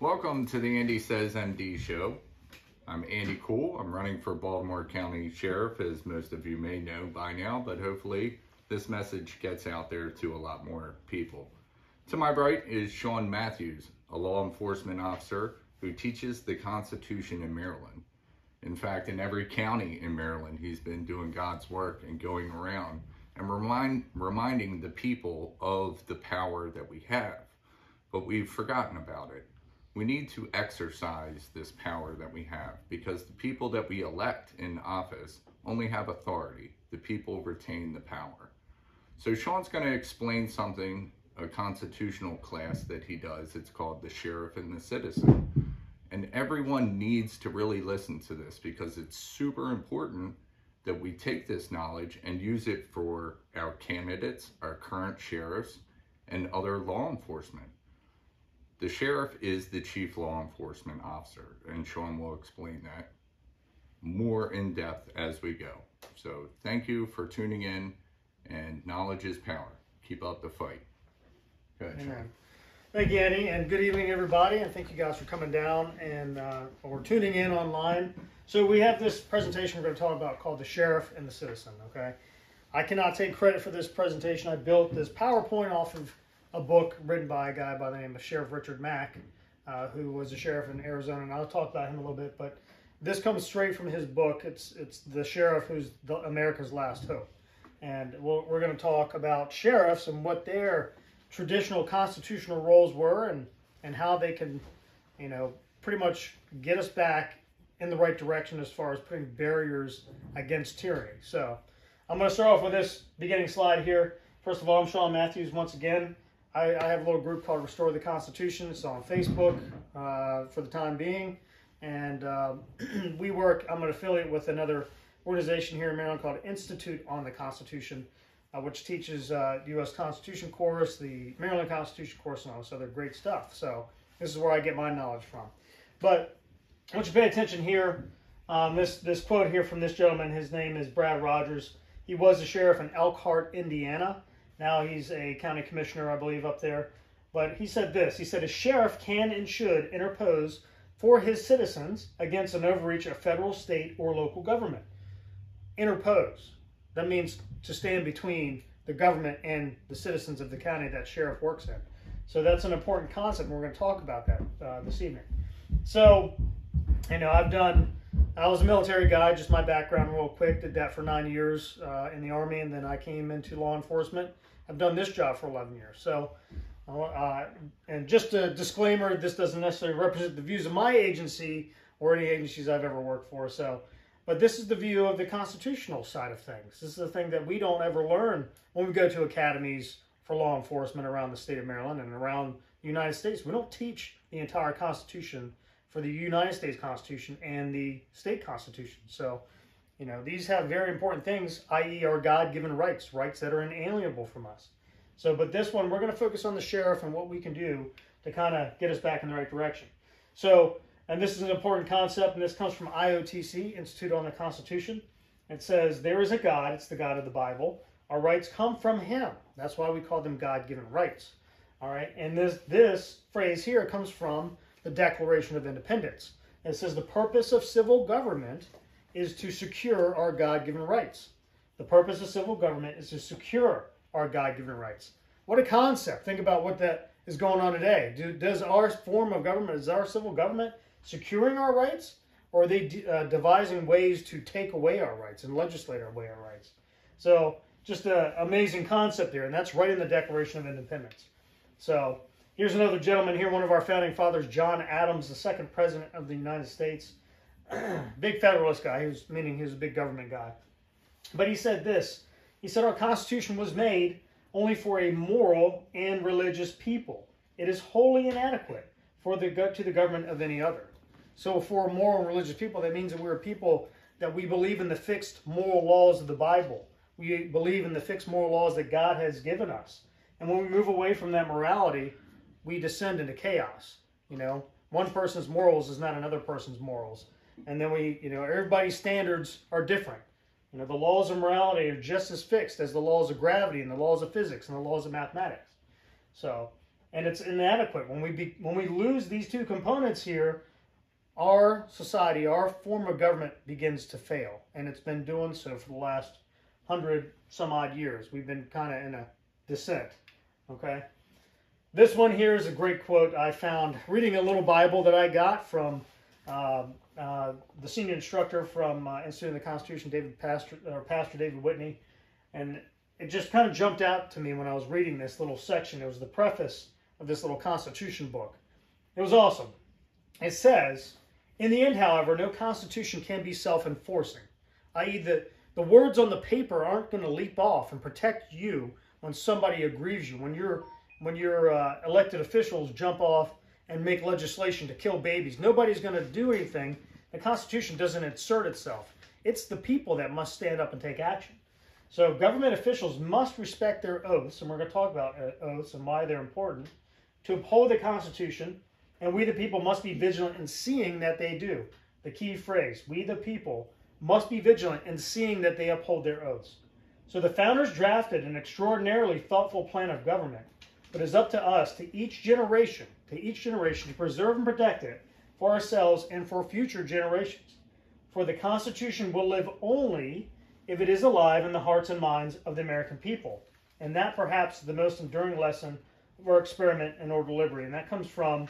Welcome to the Andy Says MD show. I'm Andy Cool. I'm running for Baltimore County Sheriff, as most of you may know by now, but hopefully this message gets out there to a lot more people. To my right is Shawn Matthews, a law enforcement officer who teaches the Constitution in Maryland. In fact, in every county in Maryland, he's been doing God's work and going around and reminding the people of the power that we have. But we've forgotten about it. We need to exercise this power that we have, because the people that we elect in office only have authority. The people retain the power. So Shawn's going to explain something, a constitutional class that he does. It's called The Sheriff and the Citizen. And everyone needs to really listen to this, because it's super important that we take this knowledge and use it for our candidates, our current sheriffs, and other law enforcement. The sheriff is the chief law enforcement officer, and Shawn will explain that more in depth as we go. So thank you for tuning in, and knowledge is power. Keep up the fight. Go ahead, Shawn. Thank you, Andy, and good evening, everybody, and thank you guys for coming down and or tuning in online. So we have this presentation we're going to talk about called The Sheriff and the Citizen, okay? I cannot take credit for this presentation. I built this PowerPoint off of a book written by a guy by the name of Sheriff Richard Mack, who was a sheriff in Arizona, and I'll talk about him a little bit, but this comes straight from his book. It's the sheriff who's America's last hope. And we're going to talk about sheriffs and what their traditional constitutional roles were, and how they can, pretty much get us back in the right direction as far as putting barriers against tyranny. So I'm going to start off with this beginning slide here. First of all, I'm Shawn Matthews once again. I have a little group called Restore the Constitution. It's on Facebook for the time being. And we work, I'm an affiliate with another organization here in Maryland called Institute on the Constitution, which teaches the U.S. Constitution course, the Maryland Constitution course, and all this other great stuff. So this is where I get my knowledge from. But I want you to pay attention here. This quote here from this gentleman, his name is Brad Rogers. He was a sheriff in Elkhart, Indiana. Now he's a county commissioner, I believe, up there. But he said this. He said, a sheriff can and should interpose for his citizens against an overreach of federal, state, or local government. Interpose. That means to stand between the government and the citizens of the county that sheriff works in. So that's an important concept, and we're going to talk about that this evening. So, I was a military guy, just my background real quick, did that for 9 years in the Army, and then I came into law enforcement. I've done this job for 11 years. So, and just a disclaimer, this doesn't necessarily represent the views of my agency or any agencies I've ever worked for. So, but this is the view of the constitutional side of things. This is the thing that we don't ever learn when we go to academies for law enforcement around the state of Maryland and around the United States. We don't teach the entire Constitution for the United States Constitution and the state Constitution. So, these have very important things, i.e. our God-given rights that are inalienable from us. So, but this one, we're going to focus on the sheriff and what we can do to kind of get us back in the right direction. So, and this is an important concept, and this comes from IOTC, Institute on the Constitution. It says, there is a God, it's the God of the Bible. Our rights come from him. That's why we call them God-given rights. All right, and this phrase here comes from the Declaration of Independence. It says the purpose of civil government is to secure our God-given rights. The purpose of civil government is to secure our God-given rights. What a concept. Think about what that is going on today. Does our form of government, is our civil government securing our rights, or are they devising ways to take away our rights and legislate away our rights? So just an amazing concept there, and that's right in the Declaration of Independence. So here's another gentleman here, one of our founding fathers, John Adams, the second president of the United States. Big federalist guy, meaning he was a big government guy. But he said this. He said, our Constitution was made only for a moral and religious people. It is wholly inadequate to the government of any other. So for moral and religious people, that means that we're a people that we believe in the fixed moral laws of the Bible. We believe in the fixed moral laws that God has given us. And when we move away from that morality, we descend into chaos. One person's morals is not another person's morals. And then everybody's standards are different. The laws of morality are just as fixed as the laws of gravity and the laws of physics and the laws of mathematics. So, and it's inadequate. When we lose these two components here, our society, our form of government begins to fail, and it's been doing so for the last 100 some odd years. We've been kind of in a descent. Okay, this one here is a great quote I found reading a little Bible that I got from the senior instructor from Institute of the Constitution, Pastor David Whitney, and it just kind of jumped out to me when I was reading this little section. It was the preface of this little Constitution book. It was awesome. It says, "In the end, however, no Constitution can be self-enforcing, i.e. the words on the paper aren't going to leap off and protect you when somebody aggrieves you, when your elected officials jump off and make legislation to kill babies. Nobody's going to do anything. The Constitution doesn't insert itself. It's the people that must stand up and take action. So government officials must respect their oaths, and we're going to talk about oaths and why they're important, to uphold the Constitution, and we the people must be vigilant in seeing that they do." The key phrase, we the people must be vigilant in seeing that they uphold their oaths. So the founders drafted an extraordinarily thoughtful plan of government, but it's up to us, to each generation, to preserve and protect it for ourselves and for future generations. For the Constitution will live only if it is alive in the hearts and minds of the American people. And that perhaps is the most enduring lesson of our experiment in order to liberty. And that comes from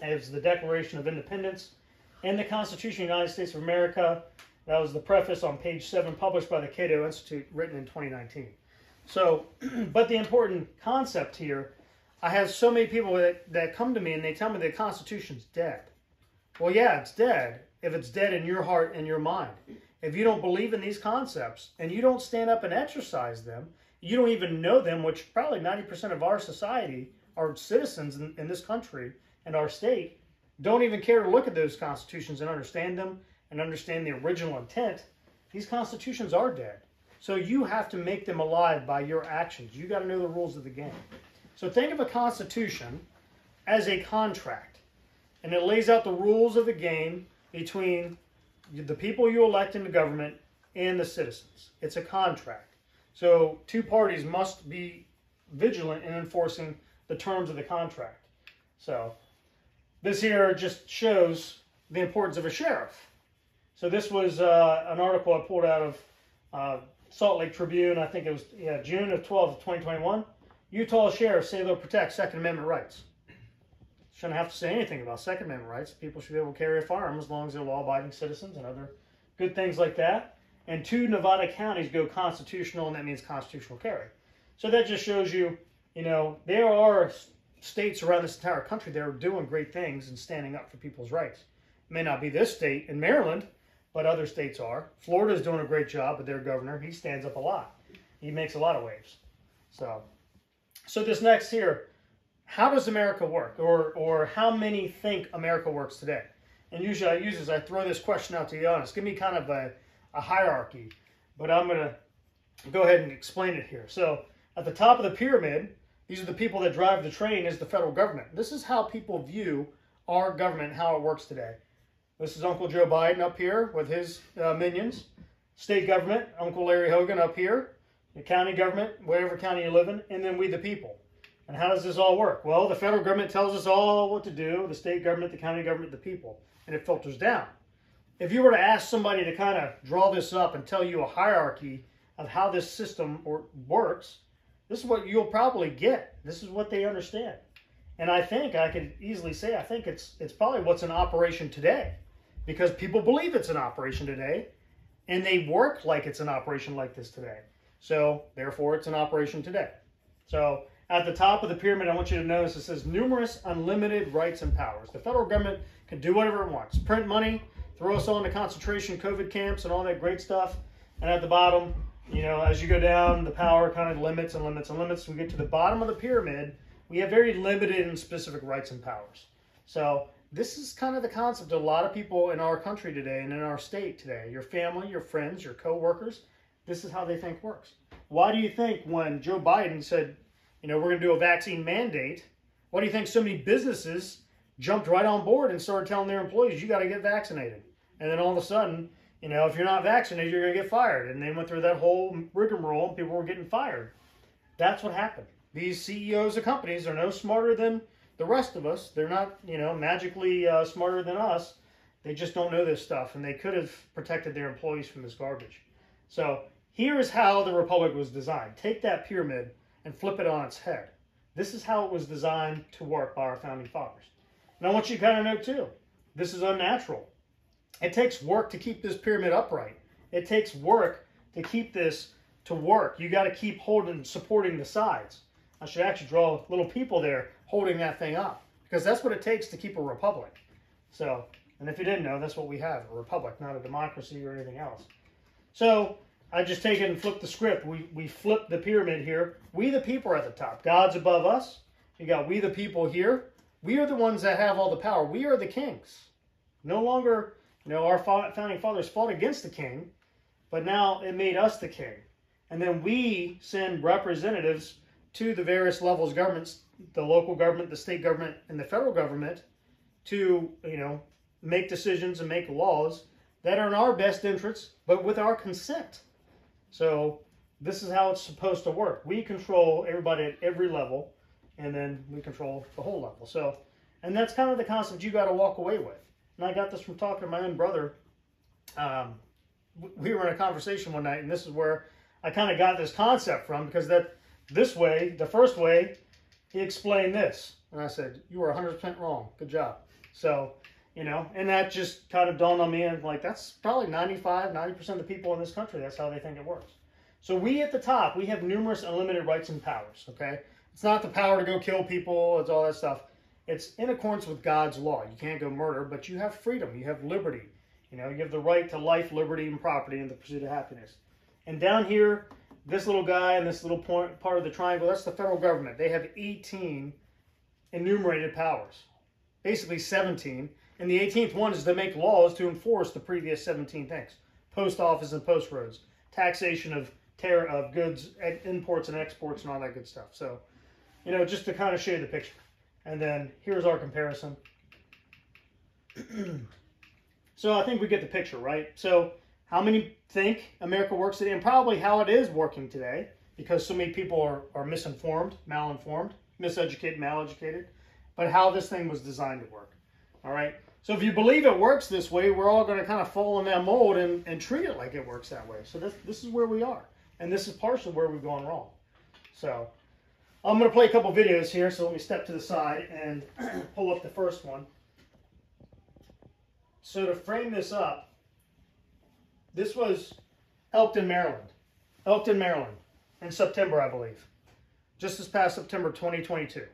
as the Declaration of Independence and the Constitution of the United States of America. That was the preface on page 7, published by the Cato Institute, written in 2019. So, but the important concept here, I have so many people that come to me and they tell me the Constitution's dead. Well, yeah, it's dead if it's dead in your heart and your mind. If you don't believe in these concepts and you don't stand up and exercise them, you don't even know them, which probably 90% of our society, our citizens in this country and our state, don't even care to look at those constitutions and understand them and understand the original intent. These constitutions are dead. So you have to make them alive by your actions. You got to know the rules of the game. So think of a constitution as a contract, and it lays out the rules of the game between the people you elect into government and the citizens. It's a contract. So two parties must be vigilant in enforcing the terms of the contract. So this here just shows the importance of a sheriff. So this was an article I pulled out of Salt Lake Tribune. I think it was June of 2021. Utah sheriffs say they'll protect Second Amendment rights. Shouldn't have to say anything about Second Amendment rights. People should be able to carry a firearm as long as they're law-abiding citizens and other good things like that. And 2 Nevada counties go constitutional, and that means constitutional carry. So that just shows you, there are states around this entire country that are doing great things and standing up for people's rights. It may not be this state in Maryland, but other states are. Florida's doing a great job with their governor. He stands up a lot. He makes a lot of waves. So this next here, how does America work? Or how many think America works today? And usually I throw this question out to the audience. Give me kind of a hierarchy, but I'm going to go ahead and explain it here. So at the top of the pyramid, these are the people that drive the train, is the federal government. This is how people view our government, how it works today. This is Uncle Joe Biden up here with his minions. State government, Uncle Larry Hogan up here. The county government, whatever county you live in, and then we the people. And how does this all work? Well, the federal government tells us all what to do, the state government, the county government, the people, and it filters down. If you were to ask somebody to kind of draw this up and tell you a hierarchy of how this system works, this is what you'll probably get. This is what they understand. And I think I could easily say, I think it's probably what's in operation today, because people believe it's in operation today, and they work like it's an operation like this today. So, therefore, it's in operation today. So, at the top of the pyramid, I want you to notice it says numerous unlimited rights and powers. The federal government can do whatever it wants. Print money, throw us all into concentration COVID camps and all that great stuff. And at the bottom, as you go down, the power kind of limits and limits and limits. We get to the bottom of the pyramid, we have very limited and specific rights and powers. So, this is kind of the concept of a lot of people in our country today and in our state today. Your family, your friends, your co-workers, this is how they think works. Why do you think when Joe Biden said, we're going to do a vaccine mandate, why do you think so many businesses jumped right on board and started telling their employees, you got to get vaccinated? And then all of a sudden, if you're not vaccinated, you're going to get fired. And they went through that whole rigmarole and people were getting fired. That's what happened. these CEOs of companies are no smarter than the rest of us. They're not, you know, magically smarter than us. They just don't know this stuff, and they could have protected their employees from this garbage. So here is how the Republic was designed. Take that pyramid and flip it on its head. This is how it was designed to work by our founding fathers. And I want you to kind of know too, this is unnatural. It takes work to keep this pyramid upright. It takes work to keep this to work. You got to keep holding, supporting the sides. I should actually draw little people there holding that thing up, because that's what it takes to keep a republic. So, and if you didn't know, that's what we have, a republic, not a democracy or anything else. So I just take it and flip the script. We flip the pyramid here. We the people are at the top. God's above us. You got we the people here. We are the ones that have all the power. We are the kings. No longer, you know, our founding fathers fought against the king, but now it made us the king. And then we send representatives to the various levels of governments, the local government, the state government, and the federal government, to, you know, make decisions and make laws that are in our best interests, but with our consent. So this is how it's supposed to work. We control everybody at every level, and then we control the whole level. So, and that's kind of the concept you got to walk away with. And I got this from talking to my own brother. We were in a conversation one night, and this is where I kind of got this concept from, because this way, the first way, he explained this. And I said, you were 100% wrong. Good job. So, you know, and that just kind of dawned on me, and like, that's probably 90% of the people in this country, that's how they think it works. So we at the top, we have numerous unlimited rights and powers, okay? It's not the power to go kill people, it's all that stuff. It's in accordance with God's law. You can't go murder, but you have freedom, you have liberty. You know, you have the right to life, liberty, and property, and the pursuit of happiness. And down here, this little guy and this little part of the triangle, that's the federal government. They have 18 enumerated powers, basically 17. And the 18th one is to make laws to enforce the previous 17 things. Post office and post roads. Taxation of goods, imports and exports, and all that good stuff. So, you know, just to kind of show you the picture. And then here's our comparison. So I think we get the picture, right? So how many think America works today? And probably how it is working today, because so many people are misinformed, malinformed, miseducated, maleducated. But how this thing was designed to work. All right. So if you believe it works this way, we're all going to kind of fall in that mold and treat it like it works that way. So this is where we are. And this is partially where we've gone wrong. So I'm going to play a couple videos here. So let me step to the side and pull up the first one. So to frame this up, this was Elkton, Maryland. Elkton, Maryland in September, I believe. Just this past September 2022.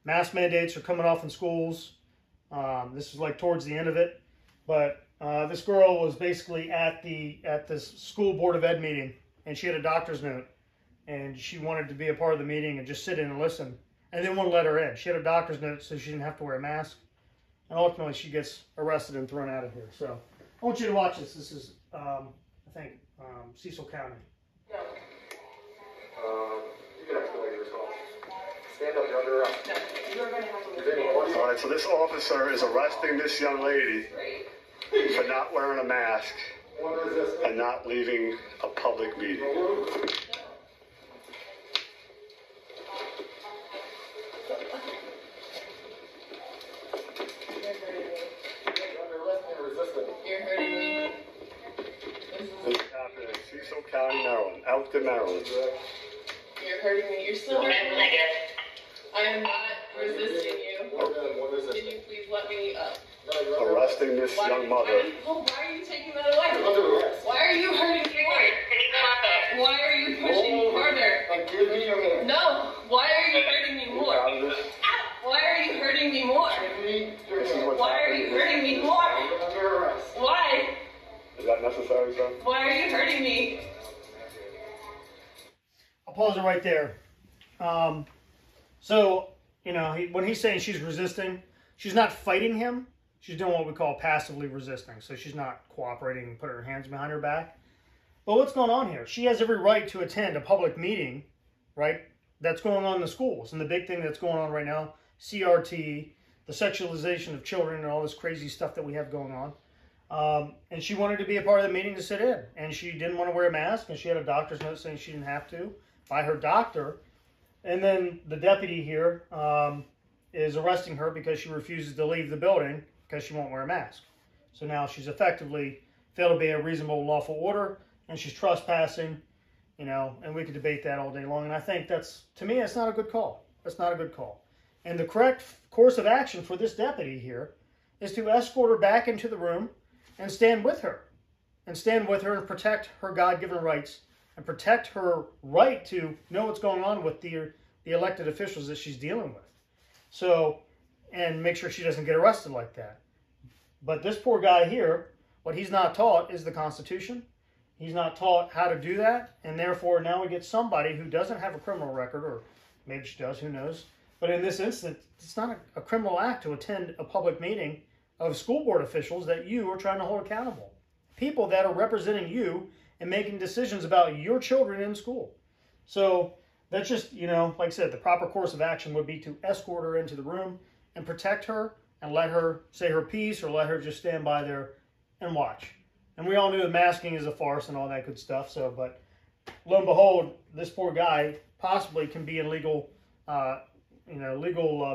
Mask mandates are coming off in schools. This is like towards the end of it, but this girl was basically at this school board of ed meeting, and she had a doctor's note, and she wanted to be a part of the meeting and just sit in and listen, and they wouldn't let her in. She had a doctor's note, so she didn't have to wear a mask, and ultimately she gets arrested and thrown out of here. So I want you to watch this. This is I think Cecil County. Yeah. You can escalate yourself. Stand up, you're under arrest. No, you're going to have to listen. All right, so this officer is arresting this young lady for not wearing a mask and not leaving a public meeting. You're hurting me. This happened in Cecil County, Maryland, Elkton, Maryland. You're hurting me. You're still hurting me. I am not resisting you. Can you please let me up? Arresting this young mother. Why are you taking that away? Why are you hurting me more? Why are you pushing me harder? No. Why are you hurting me more? Why are you hurting me more? Why are you hurting me more? Why? Is that necessary, sir? Why are you hurting me? I'll pause it right there. So, you know, when he's saying she's resisting, she's not fighting him. She's doing what we call passively resisting. So she's not cooperating and putting her hands behind her back. But what's going on here? She has every right to attend a public meeting, right, that's going on in the schools. And the big thing that's going on right now, CRT, the sexualization of children and all this crazy stuff that we have going on. And she wanted to be a part of the meeting to sit in. And she didn't want to wear a mask, and she had a doctor's note saying she didn't have to by her doctor. and then the deputy here is arresting her because she refuses to leave the building because she won't wear a mask. So now she's effectively failed to obey a reasonable lawful order, and she's trespassing, you know, and we could debate that all day long. And I think that's, to me, that's not a good call. That's not a good call. And the correct course of action for this deputy here is to escort her back into the room and stand with her. And stand with her and protect her God-given rights and protect her right to know what's going on with the elected officials that she's dealing with. So, and make sure she doesn't get arrested like that. But this poor guy here, what he's not taught is the Constitution. He's not taught how to do that. And therefore, now we get somebody who doesn't have a criminal record, or maybe she does, who knows. But in this instance, it's not a criminal act to attend a public meeting of school board officials that you are trying to hold accountable. People that are representing you and making decisions about your children in school. So that's just, you know, like I said, the proper course of action would be to escort her into the room and protect her and let her say her piece, or let her just stand by there and watch. And we all knew the masking is a farce and all that good stuff. So, but lo and behold, this poor guy possibly can be in legal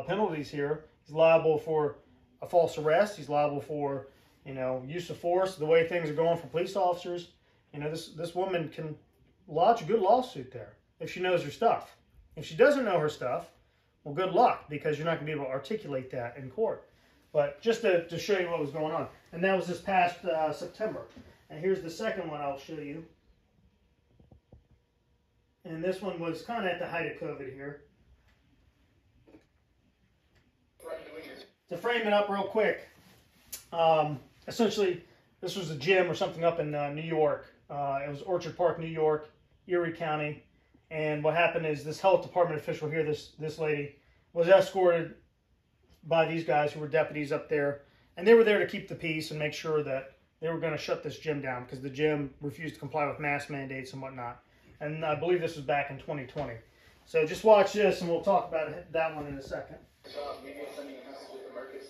penalties here. He's liable for a false arrest. He's liable for, you know, use of force. The way things are going for police officers, you know, this woman can lodge a good lawsuit there if she knows her stuff. If she doesn't know her stuff, well, good luck, because you're not going to be able to articulate that in court. But just to show you what was going on. And that was this past September. And here's the second one I'll show you. And this one was kind of at the height of COVID here. To frame it up real quick, essentially, this was a gym or something up in New York. It was Orchard Park, New York, Erie County. And what happened is this health department official here, this lady, was escorted by these guys who were deputies up there. And they were there to keep the peace and make sure that they were going to shut this gym down because the gym refused to comply with mask mandates and whatnot. And I believe this was back in 2020. So just watch this and we'll talk about that one in a second.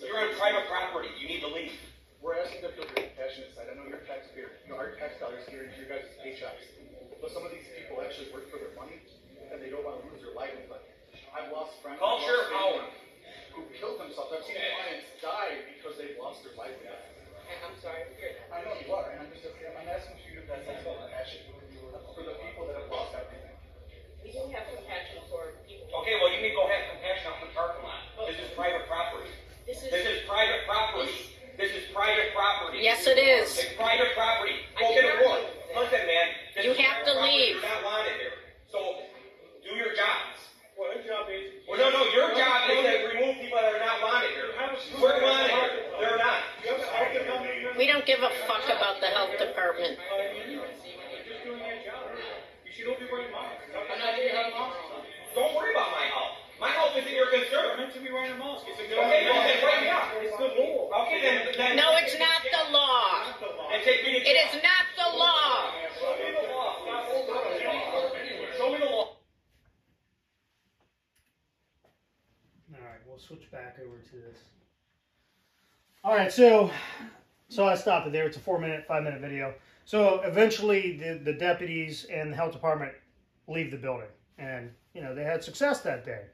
You're on private property. You need to leave. We're asking to feel your compassionate side. I know you're a taxpayer. You know, our tax dollars here into your guys' paychecks. But some of these people actually work for their money, and they don't want to lose their livelihood. I've lost friends who killed themselves. I've seen clients die because they've lost their livelihood. I'm sorry to hear that. I know you are, and I'm asking for you to have that compassion for the people that have lost everything. We do have compassion for people. Okay, well, you need to go have compassion off the parking lot. This is private property. This is private property. This is private property. Yes, it is. It's private property. Go get a warrant. Listen, man. You have to leave. You're not wanted here. So, do your jobs. Well, their job is... Well, no, your job is to remove people that are not wanted here. We're wanted here. They're not. We don't give a fuck about the health department. You're just doing your job. You should all be wearing masks. Don't worry about my health. My health isn't your concern. You're meant to be wearing a mask. It's a good Okay, no, then write me up. It's the law. Okay, then... No, it's not the law. Then take me to It is not the law. Show me the law. Show me the law. All right, we'll switch back over to this. All right, so I stopped it there. It's a 5-minute video. So eventually the deputies and the health department leave the building. And, you know, they had success that day.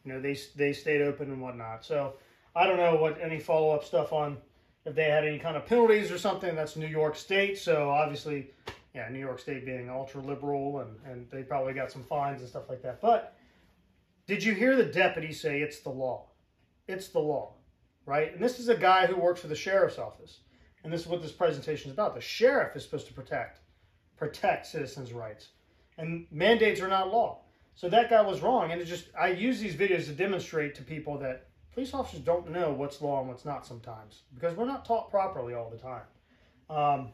You know, they stayed open and whatnot. So I don't know what any follow-up stuff on if they had any kind of penalties or something. That's New York State. So obviously, yeah, New York State being ultra-liberal, and they probably got some fines and stuff like that. But did you hear the deputy say it's the law? It's the law, right? And this is a guy who works for the sheriff's office. And this is what this presentation is about. The sheriff is supposed to protect citizens' rights. And mandates are not law. So that guy was wrong. And I use these videos to demonstrate to people that police officers don't know what's law and what's not sometimes. Because we're not taught properly all the time.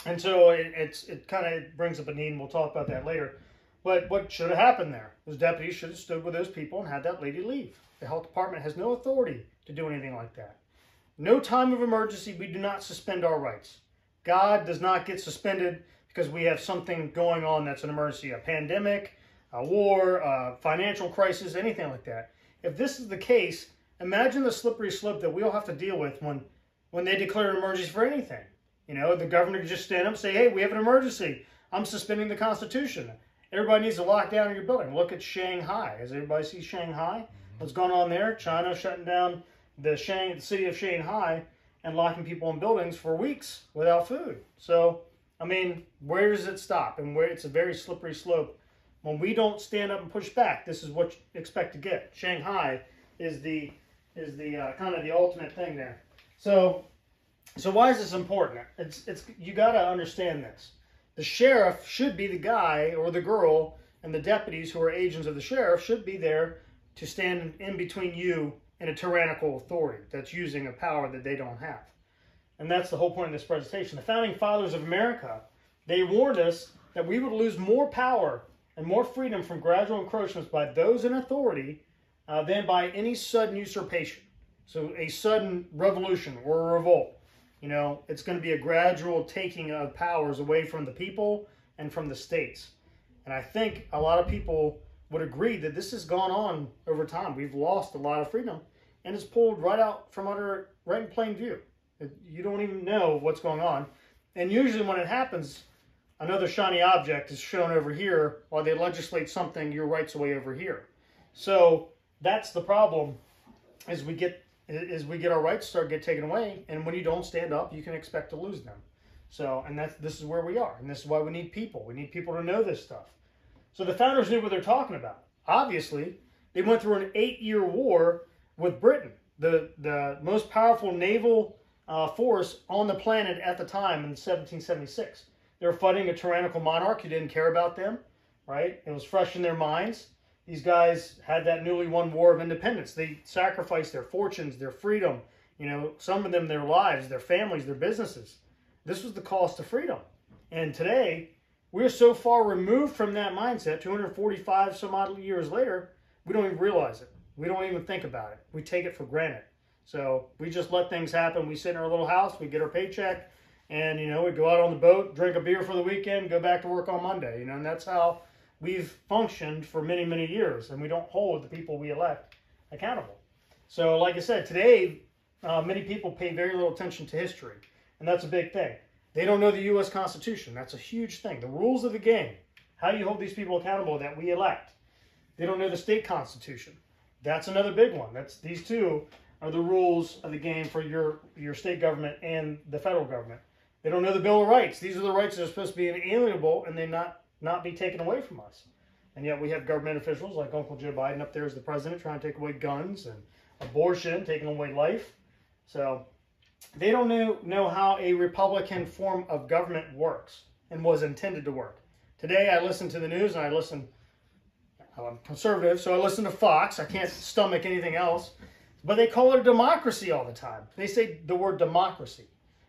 And so it kind of brings up a need, and we'll talk about that later. But what should have happened there? Those deputies should have stood with those people and had that lady leave. The health department has no authority to do anything like that. No time of emergency, we do not suspend our rights. God does not get suspended because we have something going on that's an emergency, a pandemic, a war, a financial crisis, anything like that. If this is the case, imagine the slippery slope that we'll have to deal with when they declare an emergency for anything. You know, the governor could just stand up and say, hey, we have an emergency. I'm suspending the Constitution. everybody needs to lock down your building. Look at Shanghai. Has everybody seen Shanghai? What's going on there? China shutting down the city of Shanghai and locking people in buildings for weeks without food. So, I mean, where does it stop? And where it's a very slippery slope. When we don't stand up and push back, this is what you expect to get. Shanghai is the kind of the ultimate thing there. So why is this important? It's you got to understand this. The sheriff should be the guy or the girl, and the deputies who are agents of the sheriff should be there to stand in between you and a tyrannical authority that's using a power that they don't have. And that's the whole point of this presentation. The founding fathers of America, they warned us that we would lose more power and more freedom from gradual encroachments by those in authority than by any sudden usurpation. So a sudden revolution or a revolt. You know, it's going to be a gradual taking of powers away from the people and from the states. And I think a lot of people would agree that this has gone on over time. We've lost a lot of freedom, and it's pulled right out from under, right in plain view. You don't even know what's going on. And usually when it happens, another shiny object is shown over here while they legislate something, your rights away over here. So that's the problem, as we get our rights get taken away, and when you don't stand up, you can expect to lose them. So, and this is where we are, and this is why we need people. We need people to know this stuff. So the founders knew what they're talking about. Obviously, they went through an 8-year war with Britain, the most powerful naval force on the planet at the time in 1776. They were fighting a tyrannical monarch who didn't care about them, right? It was fresh in their minds. These guys had that newly won war of independence. They sacrificed their fortunes, their freedom, you know, some of them their lives, their families, their businesses. This was the cost of freedom. And today, we're so far removed from that mindset, 245 some odd years later, we don't even realize it. We don't even think about it. We take it for granted. So we just let things happen. We sit in our little house, we get our paycheck, and, you know, we go out on the boat, drink a beer for the weekend, go back to work on Monday, you know, and that's how we've functioned for many, many years, and we don't hold the people we elect accountable. So, like I said, today, many people pay very little attention to history, and that's a big thing. They don't know the U.S. Constitution. That's a huge thing. The rules of the game, how you hold these people accountable that we elect. They don't know the state constitution. That's another big one. These two are the rules of the game for your state government and the federal government. They don't know the Bill of Rights. These are the rights that are supposed to be inalienable, and they not be taken away from us. And yet we have government officials like Uncle Joe Biden up there as the president trying to take away guns and abortion, taking away life. So they don't know how a Republican form of government works and was intended to work. Today I listen to the news, and I'm conservative, so I listen to Fox. I can't stomach anything else. But they call it a democracy all the time. They say the word democracy.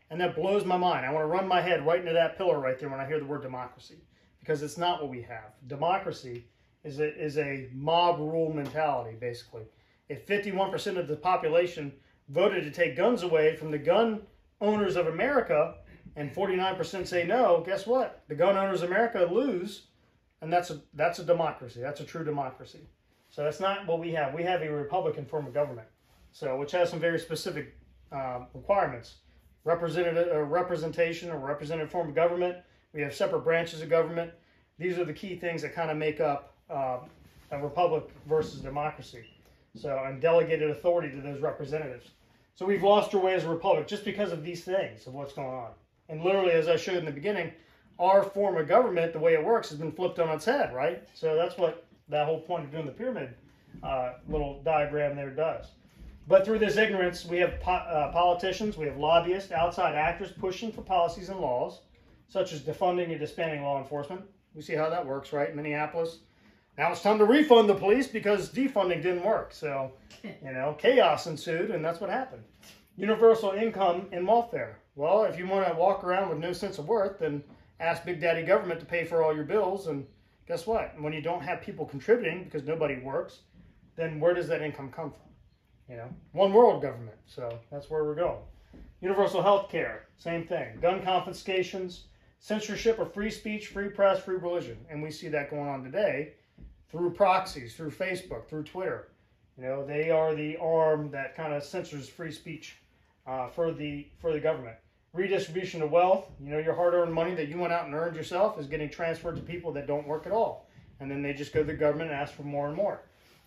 And that blows my mind. I want to run my head right into that pillar right there when I hear the word democracy. Because it's not what we have. Democracy is a mob rule mentality, basically. If 51% of the population voted to take guns away from the gun owners of America, and 49% say no, guess what? The gun owners of America lose, and that's a democracy. That's a true democracy. So that's not what we have. We have a Republican form of government, so which has some very specific requirements. Representation or representative form of government. We have separate branches of government. These are the key things that kind of make up a republic versus democracy. So, and delegated authority to those representatives. So we've lost our way as a republic just because of these things, of what's going on. And literally, as I showed in the beginning, our form of government, the way it works, has been flipped on its head, right? So that's what that whole point of doing the pyramid little diagram there does. But through this ignorance, we have politicians, we have lobbyists, outside actors pushing for policies and laws, such as defunding and disbanding law enforcement. We see how that works, right? Minneapolis. Now it's time to refund the police because defunding didn't work. So, you know, chaos ensued, and that's what happened. Universal income and welfare. Well, if you want to walk around with no sense of worth, then ask Big Daddy government to pay for all your bills. And guess what? When you don't have people contributing because nobody works, then where does that income come from? You know, one world government. So that's where we're going. Universal health care, same thing. Gun confiscations, censorship of free speech, free press, free religion. And we see that going on today through proxies, through Facebook, through Twitter. You know, they are the arm that kind of censors free speech for the government. Redistribution of wealth. You know, your hard-earned money that you went out and earned yourself is getting transferred to people that don't work at all. And then they just go to the government and ask for more and more.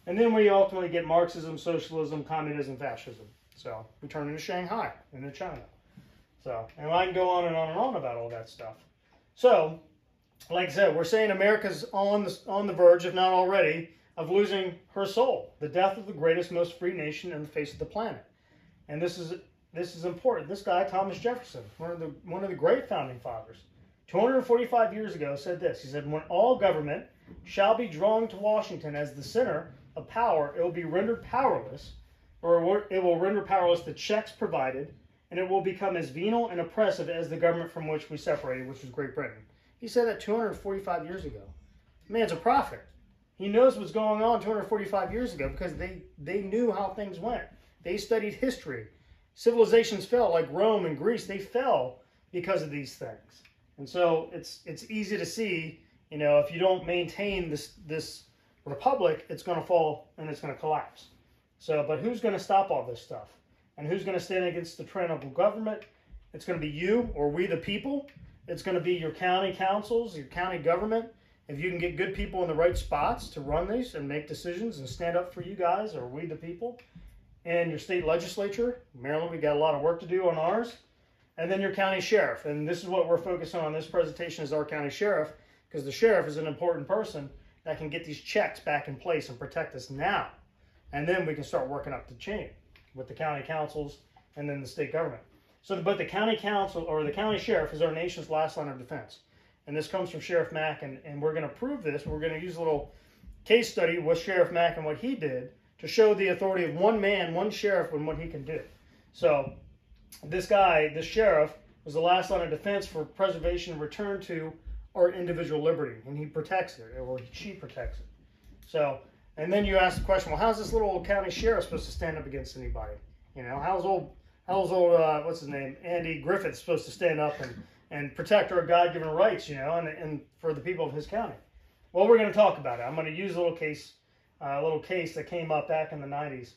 And then we ultimately get Marxism, socialism, communism, fascism. So we turn into Shanghai, into China. So, and I can go on and on and on about all that stuff. So, like I said, we're saying America's on the verge, if not already, of losing her soul. The death of the greatest, most free nation on the face of the planet. And this is important. This guy, Thomas Jefferson, one of the great founding fathers, 245 years ago said this. He said, when all government shall be drawn to Washington as the center of power, it will be rendered powerless, or it will render powerless the checks provided, and it will become as venal and oppressive as the government from which we separated, which was Great Britain. He said that 245 years ago. Man's a prophet. He knows what's going on 245 years ago because they knew how things went. They studied history. Civilizations fell, like Rome and Greece. They fell because of these things. And so it's easy to see, you know, if you don't maintain this republic, it's going to fall and it's going to collapse. So, but who's going to stop all this stuff? And who's going to stand against the tyrannical government? It's going to be you, or we the people. It's going to be your county councils, your county government. If you can get good people in the right spots to run these and make decisions and stand up for you guys, or we the people, and your state legislature, Maryland, we got a lot of work to do on ours, and then your county sheriff. And this is what we're focusing on this presentation, is our county sheriff, because the sheriff is an important person that can get these checks back in place and protect us now. And then we can start working up the chain with the county councils and then the state government. So, but the county council, or the county sheriff, is our nation's last line of defense. And this comes from Sheriff Mack, and we're going to prove this. We're going to use a little case study with Sheriff Mack and what he did to show the authority of one man, one sheriff, and what he can do. So this guy, this sheriff, was the last line of defense for preservation and return to our individual liberty, and he protects it, or she protects it. So, and then you ask the question, well, how's this little old county sheriff supposed to stand up against anybody? You know, how's old what's his name, Andy Griffith, supposed to stand up and protect our God-given rights, you know, and for the people of his county? Well, we're going to talk about it. I'm going to use a little case that came up back in the 90s.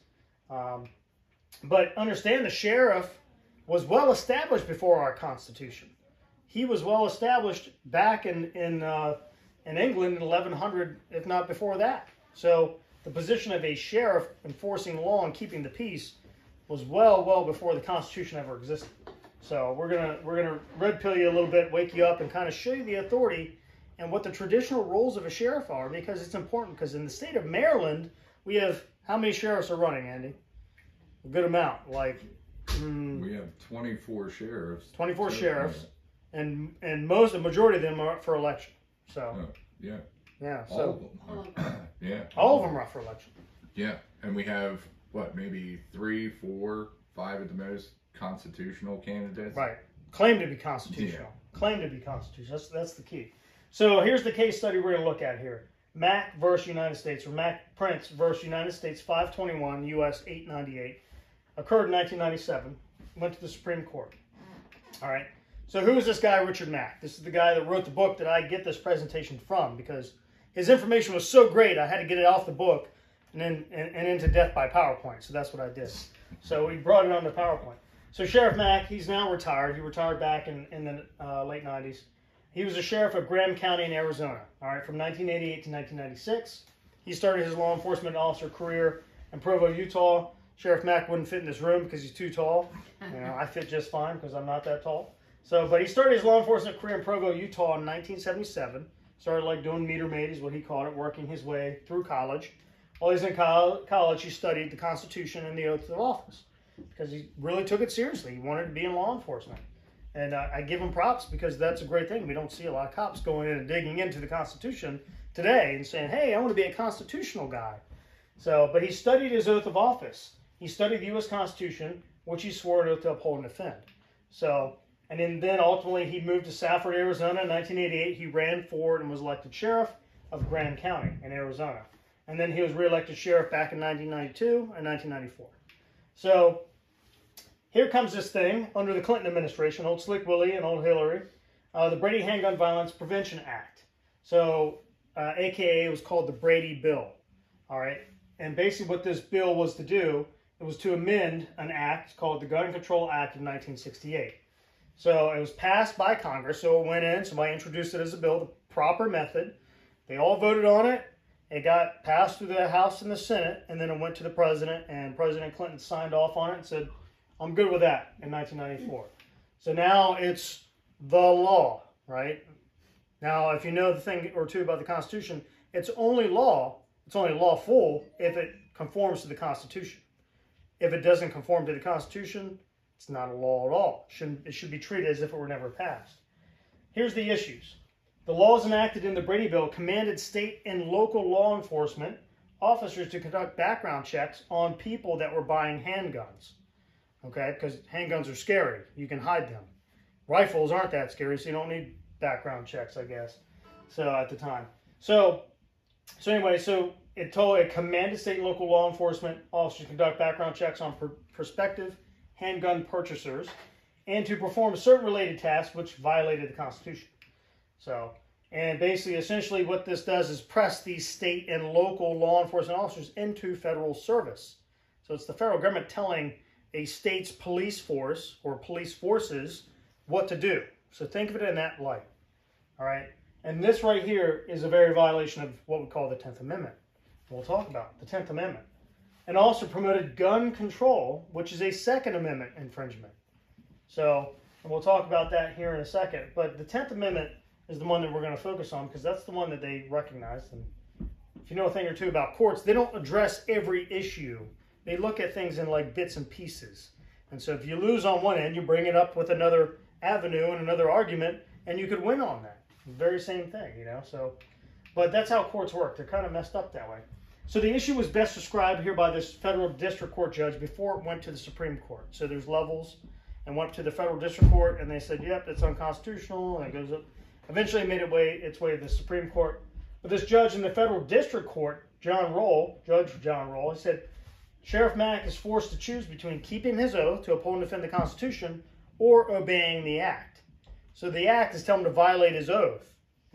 But understand, the sheriff was well established before our Constitution. He was well established back in England in 1100, if not before that. So the position of a sheriff enforcing law and keeping the peace was well before the Constitution ever existed. So we're gonna red pill you a little bit, wake you up, and kind of show you the authority and what the traditional roles of a sheriff are, because it's important. Because in the state of Maryland, we have, how many sheriffs are running, Andy? A good amount, like. We have 24 sheriffs. 24 sheriffs, and the majority of them are up for election. So. Yeah. Yeah. All So. of them. Yeah. All of them are up for election. Yeah, and we have maybe 3, 4, 5 at the most constitutional candidates. Right. Claim to be constitutional. Yeah. Claim to be constitutional. That's the key. So here's the case study we're going to look at here. Mack versus United States, or Mack Prince versus United States, 521 U.S. 898. Occurred in 1997. Went to the Supreme Court. All right. So who is this guy, Richard Mack? This is the guy that wrote the book that I get this presentation from, because his information was so great, I had to get it off the book and into death by PowerPoint. So that's what I did. So we brought it onto PowerPoint. So Sheriff Mack, he's now retired. He retired back in the late 90s. He was a sheriff of Graham County in Arizona, all right, from 1988 to 1996. He started his law enforcement officer career in Provo, Utah. Sheriff Mack wouldn't fit in this room because he's too tall. You know, I fit just fine because I'm not that tall. So, but he started his law enforcement career in Provo, Utah in 1977. Started like doing meter maid is what he called it, working his way through college. While he's in college, he studied the Constitution and the oath of office because he really took it seriously. He wanted to be in law enforcement. And I give him props because that's a great thing. We don't see a lot of cops going in and digging into the Constitution today and saying, hey, I want to be a constitutional guy. So, but he studied his oath of office. He studied the U.S. Constitution, which he swore an oath to uphold and defend. So, and then ultimately he moved to Safford, Arizona in 1988. He ran for and was elected sheriff of Graham County in Arizona. And then he was reelected sheriff back in 1992 and 1994. So, here comes this thing under the Clinton administration, old Slick Willie and old Hillary, the Brady Handgun Violence Prevention Act. So, AKA it was called the Brady Bill. All right. And basically what this bill was to do, it was to amend an act called the Gun Control Act of 1968. So it was passed by Congress. So it went in, somebody introduced it as a bill, the proper method. They all voted on it. It got passed through the House and the Senate, and then it went to the president, and President Clinton signed off on it and said, I'm good with that in 1994. So now it's the law, right? Now, if you know the thing or two about the Constitution, it's only lawful if it conforms to the Constitution. If it doesn't conform to the Constitution, it's not a law at all. It should be treated as if it were never passed. Here's the issues. The laws enacted in the Brady Bill commanded state and local law enforcement officers to conduct background checks on people that were buying handguns. Okay, because handguns are scary. You can hide them. Rifles aren't that scary, so you don't need background checks, I guess. So at the time. So anyway, it commanded state and local law enforcement officers to conduct background checks on prospective handgun purchasers and to perform certain related tasks which violated the Constitution. So, and basically, essentially what this does is press these state and local law enforcement officers into federal service. So it's the federal government telling a state's police force or police forces what to do. So think of it in that light. All right. And this right here is a very violation of what we call the 10th Amendment. We'll talk about the 10th Amendment. And also promoted gun control, which is a Second Amendment infringement. So, and we'll talk about that here in a second. But the 10th Amendment is the one that we're going to focus on because that's the one that they recognized. And if you know a thing or two about courts, they don't address every issue. They look at things in like bits and pieces. And so if you lose on one end, you bring it up with another avenue and another argument, and you could win on that. Very same thing, you know. So, but that's how courts work. They're kind of messed up that way. So the issue was best described here by this federal district court judge before it went to the Supreme Court. So there's levels, and went to the federal district court, and they said, yep, it's unconstitutional, and it goes up. Eventually made its way to the Supreme Court. But this judge in the federal district court, Judge John Roll, he said, Sheriff Mack is forced to choose between keeping his oath to uphold and defend the Constitution or obeying the act. So the act is telling him to violate his oath,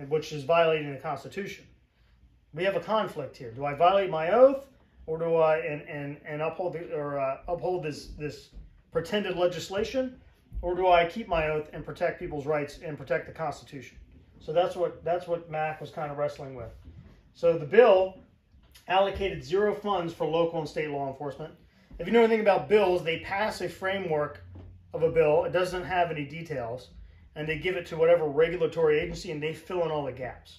which is violating the Constitution. We have a conflict here. Do I violate my oath, or do I and uphold this pretended legislation, or do I keep my oath and protect people's rights and protect the Constitution? So that's what Mack was kind of wrestling with. So the bill allocated zero funds for local and state law enforcement. If you know anything about bills, they pass a framework of a bill. It doesn't have any details, and they give it to whatever regulatory agency, and they fill in all the gaps.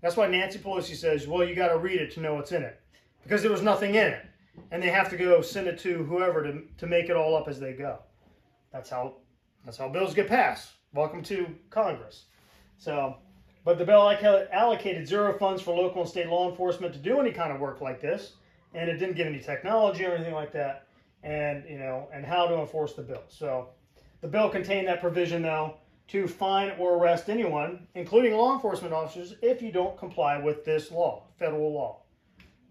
That's why Nancy Pelosi says, well, you got to read it to know what's in it, because there was nothing in it, and they have to go send it to whoever to make it all up as they go. That's how bills get passed. Welcome to Congress. So, but the bill allocated zero funds for local and state law enforcement to do any kind of work like this, and it didn't give any technology or anything like that, and how to enforce the bill. So, the bill contained that provision though to fine or arrest anyone, including law enforcement officers, if you don't comply with this law, federal law.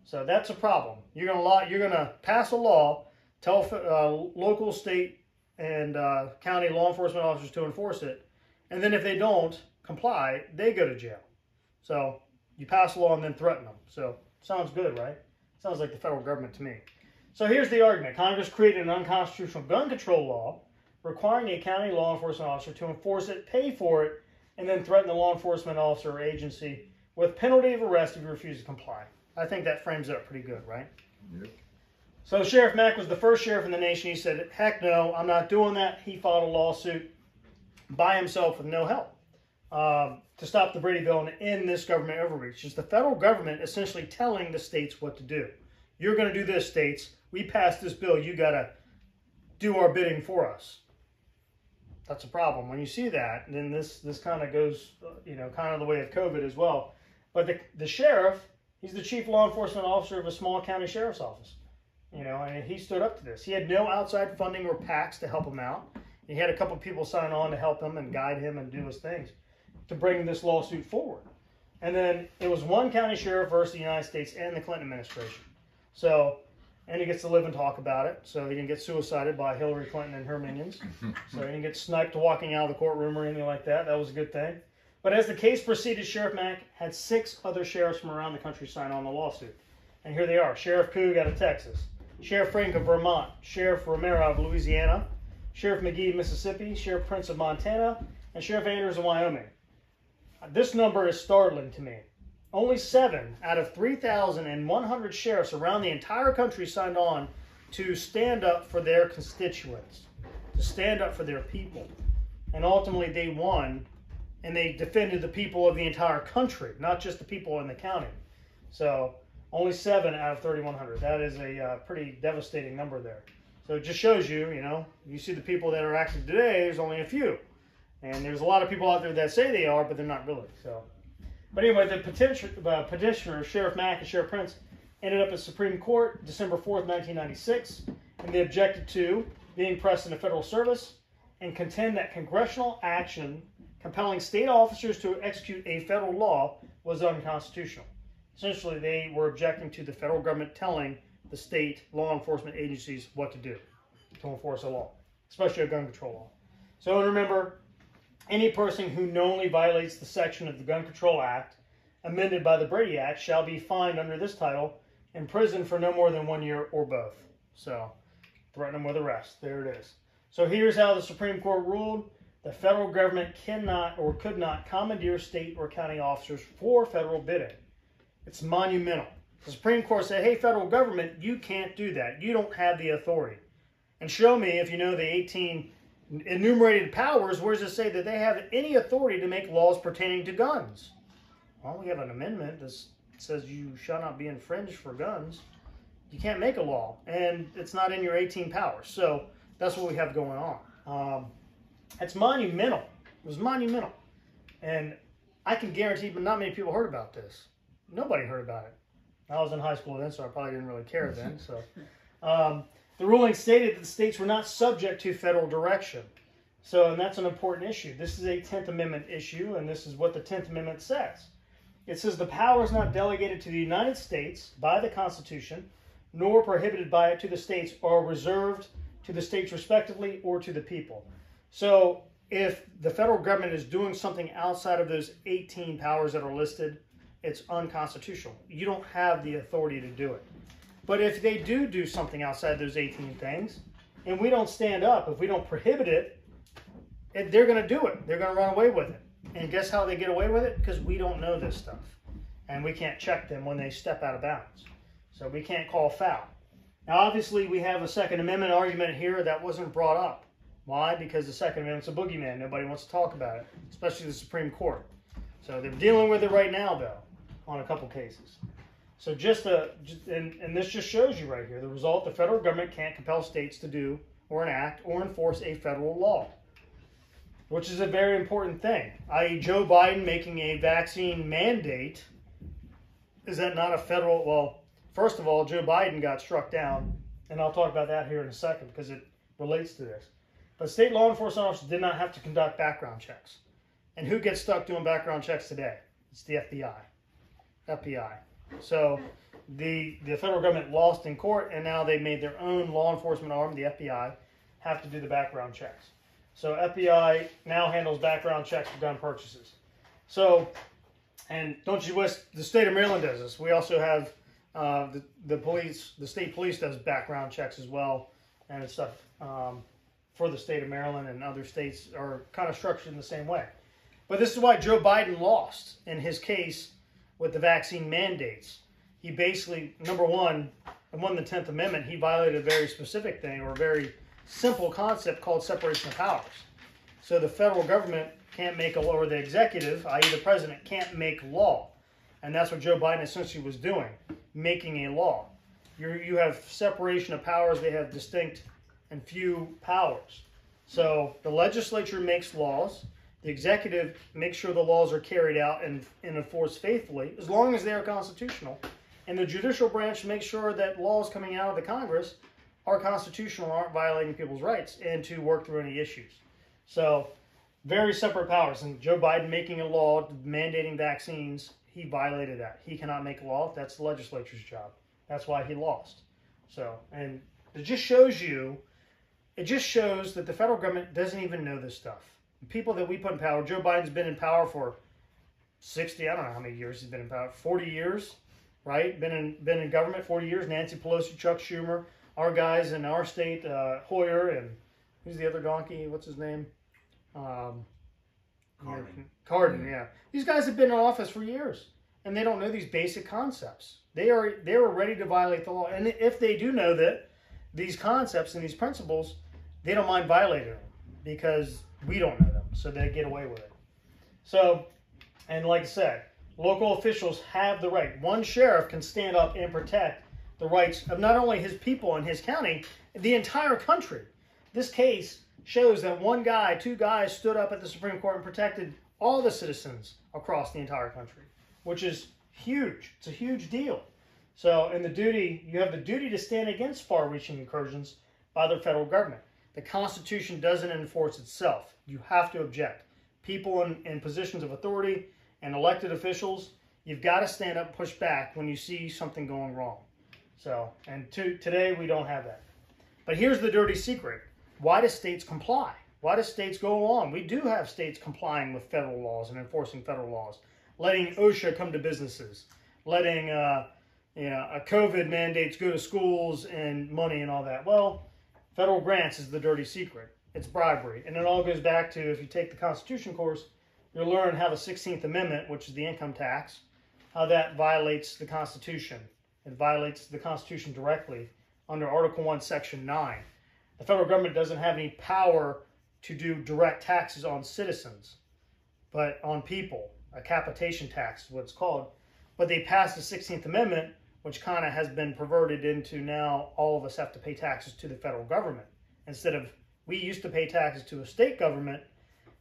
So that's a problem. You're gonna pass a law, tell local, state, and county law enforcement officers to enforce it, and then if they don't comply, they go to jail. So you pass a law and then threaten them. So sounds good, right? Sounds like the federal government to me. So here's the argument. Congress created an unconstitutional gun control law requiring a county law enforcement officer to enforce it, pay for it, and then threaten the law enforcement officer or agency with penalty of arrest if you refuse to comply. I think that frames it up pretty good, right? Yep. So Sheriff Mack was the first sheriff in the nation. He said, heck no, I'm not doing that. He filed a lawsuit by himself with no help to stop the Brady Bill and end this government overreach. It's the federal government essentially telling the states what to do. You're going to do this, states. We passed this bill. You got to do our bidding for us. That's a problem. When you see that, then this kind of goes, kind of the way of COVID as well. But the sheriff, he's the chief law enforcement officer of a small county sheriff's office. And he stood up to this. He had no outside funding or PACs to help him out. He had a couple people sign on to help him and guide him and do his things to bring this lawsuit forward. And then it was one county sheriff versus the United States and the Clinton administration. So, and he gets to live and talk about it. So he didn't get suicided by Hillary Clinton and her minions. So he didn't get sniped walking out of the courtroom or anything like that. That was a good thing. But as the case proceeded, Sheriff Mack had 6 other sheriffs from around the country sign on the lawsuit. And here they are. Sheriff Coog out of Texas. Sheriff Frank of Vermont. Sheriff Romero of Louisiana. Sheriff McGee of Mississippi. Sheriff Prince of Montana. And Sheriff Andrews of Wyoming. This number is startling to me. only 7 out of 3,100 sheriffs around the entire country signed on to stand up for their constituents, to stand up for their people. And ultimately they won, and they defended the people of the entire country, not just the people in the county. So only 7 out of 3,100. That is a pretty devastating number there. So it just shows you, you know, you see the people that are active today, there's only a few. And there's a lot of people out there that say they are, but they're not really. So, but anyway, the petitioner, Sheriff Mack and Sheriff Prince, ended up at Supreme Court December 4th, 1996, and they objected to being pressed into federal service and contend that congressional action compelling state officers to execute a federal law was unconstitutional. Essentially, they were objecting to the federal government telling the state law enforcement agencies what to do to enforce a law, especially a gun control law. So remember, any person who knowingly violates the section of the Gun Control Act, amended by the Brady Act, shall be fined under this title, imprisoned for no more than 1 year or both. So, threaten them with arrest. There it is. So here's how the Supreme Court ruled. The federal government cannot or could not commandeer state or county officers for federal bidding. It's monumental. The Supreme Court said, hey, federal government, you can't do that. You don't have the authority. And show me, if you know the 18 enumerated powers, where does it say that they have any authority to make laws pertaining to guns? Well, we have an amendment that says you shall not be infringed for guns. You can't make a law, and it's not in your 18 powers. So that's what we have going on. It's monumental. It was monumental. And I can guarantee, but not many people heard about this. Nobody heard about it. I was in high school then, so I probably didn't really care then. So, the ruling stated that the states were not subject to federal direction. So, and that's an important issue. This is a 10th Amendment issue, and this is what the 10th Amendment says. It says the power is not delegated to the United States by the Constitution, nor prohibited by it to the states, or reserved to the states respectively or to the people. So, if the federal government is doing something outside of those 18 powers that are listed, it's unconstitutional. You don't have the authority to do it. But if they do something outside those 18 things, and we don't stand up, if we don't prohibit it, they're going to do it. They're going to run away with it. And guess how they get away with it? Because we don't know this stuff. And we can't check them when they step out of bounds. So we can't call foul. Now, obviously, we have a Second Amendment argument here that wasn't brought up. Why? Because the Second Amendment's a boogeyman. Nobody wants to talk about it, especially the Supreme Court. So they're dealing with it right now, though, on a couple cases. So and this just shows you right here, the result, the federal government can't compel states to do or enact or enforce a federal law, which is a very important thing, i.e. Joe Biden making a vaccine mandate. Is that not a federal? Well, first of all, Joe Biden got struck down, and I'll talk about that here in a second because it relates to this. But state law enforcement officers did not have to conduct background checks. And who gets stuck doing background checks today? It's the FBI. So the federal government lost in court, and now they made their own law enforcement arm, the FBI, have to do the background checks. So FBI now handles background checks for gun purchases. So, and don't you wish the state of Maryland does this? We also have the police, the state police does background checks as well and stuff for the state of Maryland, and other states are kind of structured in the same way. But this is why Joe Biden lost in his case with the vaccine mandates. He basically, number one, won the 10th Amendment. He violated a very specific thing, or a very simple concept called separation of powers. So the federal government can't make a law, or the executive, i.e. the president, can't make law. And that's what Joe Biden essentially was doing, making a law. You have separation of powers. They have distinct and few powers. So the legislature makes laws. The executive makes sure the laws are carried out and enforced faithfully, as long as they are constitutional. And the judicial branch makes sure that laws coming out of the Congress are constitutional, aren't violating people's rights, and to work through any issues. So, very separate powers. And Joe Biden making a law mandating vaccines, he violated that. He cannot make a law. That's the legislature's job. That's why he lost. So, and it just shows that the federal government doesn't even know this stuff. The people that we put in power, Joe Biden's been in power for 60, I don't know how many years he's been in power, 40 years, right? Been in government 40 years. Nancy Pelosi, Chuck Schumer, our guys in our state, Hoyer, and who's the other donkey? What's his name? Cardin, yeah. These guys have been in office for years, and they don't know these basic concepts. They are ready to violate the law. And if they do know that these concepts and these principles, they don't mind violating them because we don't know them, so they get away with it. So, and like I said, local officials have the right. One sheriff can stand up and protect the rights of not only his people in his county, the entire country. This case shows that one guy, two guys stood up at the Supreme Court and protected all the citizens across the entire country, which is huge. It's a huge deal. So, and you have the duty to stand against far-reaching incursions by the federal government. The Constitution doesn't enforce itself. You have to object. People in positions of authority and elected officials, you've got to stand up and push back when you see something going wrong. So, and today we don't have that. But here's the dirty secret. Why do states comply? Why do states go along? We do have states complying with federal laws and enforcing federal laws, letting OSHA come to businesses, letting COVID mandates go to schools and money and all that. Well, federal grants is the dirty secret. It's bribery. And it all goes back to, if you take the Constitution course, you'll learn how the 16th Amendment, which is the income tax, how that violates the Constitution. It violates the Constitution directly under Article 1, Section 9. The federal government doesn't have any power to do direct taxes on citizens, but on people. A capitation tax is what it's called. But they passed the 16th Amendment, which kind of has been perverted into now all of us have to pay taxes to the federal government. Instead of, we used to pay taxes to a state government,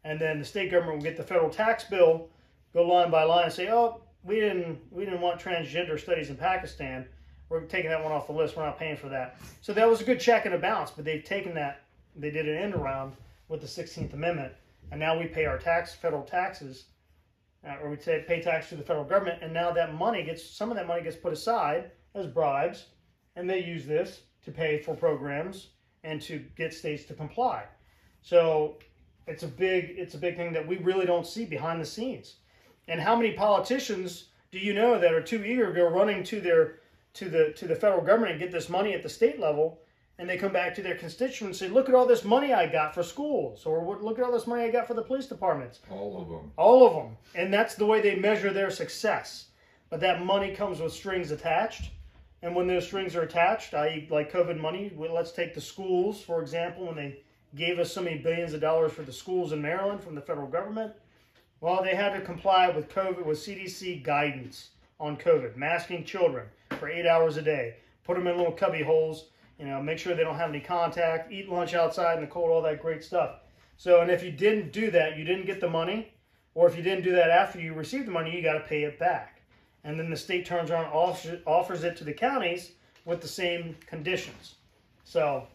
and then the state government will get the federal tax bill, go line by line and say, oh, we didn't want transgender studies in Pakistan. We're taking that one off the list. We're not paying for that. So that was a good check and a balance, but they've taken that, they did an end around with the 16th Amendment, and now we pay our federal taxes, or we pay tax to the federal government, and now that money some of that money gets put aside as bribes, and they use this to pay for programs and to get states to comply. So it's a big thing that we really don't see behind the scenes. And how many politicians do you know that are too eager to go running to the federal government and get this money at the state level, and they come back to their constituents and say, look at all this money I got for schools, or look at all this money I got for the police departments. All of them. All of them. And that's the way they measure their success. But that money comes with strings attached. And when those strings are attached, i.e. like COVID money, let's take the schools, for example, when they gave us so many billions of dollars for the schools in Maryland from the federal government. Well, they had to comply with CDC guidance on COVID, masking children for 8 hours a day, put them in little cubby holes, make sure they don't have any contact, eat lunch outside in the cold, all that great stuff. So, and if you didn't do that, you didn't get the money, or if you didn't do that after you received the money, you got to pay it back. And then the state turns around and offers it to the counties with the same conditions. So,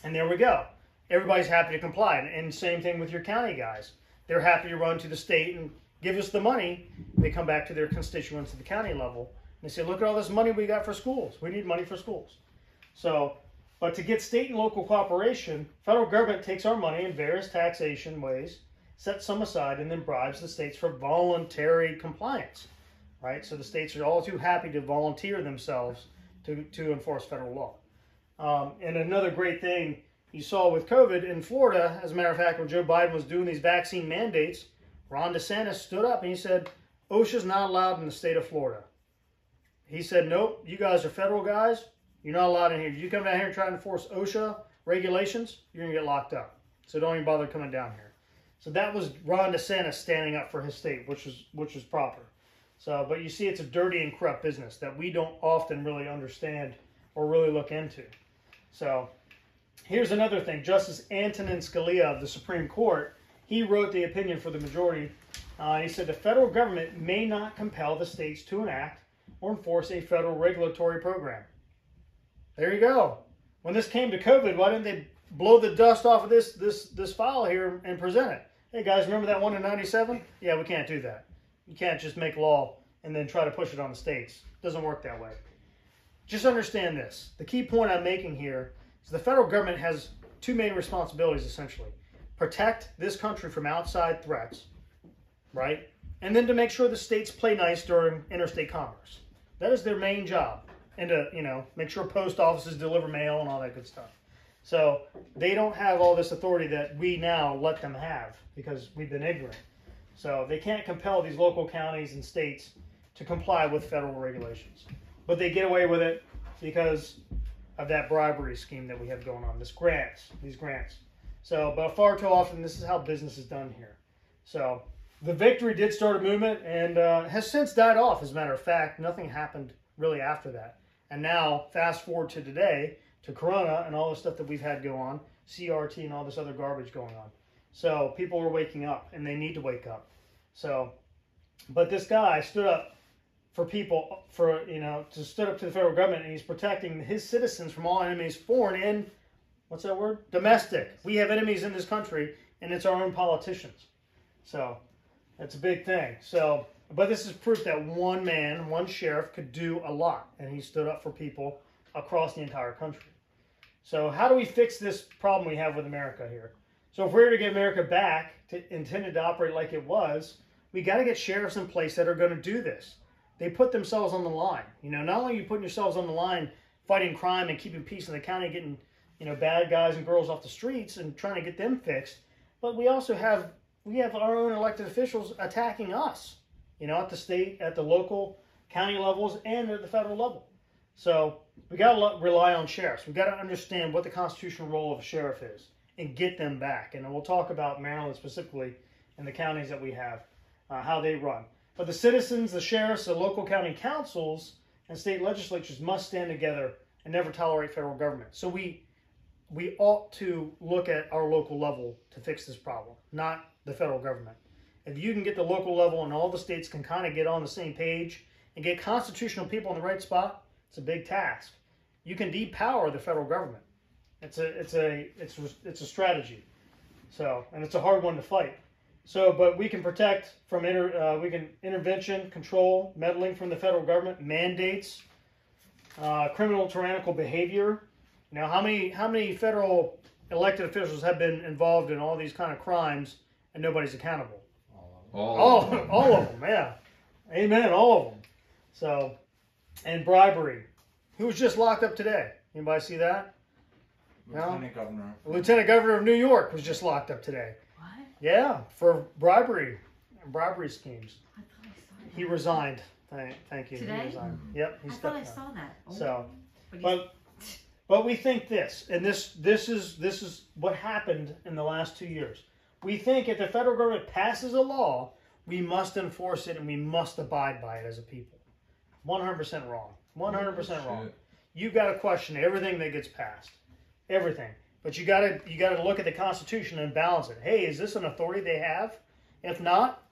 and there we go. Everybody's happy to comply. And same thing with your county guys. They're happy to run to the state and give us the money. They come back to their constituents at the county level. And they say, look at all this money we got for schools. We need money for schools. So, but to get state and local cooperation, federal government takes our money in various taxation ways, sets some aside, and then bribes the states for voluntary compliance. Right? So the states are all too happy to volunteer themselves to enforce federal law. And another great thing you saw with COVID in Florida, as a matter of fact, when Joe Biden was doing these vaccine mandates, Ron DeSantis stood up and he said, OSHA's not allowed in the state of Florida. He said, nope, you guys are federal guys. You're not allowed in here. You come down here and try to enforce OSHA regulations, you're going to get locked up. So don't even bother coming down here. So that was Ron DeSantis standing up for his state, which was proper. So, but you see, it's a dirty and corrupt business that we don't often really understand or really look into. So here's another thing. Justice Antonin Scalia of the Supreme Court, he wrote the opinion for the majority. He said the federal government may not compel the states to enact or enforce a federal regulatory program. There you go. When this came to COVID, why didn't they blow the dust off of this file here and present it? Hey guys, remember that one in 97? Yeah, we can't do that. You can't just make law and then try to push it on the states. It doesn't work that way. Just understand this. The key point I'm making here is the federal government has two main responsibilities, essentially. Protect this country from outside threats, right? And then to make sure the states play nice during interstate commerce. That is their main job. And to, make sure post offices deliver mail and all that good stuff. So they don't have all this authority that we now let them have because we've been ignorant. So they can't compel these local counties and states to comply with federal regulations. But they get away with it because of that bribery scheme that we have going on, these grants. So, but far too often, this is how business is done here. So, the victory did start a movement and has since died off, as a matter of fact. Nothing happened really after that. And now, fast forward to today, to Corona and all the stuff that we've had go on, CRT and all this other garbage going on. So, people are waking up, and they need to wake up. So, but this guy stood up for people, stood up to the federal government, and he's protecting his citizens from all enemies, foreign and, what's that word? Domestic. We have enemies in this country, and it's our own politicians. So, that's a big thing. So, but this is proof that one man, one sheriff, could do a lot, and he stood up for people across the entire country. So, how do we fix this problem we have with America here? So, if we're to get America back intended to operate like it was, we got to get sheriffs in place that are going to do this. They put themselves on the line. Not only are you putting yourselves on the line fighting crime and keeping peace in the county, getting, bad guys and girls off the streets and trying to get them fixed, but we also have our own elected officials attacking us, at the state, at the local, county levels, and at the federal level. So we got to rely on sheriffs. We got to understand what the constitutional role of a sheriff is and get them back. And we'll talk about Maryland specifically and the counties that we have, how they run. But the citizens, the sheriffs, the local county councils, and state legislatures must stand together and never tolerate federal government. So we ought to look at our local level to fix this problem, not the federal government. If you can get the local level and all the states can kind of get on the same page and get constitutional people in the right spot, it's a big task. You can depower the federal government. It's a strategy. So, and it's a hard one to fight. So, but we can protect from intervention, control, meddling from the federal government, mandates, criminal tyrannical behavior. Now, how many federal elected officials have been involved in all these kind of crimes and nobody's accountable? All of them, yeah. Amen, all of them. So, and bribery. Who was just locked up today? Anybody see that? Lieutenant Governor. The Lieutenant Governor of New York was just locked up today. What? Yeah, for bribery schemes. I thought I saw that. He resigned. Thank you. Today? He resigned. Yep, he I stepped thought I down. saw that. Oh. So, But but we think this, and this is what happened in the last 2 years. We think if the federal government passes a law, we must enforce it and we must abide by it as a people. 100% wrong. 100% wrong. You got to question everything that gets passed, everything. But you got to look at the Constitution and balance it. Hey, is this an authority they have? If not,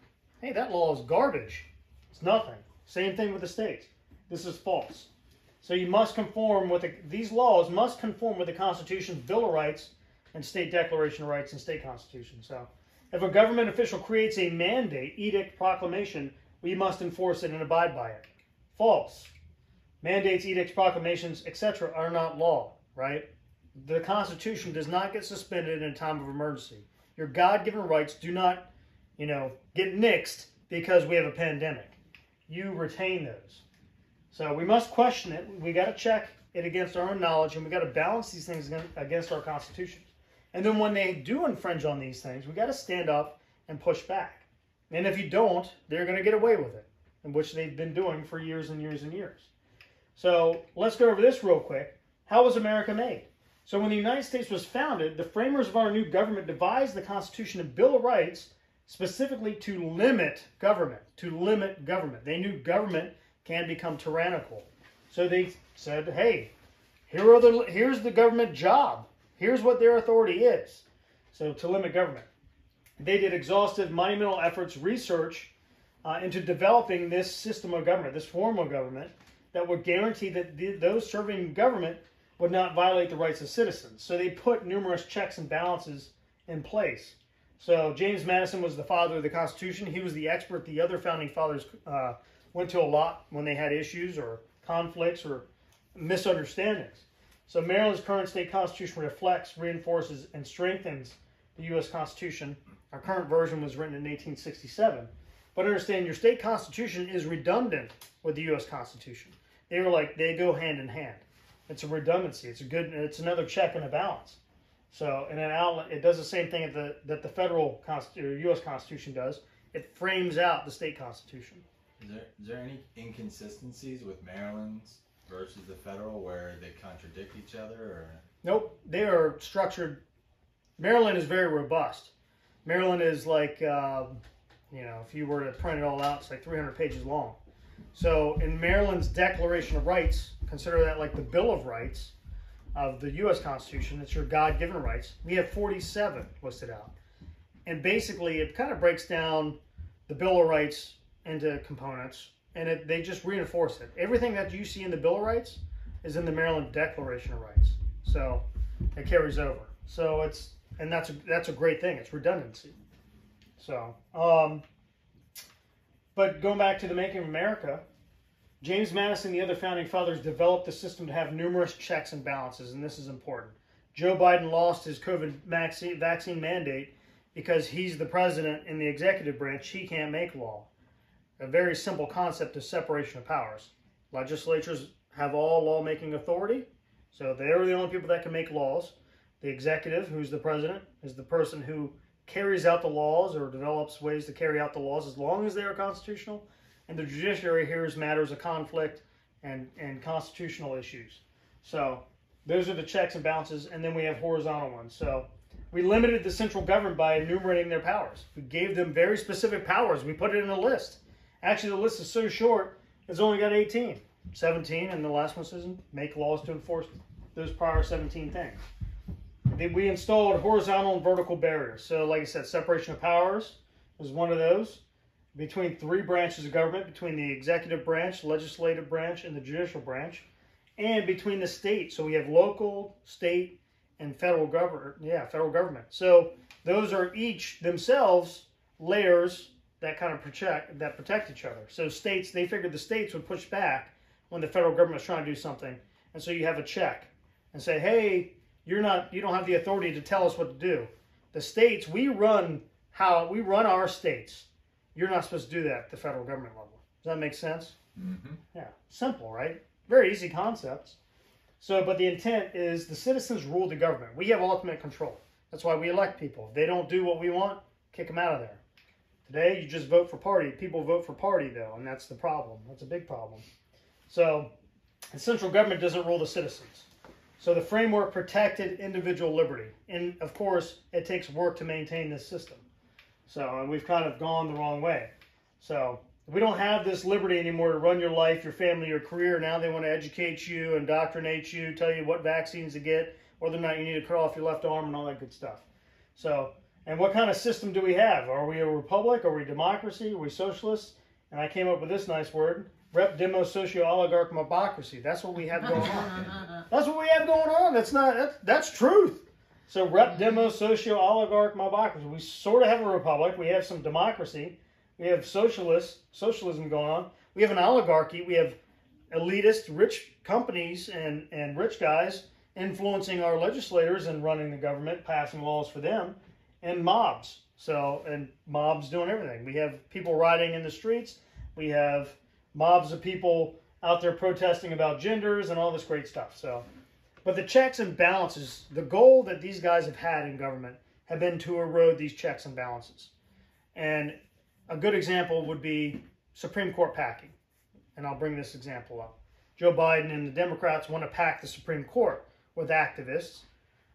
hey, that law is garbage. It's nothing. Same thing with the states. This is false. So you must conform with these laws must conform with the Constitution's Bill of Rights and State Declaration of Rights and State Constitution. So if a government official creates a mandate, edict, proclamation, we must enforce it and abide by it. False. Mandates, edicts, proclamations, etc. are not law, right? The Constitution does not get suspended in a time of emergency. Your God-given rights do not, get nixed because we have a pandemic. You retain those. So we must question it. We got to check it against our own knowledge, and we got to balance these things against our constitutions. And then when they do infringe on these things, we got to stand up and push back. And if you don't, they're going to get away with it, which they've been doing for years and years and years. So let's go over this real quick. How was America made? So when the United States was founded, the framers of our new government devised the Constitution and Bill of Rights specifically to limit government. They knew government can become tyrannical. So they said, hey, here's the government job. Here's what their authority is. So to limit government. They did exhaustive monumental efforts, research into developing this system of government, this form of government that would guarantee that those serving government would not violate the rights of citizens. So they put numerous checks and balances in place. So James Madison was the father of the Constitution. He was the expert the other founding fathers went to a lot when they had issues or conflicts or misunderstandings. So Maryland's current state constitution reflects, reinforces, and strengthens the U.S. Constitution. Our current version was written in 1867. But understand, your state constitution is redundant with the U.S. Constitution. They go hand in hand. It's a redundancy. It's another check and a balance. So, in an outlet, it does the same thing that the federal U.S. Constitution does. It frames out the state constitution. Is there any inconsistencies with Maryland's versus the federal where they contradict each other? Or? Nope. They are structured. Maryland is very robust. Maryland is like, if you were to print it all out, it's like 300 pages long. So in Maryland's Declaration of Rights, consider that like the Bill of Rights of the U.S. Constitution. It's your God-given rights. We have 47 listed out. And basically, it kind of breaks down the Bill of Rights into components, and they just reinforce it. Everything that you see in the Bill of Rights is in the Maryland Declaration of Rights. So it carries over. So that's a great thing. It's redundancy. So, but going back to the making of America, James Madison and the other founding fathers developed the system to have numerous checks and balances, and this is important. Joe Biden lost his COVID vaccine mandate because he's the president in the executive branch. He can't make law. A very simple concept of separation of powers. Legislatures have all lawmaking authority, so they're the only people that can make laws. The executive, who's the president, is the person who carries out the laws or develops ways to carry out the laws as long as they are constitutional. And the judiciary hears matters of conflict and constitutional issues. So those are the checks and balances, and then we have horizontal ones. So we limited the central government by enumerating their powers. We gave them very specific powers. We put it in a list. Actually, the list is so short, it's only got 18. 17, and the last one says make laws to enforce those prior 17 things. We installed horizontal and vertical barriers. So like I said, separation of powers is one of those. Between three branches of government, between the executive branch, legislative branch, and the judicial branch, and between the states. So we have local, state, and federal government. So those are each themselves layers that kind of protect each other. So states, they figured the states would push back when the federal government was trying to do something. And so you have a check and say, hey, you don't have the authority to tell us what to do. The states, we run our states. You're not supposed to do that at the federal government level. Does that make sense? Mm-hmm. Yeah, simple, right? Very easy concepts. So, but the intent is the citizens rule the government. We have ultimate control. That's why we elect people. If they don't do what we want, kick them out of there. Today, you just vote for party. People vote for party, though, and that's the problem. That's a big problem. So, the central government doesn't rule the citizens. So, the framework protected individual liberty. And, of course, it takes work to maintain this system. So, and we've kind of gone the wrong way. So, we don't have this liberty anymore to run your life, your family, your career. Now they want to educate you, indoctrinate you, tell you what vaccines to get, whether or not you need to cut off your left arm and all that good stuff. So, and what kind of system do we have? Are we a republic? Are we democracy? Are we socialists? And I came up with this nice word, rep demo socio oligarch mobocracy. That's what we have going on. That's what we have going on. That's truth. So rep demo socio oligarch mobocracy. We sort of have a republic. We have some democracy. We have socialism going on. We have an oligarchy. We have elitist, rich companies and rich guys influencing our legislators and running the government, passing laws for them. And mobs. And mobs doing everything. We have people rioting in the streets. We have mobs of people out there protesting about genders and all this great stuff. But the checks and balances, the goal that these guys have had in government have been to erode these checks and balances. And a good example would be Supreme Court packing. And I'll bring this example up. Joe Biden and the Democrats want to pack the Supreme Court with activists.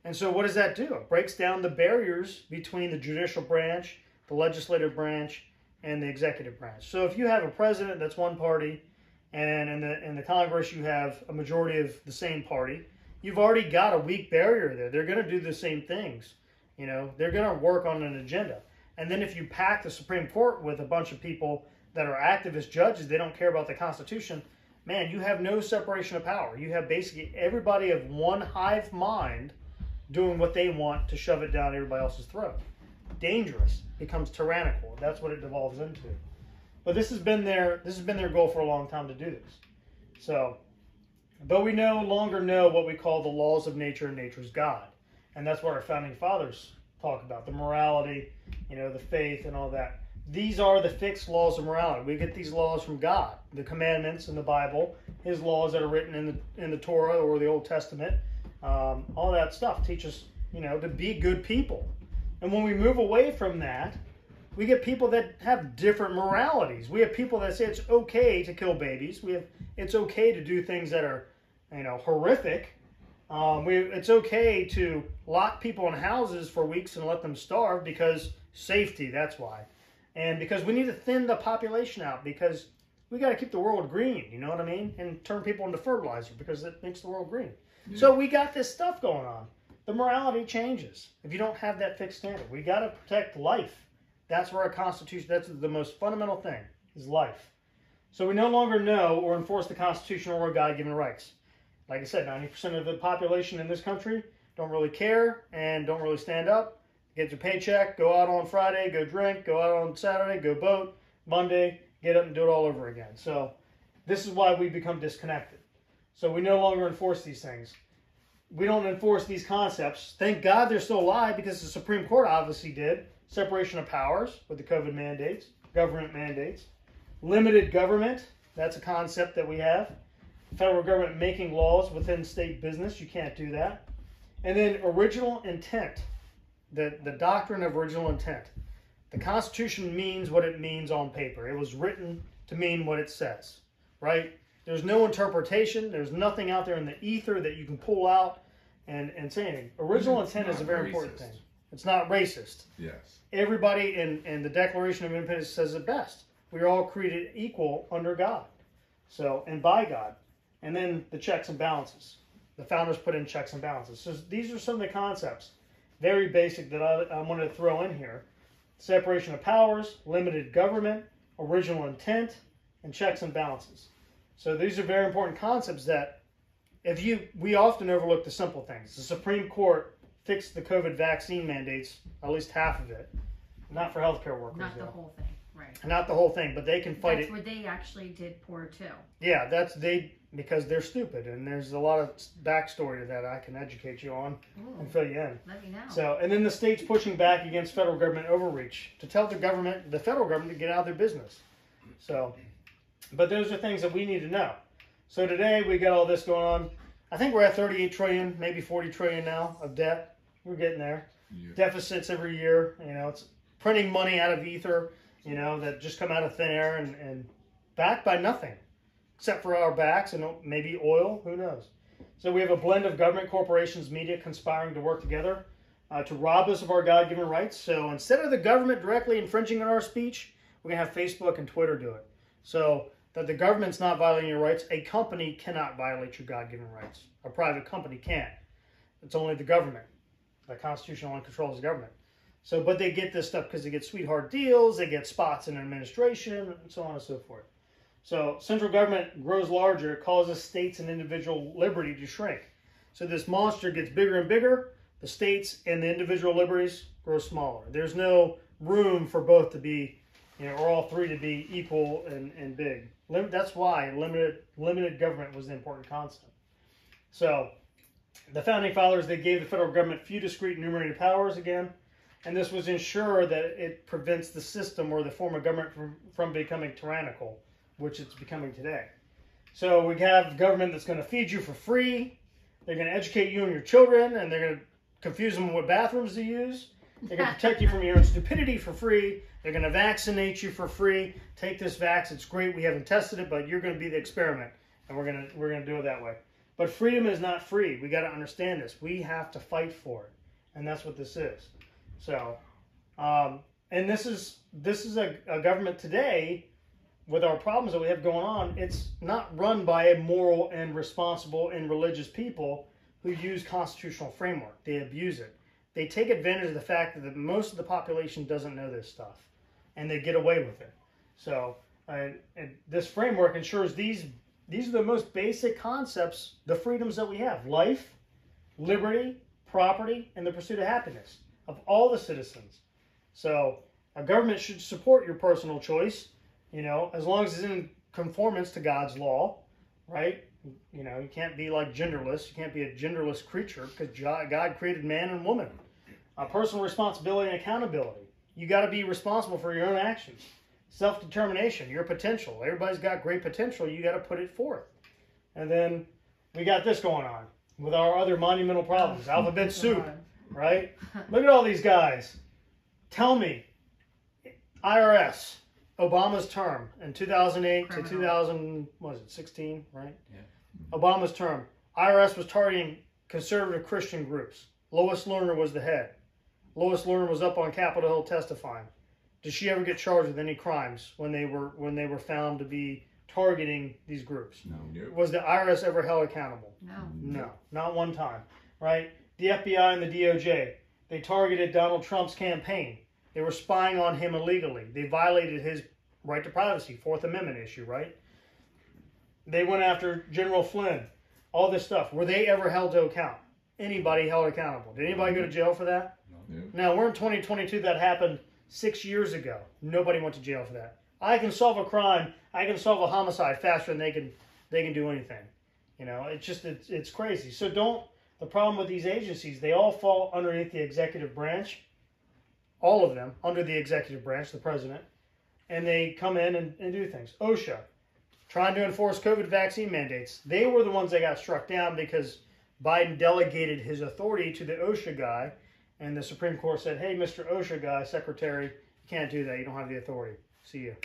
And so what does that do? It breaks down the barriers between the judicial branch, the legislative branch, and the executive branch. So if you have a president that's one party, and in the Congress you have a majority of the same party, you've already got a weak barrier there. They're going to do the same things. They're going to work on an agenda. And then if you pack the Supreme Court with a bunch of people that are activist judges, they don't care about the Constitution, man, you have no separation of power. You have basically everybody of one hive mind doing what they want to shove it down everybody else's throat. Dangerous. Becomes tyrannical. That's what it devolves into. But this has been their goal for a long time to do this. So, but we no longer know what we call the laws of nature and nature's God. And that's what our founding fathers talk about. The morality, the faith and all that. These are the fixed laws of morality. We get these laws from God. The commandments in the Bible, His laws that are written in the Torah or the Old Testament. All that stuff teaches, to be good people. And when we move away from that, we get people that have different moralities. We have people that say it's okay to kill babies. It's okay to do things that are, horrific. It's okay to lock people in houses for weeks and let them starve because safety, that's why. And because we need to thin the population out because we got to keep the world green, you know what I mean? And turn people into fertilizer because it makes the world green. Yeah. So we got this stuff going on. The morality changes if you don't have that fixed standard. We got to protect life. That's where our Constitution, that's the most fundamental thing, is life. So we no longer know or enforce the Constitution or our God-given rights. Like I said, 90% of the population in this country don't really care and don't really stand up. Get your paycheck, go out on Friday, go drink, go out on Saturday, go boat, Monday, get up and do it all over again. So this is why we become disconnected. So we no longer enforce these things. We don't enforce these concepts. Thank God they're still alive because the Supreme Court obviously did. Separation of powers with the COVID mandates, government mandates. Limited government, that's a concept that we have. Federal government making laws within state business, you can't do that. And then original intent, the doctrine of original intent. The Constitution means what it means on paper. It was written to mean what it says, right? There's no interpretation. There's nothing out there in the ether that you can pull out and say anything. Original intent is a very important thing. It's not racist. Yes. Everybody in the Declaration of Independence says it best. We are all created equal under God, so and by God. And then the checks and balances. The founders put in checks and balances. So these are some of the concepts, very basic, that I wanted to throw in here. Separation of powers, limited government, original intent, and checks and balances. So these are very important concepts that we often overlook the simple things. The Supreme Court fixed the COVID vaccine mandates, at least half of it. Not for healthcare workers. Not the whole thing, right. Not the whole thing, but they can fight it. That's where they actually did poor too. Yeah, because they're stupid, and there's a lot of backstory to that I can educate you on and fill you in. Let me know. So, and then the states pushing back against federal government overreach to tell the federal government to get out of their business. So, but those are things that we need to know. So today we got all this going on. I think we're at 38 trillion, maybe 40 trillion now of debt. We're getting there. Yeah. Deficits every year. It's printing money out of ether. That just come out of thin air and backed by nothing. Except for our backs and maybe oil, who knows. So we have a blend of government, corporations, media conspiring to work together to rob us of our God-given rights. So instead of the government directly infringing on our speech, we're going to have Facebook and Twitter do it. So that the government's not violating your rights. A company cannot violate your God-given rights. A private company can't. It's only the government. The Constitution only controls the government. So, but they get this stuff because they get sweetheart deals, they get spots in administration, and so on and so forth. So central government grows larger, it causes states and individual liberty to shrink. So this monster gets bigger and bigger, the states and the individual liberties grow smaller. There's no room for both to be, or all three to be equal and big. That's why limited government was the important concept. So the founding fathers, they gave the federal government few discrete enumerated powers again, and this was ensure that it prevents the system or the form of government from becoming tyrannical, which it's becoming today. So we have government that's going to feed you for free. They're going to educate you and your children, and they're going to confuse them with what bathrooms to use. They're going to protect you from your own stupidity for free. They're going to vaccinate you for free. Take this vax. It's great. We haven't tested it, but you're going to be the experiment, and we're going to do it that way. But freedom is not free. We got to understand this. We have to fight for it, and that's what this is. So, and this is a government today. With our problems that we have going on, it's not run by a moral and responsible and religious people who use constitutional framework. They abuse it. They take advantage of the fact that most of the population doesn't know this stuff, and they get away with it. So, and this framework ensures these are the most basic concepts, the freedoms that we have: life, liberty, property, and the pursuit of happiness of all the citizens. So, a government should support your personal choice. As long as it's in conformance to God's law, right? You can't be like genderless. You can't be a genderless creature because God created man and woman. Personal responsibility and accountability. You got to be responsible for your own actions. Self-determination, your potential. Everybody's got great potential. You got to put it forth. And then we got this going on with our other monumental problems. Alphabet soup, right? Look at all these guys. Tell me, IRS, Obama's term in 2008 Criminal. to 2016, right? Yeah. Obama's term. IRS was targeting conservative Christian groups. Lois Lerner was the head. Lois Lerner was up on Capitol Hill testifying. Did she ever get charged with any crimes when they were found to be targeting these groups? No. Was the IRS ever held accountable? No, not one time. Right? The FBI and the DOJ, they targeted Donald Trump's campaign. They were spying on him illegally. They violated his right to privacy, Fourth Amendment issue, right? They went after General Flynn. All this stuff. Were they ever held to account? Anybody held accountable? Did anybody go to jail for that? No. Now, we're in 2022. That happened 6 years ago. Nobody went to jail for that. I can solve a crime. I can solve a homicide faster than they can do anything. You know, it's crazy. So the problem with these agencies, they all fall underneath the executive branch. All of them under the executive branch, the president. And they come in and do things. OSHA, trying to enforce COVID vaccine mandates. They were the ones that got struck down because Biden delegated his authority to the OSHA guy. And the Supreme Court said, hey, Mr. OSHA guy, secretary, you can't do that. You don't have the authority. See you.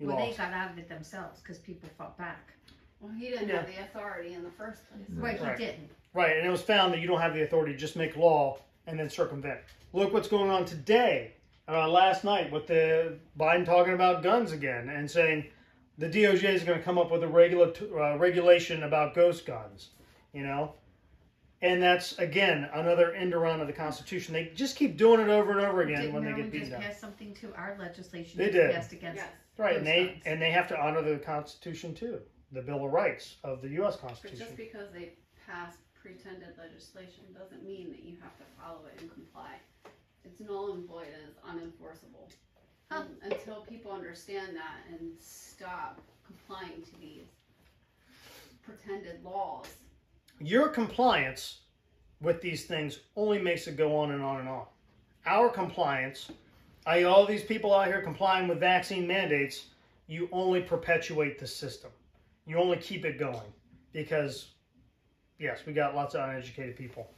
You Well, lost. they got out of it themselves because people fought back. Well, he didn't have the authority in the first place. Right, Right. he didn't. Right, and it was found that you don't have the authority to just make law and then circumvent. Look what's going on today, last night, with the Biden talking about guns again and saying the DOJ is going to come up with a regulation about ghost guns, you know? And that's, again, another end around of the Constitution. They just keep doing it over and over again Didn't when they Maryland get beat just down. pass something to our legislation? They to did. Passed against Yes. Right, and ghost guns. they have to honor the Constitution too, the Bill of Rights of the U.S. But Constitution. just because they pass pretended legislation doesn't mean that you have to follow it and comply. It's null and void and it's unenforceable. Huh. Until people understand that and stop complying to these pretended laws. Your compliance with these things only makes it go on and on and on. Our compliance, i.e. all these people out here complying with vaccine mandates, you only perpetuate the system. You only keep it going because, yes, we got lots of uneducated people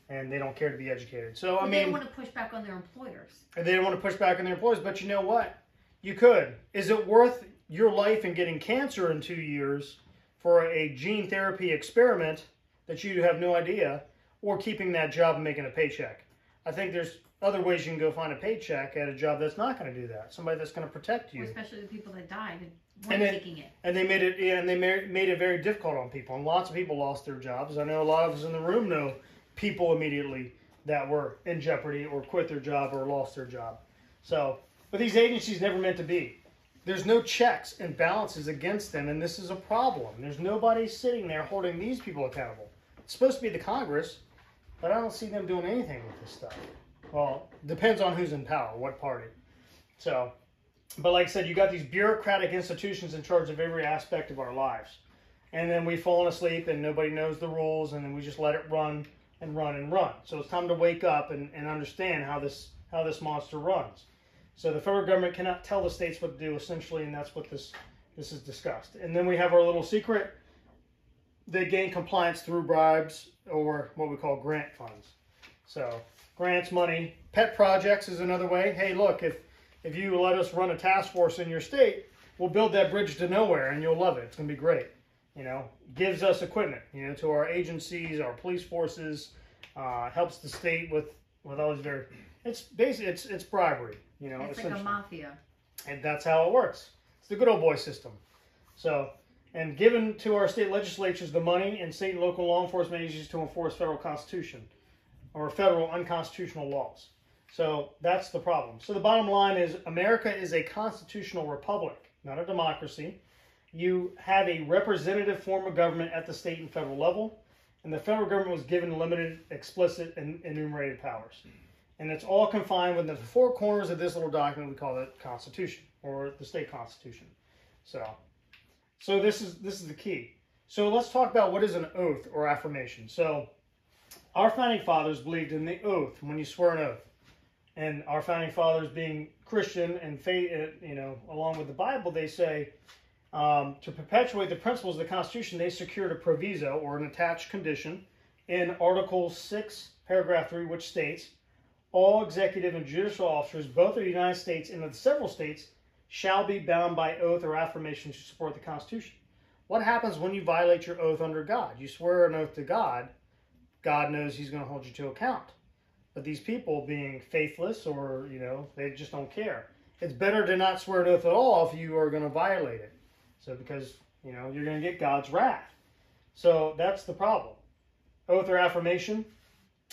and they don't care to be educated. So, Well, they don't want to push back on their employers. they don't want to push back on their employers, but you know what? You could. Is it worth your life and getting cancer in 2 years for a gene therapy experiment that you have no idea, or keeping that job and making a paycheck? I think there's other ways you can go find a paycheck at a job that's not going to do that. Somebody that's going to protect you. Well, especially the people that died and And weren't it- taking it. And they made it, made it very difficult on people. And lots of people lost their jobs. I know a lot of us in the room know people immediately that were in jeopardy or quit their job or lost their job. So, but these agencies never meant to be. There's no checks and balances against them, and this is a problem. There's nobody sitting there holding these people accountable. It's supposed to be the Congress, but I don't see them doing anything with this stuff. Well, depends on who's in power, what party. So, but like I said, you got these bureaucratic institutions in charge of every aspect of our lives. And then we've fallen asleep and nobody knows the rules, and then we just let it run and run and run. So it's time to wake up and understand how this monster runs. So the federal government cannot tell the states what to do, essentially, and that's what this is discussed. And then we have our little secret. They gain compliance through bribes or what we call grant funds. So grants, money, pet projects is another way. Hey, look, if you let us run a task force in your state, we'll build that bridge to nowhere and you'll love it. It's going to be great. You know, gives us equipment, you know, to our agencies, our police forces, helps the state with all these very, it's basically, it's bribery, you know. It's like a mafia. And that's how it works. It's the good old boy system. So, and given to our state legislatures the money and state and local law enforcement agencies to enforce federal constitution or federal unconstitutional laws. So that's the problem. So the bottom line is America is a constitutional republic, not a democracy. You have a representative form of government at the state and federal level, and the federal government was given limited, explicit, and enumerated powers. And it's all confined within the four corners of this little document. We call it Constitution, or the state constitution. So this is the key. So let's talk about what is an oath or affirmation. So our founding fathers believed in the oath when you swear an oath. And our founding fathers, being Christian and faith, you know, along with the Bible, they say to perpetuate the principles of the Constitution, they secured a proviso or an attached condition in Article 6, Paragraph 3, which states, all executive and judicial officers, both of the United States and of the several states, shall be bound by oath or affirmation to support the Constitution. What happens when you violate your oath under God? You swear an oath to God, God knows he's going to hold you to account. But these people being faithless or, they just don't care. It's better to not swear an oath at all if you are going to violate it. So because, you're going to get God's wrath. So that's the problem. Oath or affirmation,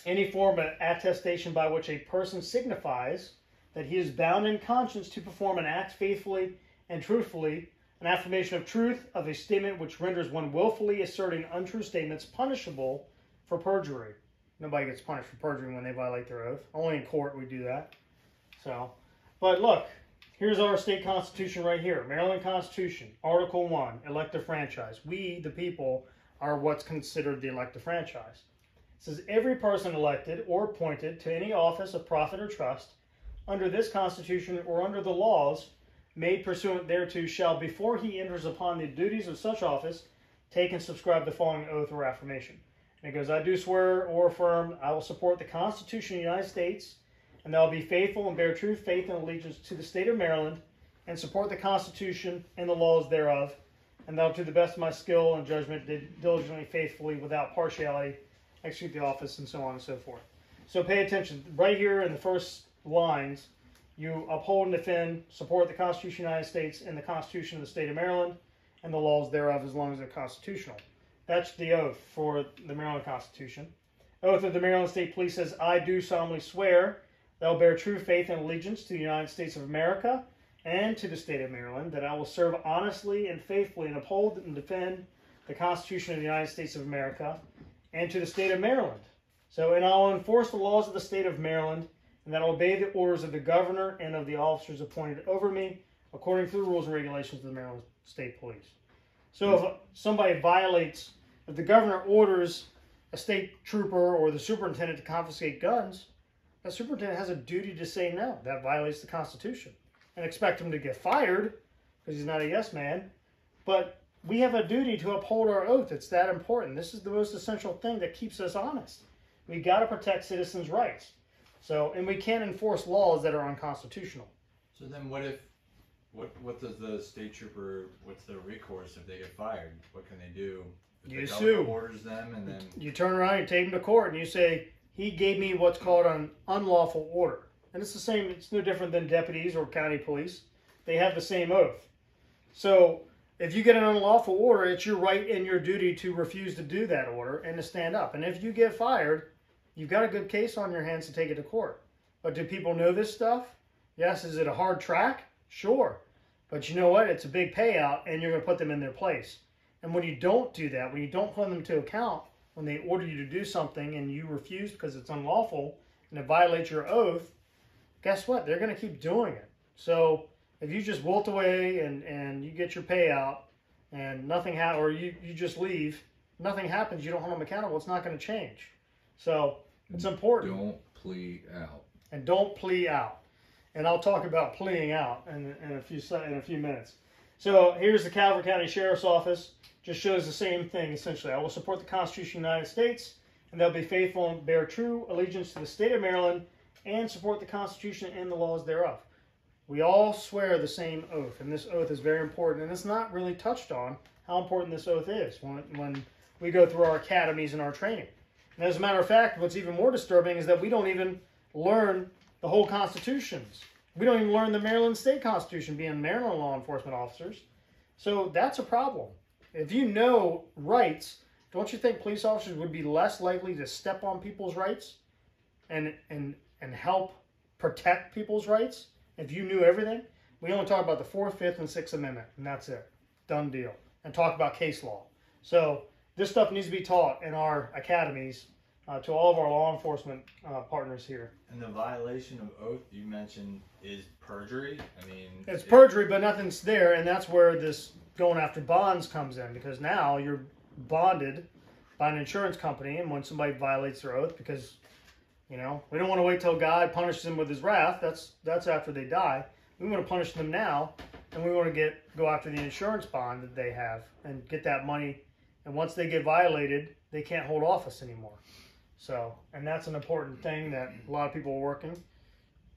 any form of attestation by which a person signifies that he is bound in conscience to perform an act faithfully and truthfully, an affirmation of truth of a statement which renders one willfully asserting untrue statements punishable for perjury. Nobody gets punished for perjury when they violate their oath. Only in court we do that. So, but look, here's our state constitution right here. Maryland Constitution, Article 1, elective franchise. We, the people, are what's considered the elective franchise. It says, every person elected or appointed to any office of profit or trust under this Constitution or under the laws made pursuant thereto shall, before he enters upon the duties of such office, take and subscribe the following oath or affirmation. And it goes, I do swear or affirm I will support the Constitution of the United States, and that I will be faithful and bear true faith and allegiance to the state of Maryland, and support the Constitution and the laws thereof, and that I will, to the best of my skill and judgment, diligently, faithfully, without partiality, execute the office, and so on and so forth. So pay attention. Right here in the first lines, you uphold and defend, support the Constitution of the United States and the Constitution of the state of Maryland, and the laws thereof as long as they're constitutional. That's the oath for the Maryland Constitution. Oath of the Maryland State Police says, I do solemnly swear that I will bear true faith and allegiance to the United States of America and to the state of Maryland, that I will serve honestly and faithfully and uphold and defend the Constitution of the United States of America and to the state of Maryland. So, and I will enforce the laws of the state of Maryland, and that I will obey the orders of the governor and of the officers appointed over me, according to the rules and regulations of the Maryland State Police. So if somebody violates, if the governor orders a state trooper or the superintendent to confiscate guns, that superintendent has a duty to say no. That violates the Constitution. And expect him to get fired because he's not a yes man. But we have a duty to uphold our oath. It's that important. This is the most essential thing that keeps us honest. We got to protect citizens' rights. So, and we can't enforce laws that are unconstitutional. So then what does the state trooper, what's their recourse if they get fired? What can they do? If You the sue. government orders them and then... You turn around, you take him to court, and you say, he gave me what's called an unlawful order. And it's the same, it's no different than deputies or county police. They have the same oath. So if you get an unlawful order, it's your right and your duty to refuse to do that order and to stand up. And if you get fired, you've got a good case on your hands to take it to court. But do people know this stuff? Yes. Is it a hard track? Sure. But you know what? It's a big payout, and you're going to put them in their place. And when you don't do that, when you don't hold them to account, when they order you to do something and you refuse because it's unlawful and it violates your oath, guess what? They're going to keep doing it. So if you just wilt away and you get your payout and nothing happens, or you just leave, nothing happens, you don't hold them accountable, it's not going to change. So it's important. Don't plea out. And don't plea out. And I'll talk about pleading out in a few minutes. So here's the Calvert County Sheriff's Office. Just shows the same thing, essentially. I will support the Constitution of the United States, and they'll be faithful and bear true allegiance to the state of Maryland, and support the Constitution and the laws thereof. We all swear the same oath, and this oath is very important. And it's not really touched on how important this oath is when we go through our academies and our training. And as a matter of fact, what's even more disturbing is that we don't even learn the whole constitutions. We don't even learn the Maryland State Constitution, being Maryland law enforcement officers. So that's a problem. If you know rights, don't you think police officers would be less likely to step on people's rights and help protect people's rights if you knew everything? We only talk about the 4th, 5th, and 6th Amendment, and that's it. Done deal. And talk about case law. So this stuff needs to be taught in our academies to all of our law enforcement partners here. And the violation of oath you mentioned is perjury? I mean... It's perjury, but nothing's there, and that's where this going after bonds comes in, because now you're bonded by an insurance company, and when somebody violates their oath, because, we don't want to wait till God punishes them with his wrath. That's after they die. We want to punish them now, and we want to go after the insurance bond that they have and get that money. And once they get violated, they can't hold office anymore. So, and that's an important thing that a lot of people are working,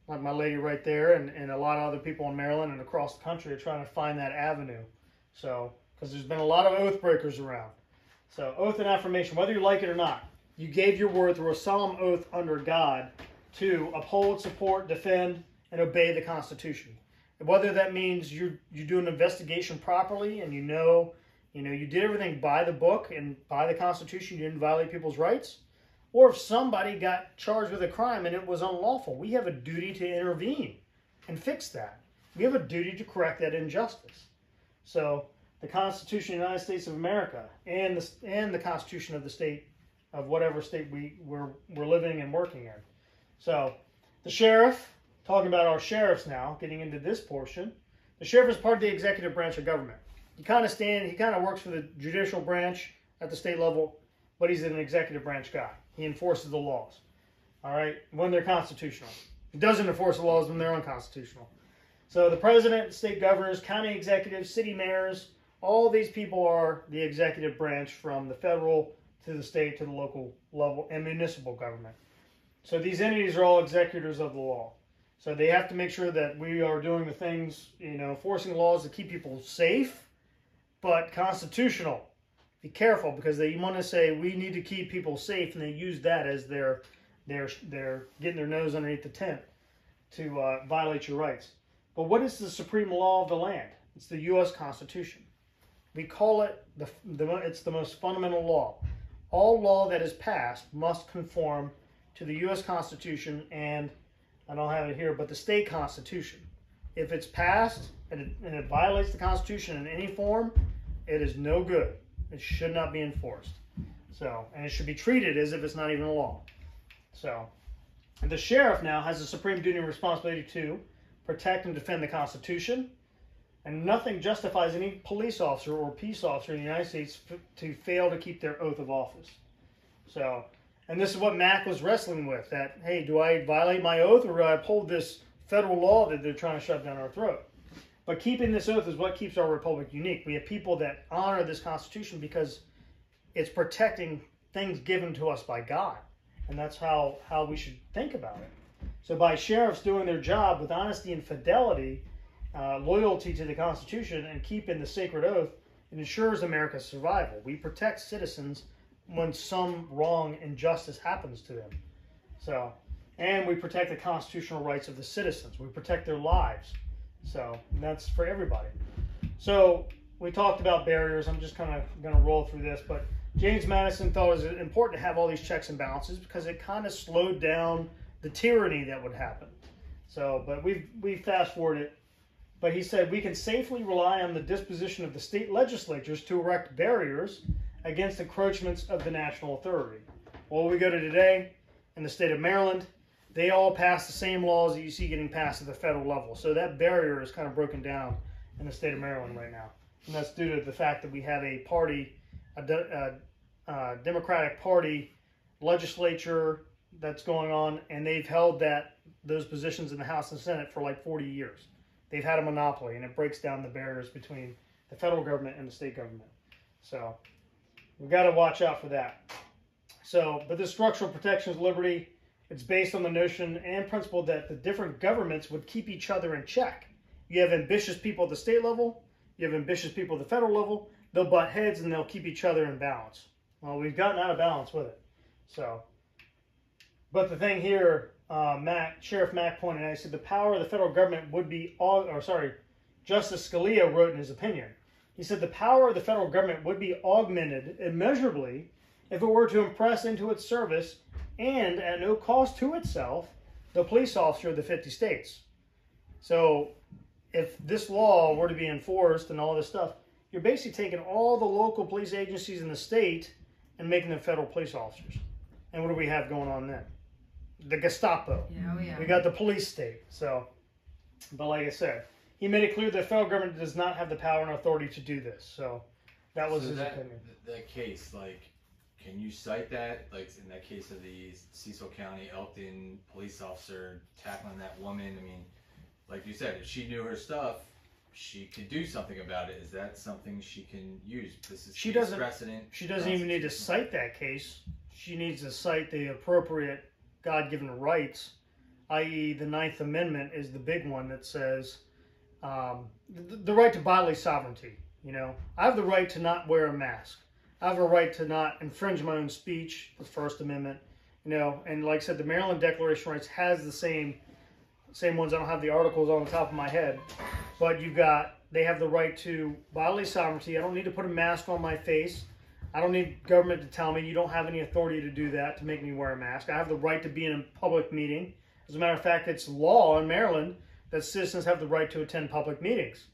like my lady right there, and a lot of other people in Maryland and across the country are trying to find that avenue. So, because there's been a lot of oath breakers around. So, oath and affirmation, whether you like it or not, you gave your word through a solemn oath under God to uphold, support, defend, and obey the Constitution. And whether that means you do an investigation properly and you know you did everything by the book and by the Constitution, you didn't violate people's rights, or if somebody got charged with a crime and it was unlawful, we have a duty to intervene and fix that. We have a duty to correct that injustice. So the Constitution of the United States of America and the Constitution of the state of whatever state we're living and working in. So the sheriff, talking about our sheriffs now, getting into this portion, the sheriff is part of the executive branch of government. He kind of works for the judicial branch at the state level, but he's an executive branch guy. He enforces the laws, all right, when they're constitutional. He doesn't enforce the laws when they're unconstitutional. So the president, state governors, county executives, city mayors, all these people are the executive branch from the federal to the state to the local level and municipal government. So these entities are all executors of the law. So they have to make sure that we are doing the things, enforcing laws to keep people safe, but constitutional. Be careful, because they want to say we need to keep people safe, and they use that as they're getting their nose underneath the tent to violate your rights. But what is the supreme law of the land? It's the U.S. Constitution. We call it it's the most fundamental law. All law that is passed must conform to the U.S. Constitution and, I don't have it here, but the state constitution. If it's passed and it violates the Constitution in any form, it is no good. It should not be enforced. So, and it should be treated as if it's not even a law. So, and the sheriff now has the supreme duty and responsibility to protect and defend the Constitution. And nothing justifies any police officer or peace officer in the United States to fail to keep their oath of office. So, and this is what Mack was wrestling with, that, hey, do I violate my oath or do I uphold this federal law that they're trying to shove down our throat? But keeping this oath is what keeps our republic unique. We have people that honor this Constitution because it's protecting things given to us by God. And that's how we should think about it. So by sheriffs doing their job with honesty and fidelity, loyalty to the Constitution, and keeping the sacred oath, it ensures America's survival. We protect citizens when some wrong injustice happens to them. So, and we protect the constitutional rights of the citizens. We protect their lives. So that's for everybody. So we talked about barriers. I'm just kind of going to roll through this, but James Madison thought it was important to have all these checks and balances because it kind of slowed down the tyranny that would happen. So, but we fast forwarded it. But he said we can safely rely on the disposition of the state legislatures to erect barriers against encroachments of the national authority. Well, we go to today in the state of Maryland. They all pass the same laws that you see getting passed at the federal level. So that barrier is kind of broken down in the state of Maryland right now. And that's due to the fact that we have a party, a Democratic Party legislature that's going on, and they've held those positions in the House and Senate for like 40 years. They've had a monopoly, and it breaks down the barriers between the federal government and the state government. So we've got to watch out for that. So, but this structural protections of liberty, it's based on the notion and principle that the different governments would keep each other in check. You have ambitious people at the state level, you have ambitious people at the federal level, they'll butt heads and they'll keep each other in balance. Well, we've gotten out of balance with it. So, but the thing here, Sheriff Mack pointed out, he said the power of the federal government would be, Justice Scalia wrote in his opinion. He said the power of the federal government would be augmented immeasurably if it were to impress into its service and at no cost to itself, the police officer of the 50 states. So if this law were to be enforced and all this stuff, you're basically taking all the local police agencies in the state and making them federal police officers. And what do we have going on then? The Gestapo. Yeah, oh yeah. We got the police state. So, but like I said, he made it clear that the federal government does not have the power and authority to do this. So that was his opinion. That case, like, can you cite that, like in that case of the Cecil County Elkton police officer tackling that woman? I mean, like you said, if she knew her stuff, she could do something about it. Is that something she can use? This is precedent. She doesn't even need to cite that case. she needs to cite the appropriate God-given rights, i.e. the 9th Amendment is the big one that says the right to bodily sovereignty. I have the right to not wear a mask. I have a right to not infringe my own speech, the First Amendment. And like I said, the Maryland Declaration of Rights has the same ones. I don't have the articles on the top of my head, but they have the right to bodily sovereignty. I don't need to put a mask on my face. I don't need government to tell me you don't have any authority to do that, to make me wear a mask. I have the right to be in a public meeting. As a matter of fact, it's law in Maryland that citizens have the right to attend public meetings.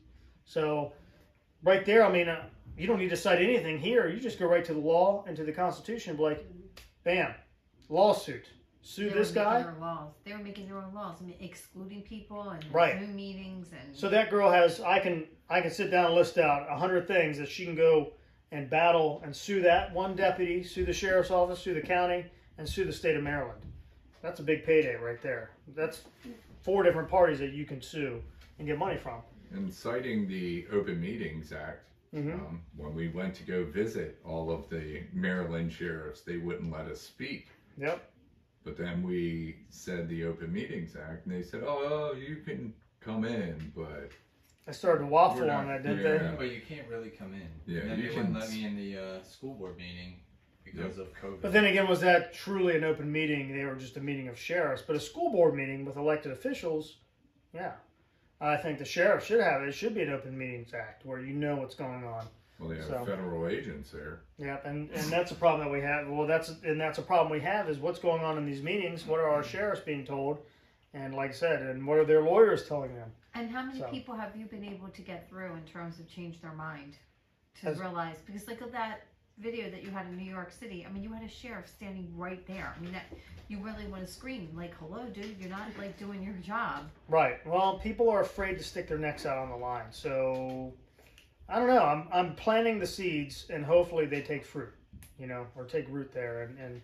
So right there, I mean, you don't need to cite anything here. You just go right to the law and to the Constitution and be like, bam, lawsuit. Sue this guy. They were making their own laws. I mean, excluding people and Zoom meetings and. So that girl has. I can sit down and list out 100 things that she can go and battle and sue that one deputy, sue the sheriff's office, sue the county, and sue the state of Maryland. That's a big payday right there. That's 4 different parties that you can sue and get money from. And citing the Open Meetings Act, when we went to go visit all of the Maryland sheriffs, they wouldn't let us speak. Yep. But then we said the Open Meetings Act, and they said, oh, you can come in, but... I started to waffle on that, didn't they? But you can't really come in. Yeah, and then they wouldn't let me in the school board meeting because of COVID. But then again, was that truly an open meeting? They were just a meeting of sheriffs. But a school board meeting with elected officials, yeah. I think the sheriff should have it. It should be an Open Meetings Act where you know what's going on. Well, they have federal agents there. Yeah, and that's a problem that we have. Well, that's a problem we have is what's going on in these meetings. What are our sheriffs being told? And like I said, and what are their lawyers telling them? And how many people have you been able to get through in terms of change their mind to realize? Because look at that video that you had in New York City. I mean, you had a sheriff standing right there. I mean, that you really want to scream like, "Hello, dude! You're not like doing your job." Right. Well, people are afraid to stick their necks out on the line. So I don't know. I'm planting the seeds, and hopefully they take fruit, or take root there, and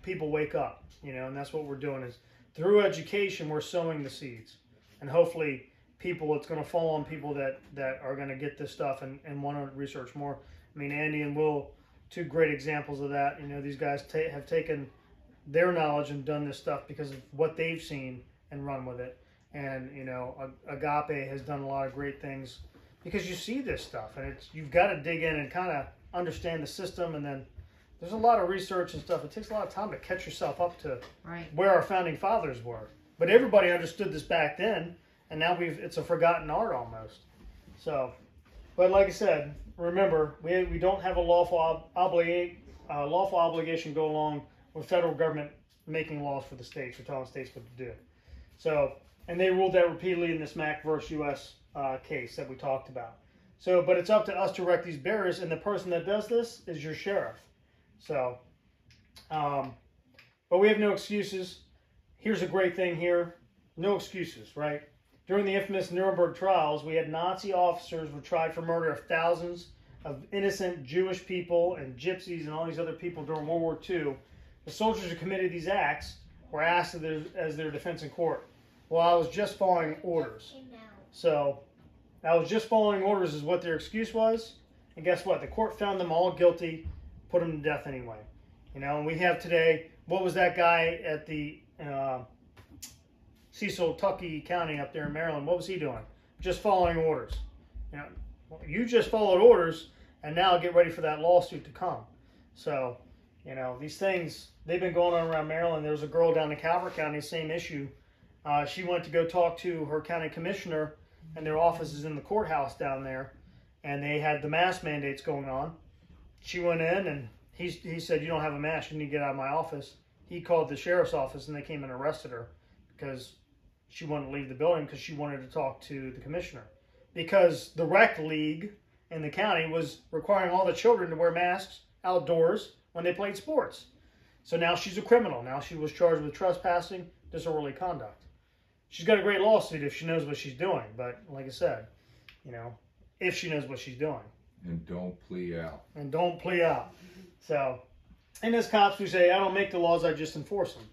people wake up, and that's what we're doing is through education we're sowing the seeds, and hopefully it's going to fall on people that are going to get this stuff and want to research more. I mean, Andy and Will, 2 great examples of that. These guys have taken their knowledge and done this stuff because of what they've seen and run with it. And, Agape has done a lot of great things because you see this stuff and you've got to dig in and kind of understand the system. And then there's a lot of research and stuff. It takes a lot of time to catch yourself up to where our founding fathers were. But everybody understood this back then, and now it's a forgotten art almost. So, but like I said, remember, we don't have a lawful obligation to go along with federal government making laws for the states or telling states what to do. So, and they ruled that repeatedly in this Mack versus U.S. Case that we talked about. So, but it's up to us to erect these barriers, and the person that does this is your sheriff. So, but we have no excuses. Here's a great thing here. No excuses, right? During the infamous Nuremberg trials, we had Nazi officers who were tried for murder of thousands of innocent Jewish people and gypsies and all these other people during World War II. The soldiers who committed these acts were asked as their defense in court. Well, I was just following orders. So, I was just following orders is what their excuse was. And guess what? The court found them all guilty, put them to death anyway. And we have today, what was that guy at the Cecil Tuckey County up there in Maryland? What was he doing? Just following orders. You just followed orders, and now get ready for that lawsuit to come. So, these things, they've been going on around Maryland. There was a girl down in Calvert County, same issue. She went to go talk to her county commissioner, and their office is in the courthouse down there, and they had the mask mandates going on. She went in, and he said, "You don't have a mask, you need to get out of my office." He called the sheriff's office, and they came and arrested her because she wouldn't leave the building because she wanted to talk to the commissioner. Because the rec league in the county was requiring all the children to wear masks outdoors when they played sports. So now she's a criminal. Now she was charged with trespassing, disorderly conduct. She's got a great lawsuit if she knows what she's doing. But like I said, if she knows what she's doing. And don't plea out. And don't plea out. So, and as cops, we say, I don't make the laws, I just enforce them.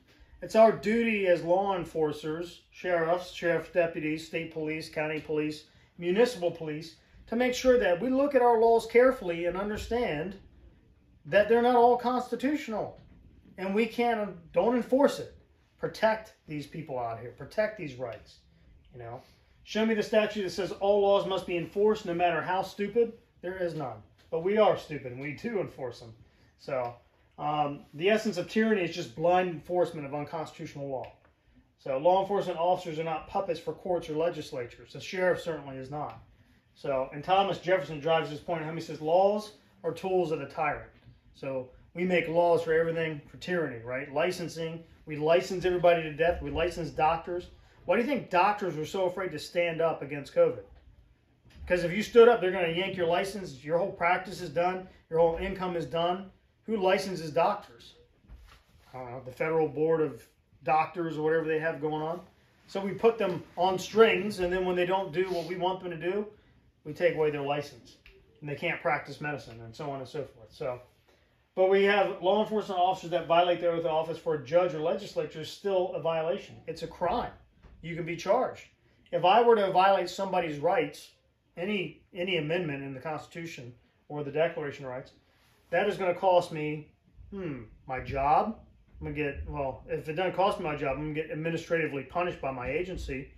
It's our duty as law enforcers, sheriffs, sheriff deputies, state police, county police, municipal police, to make sure that we look at our laws carefully and understand that they're not all constitutional. And we don't enforce it. Protect these people out here. Protect these rights. You know, show me the statute that says all laws must be enforced no matter how stupid. There is none. But we are stupid and we do enforce them. So the essence of tyranny is just blind enforcement of unconstitutional law. So law enforcement officers are not puppets for courts or legislatures. The sheriff certainly is not. So, and Thomas Jefferson drives this point home. He says laws are tools of the tyrant. So we make laws for everything for tyranny, right? Licensing. We license everybody to death. We license doctors. Why do you think doctors were so afraid to stand up against COVID? Because if you stood up, they're going to yank your license. Your whole practice is done. Your whole income is done. Who licenses doctors? I don't know, the Federal Board of Doctors or whatever they have going on. So we put them on strings, and then when they don't do what we want them to do, we take away their license. And they can't practice medicine, and so on and so forth. So, but we have law enforcement officers that violate their oath of office for a judge or legislature is still a violation. It's a crime. You can be charged. If I were to violate somebody's rights, any amendment in the Constitution or the Declaration of Rights, that is going to cost me, my job. I'm going to get, well, if it doesn't cost me my job, I'm going to get administratively punished by my agency.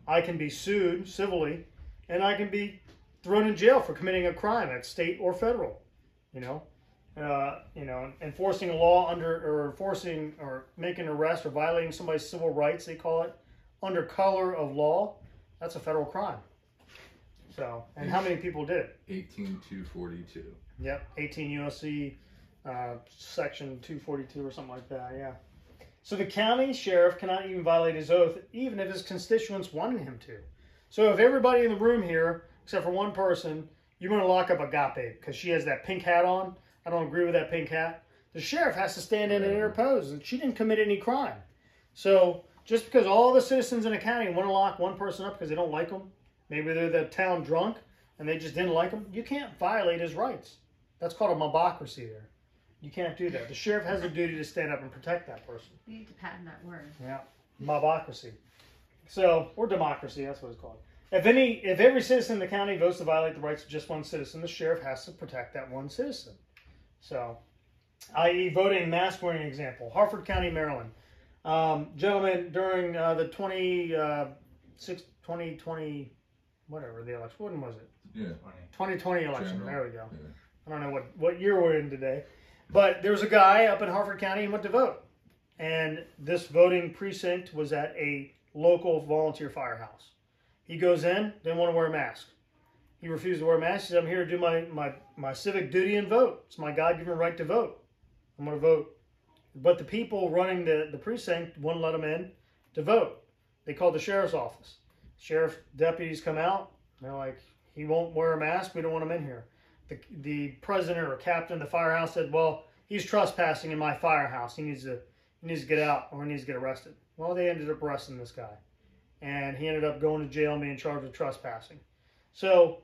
I can be sued civilly, and I can be thrown in jail for committing a crime at state or federal. Enforcing a law enforcing or making an arrest or violating somebody's civil rights, they call it, under color of law, that's a federal crime. So, and how many people did it? 18242. Yep, 18 U.S.C. Section 242 or something like that, yeah. So the county sheriff cannot even violate his oath, even if his constituents wanted him to. So if everybody in the room here, except for one person, you're going to lock up Agape because she has that pink hat on. I don't agree with that pink hat. The sheriff has to stand in and interpose, and she didn't commit any crime. So just because all the citizens in a county want to lock one person up because they don't like them, maybe they're the town drunk and they just didn't like him, you can't violate his rights. That's called a mobocracy there. You can't do that. The sheriff has a duty to stand up and protect that person. You need to patent that word. Yeah, mobocracy. So, or democracy, that's what it's called. If every citizen in the county votes to violate the rights of just one citizen, the sheriff has to protect that one citizen. So, i.e. voting mask wearing example. Harford County, Maryland. Gentlemen, during the 2020, whatever the election, when was it? Yeah. 2020 election, General. there we go. Yeah. I don't know what year we're in today. But there was a guy up in Harford County who went to vote. And this voting precinct was at a local volunteer firehouse. He goes in, didn't want to wear a mask. He refused to wear a mask. He said, I'm here to do my civic duty and vote. It's my God-given right to vote. I'm going to vote. But the people running the precinct wouldn't let him in to vote. They called the sheriff's office. Sheriff deputies come out. They're like, he won't wear a mask. We don't want him in here. The president or captain of the firehouse said, well, he's trespassing in my firehouse. He needs to get out or he needs to get arrested. Well, they ended up arresting this guy. And he ended up going to jail and being charged with trespassing. So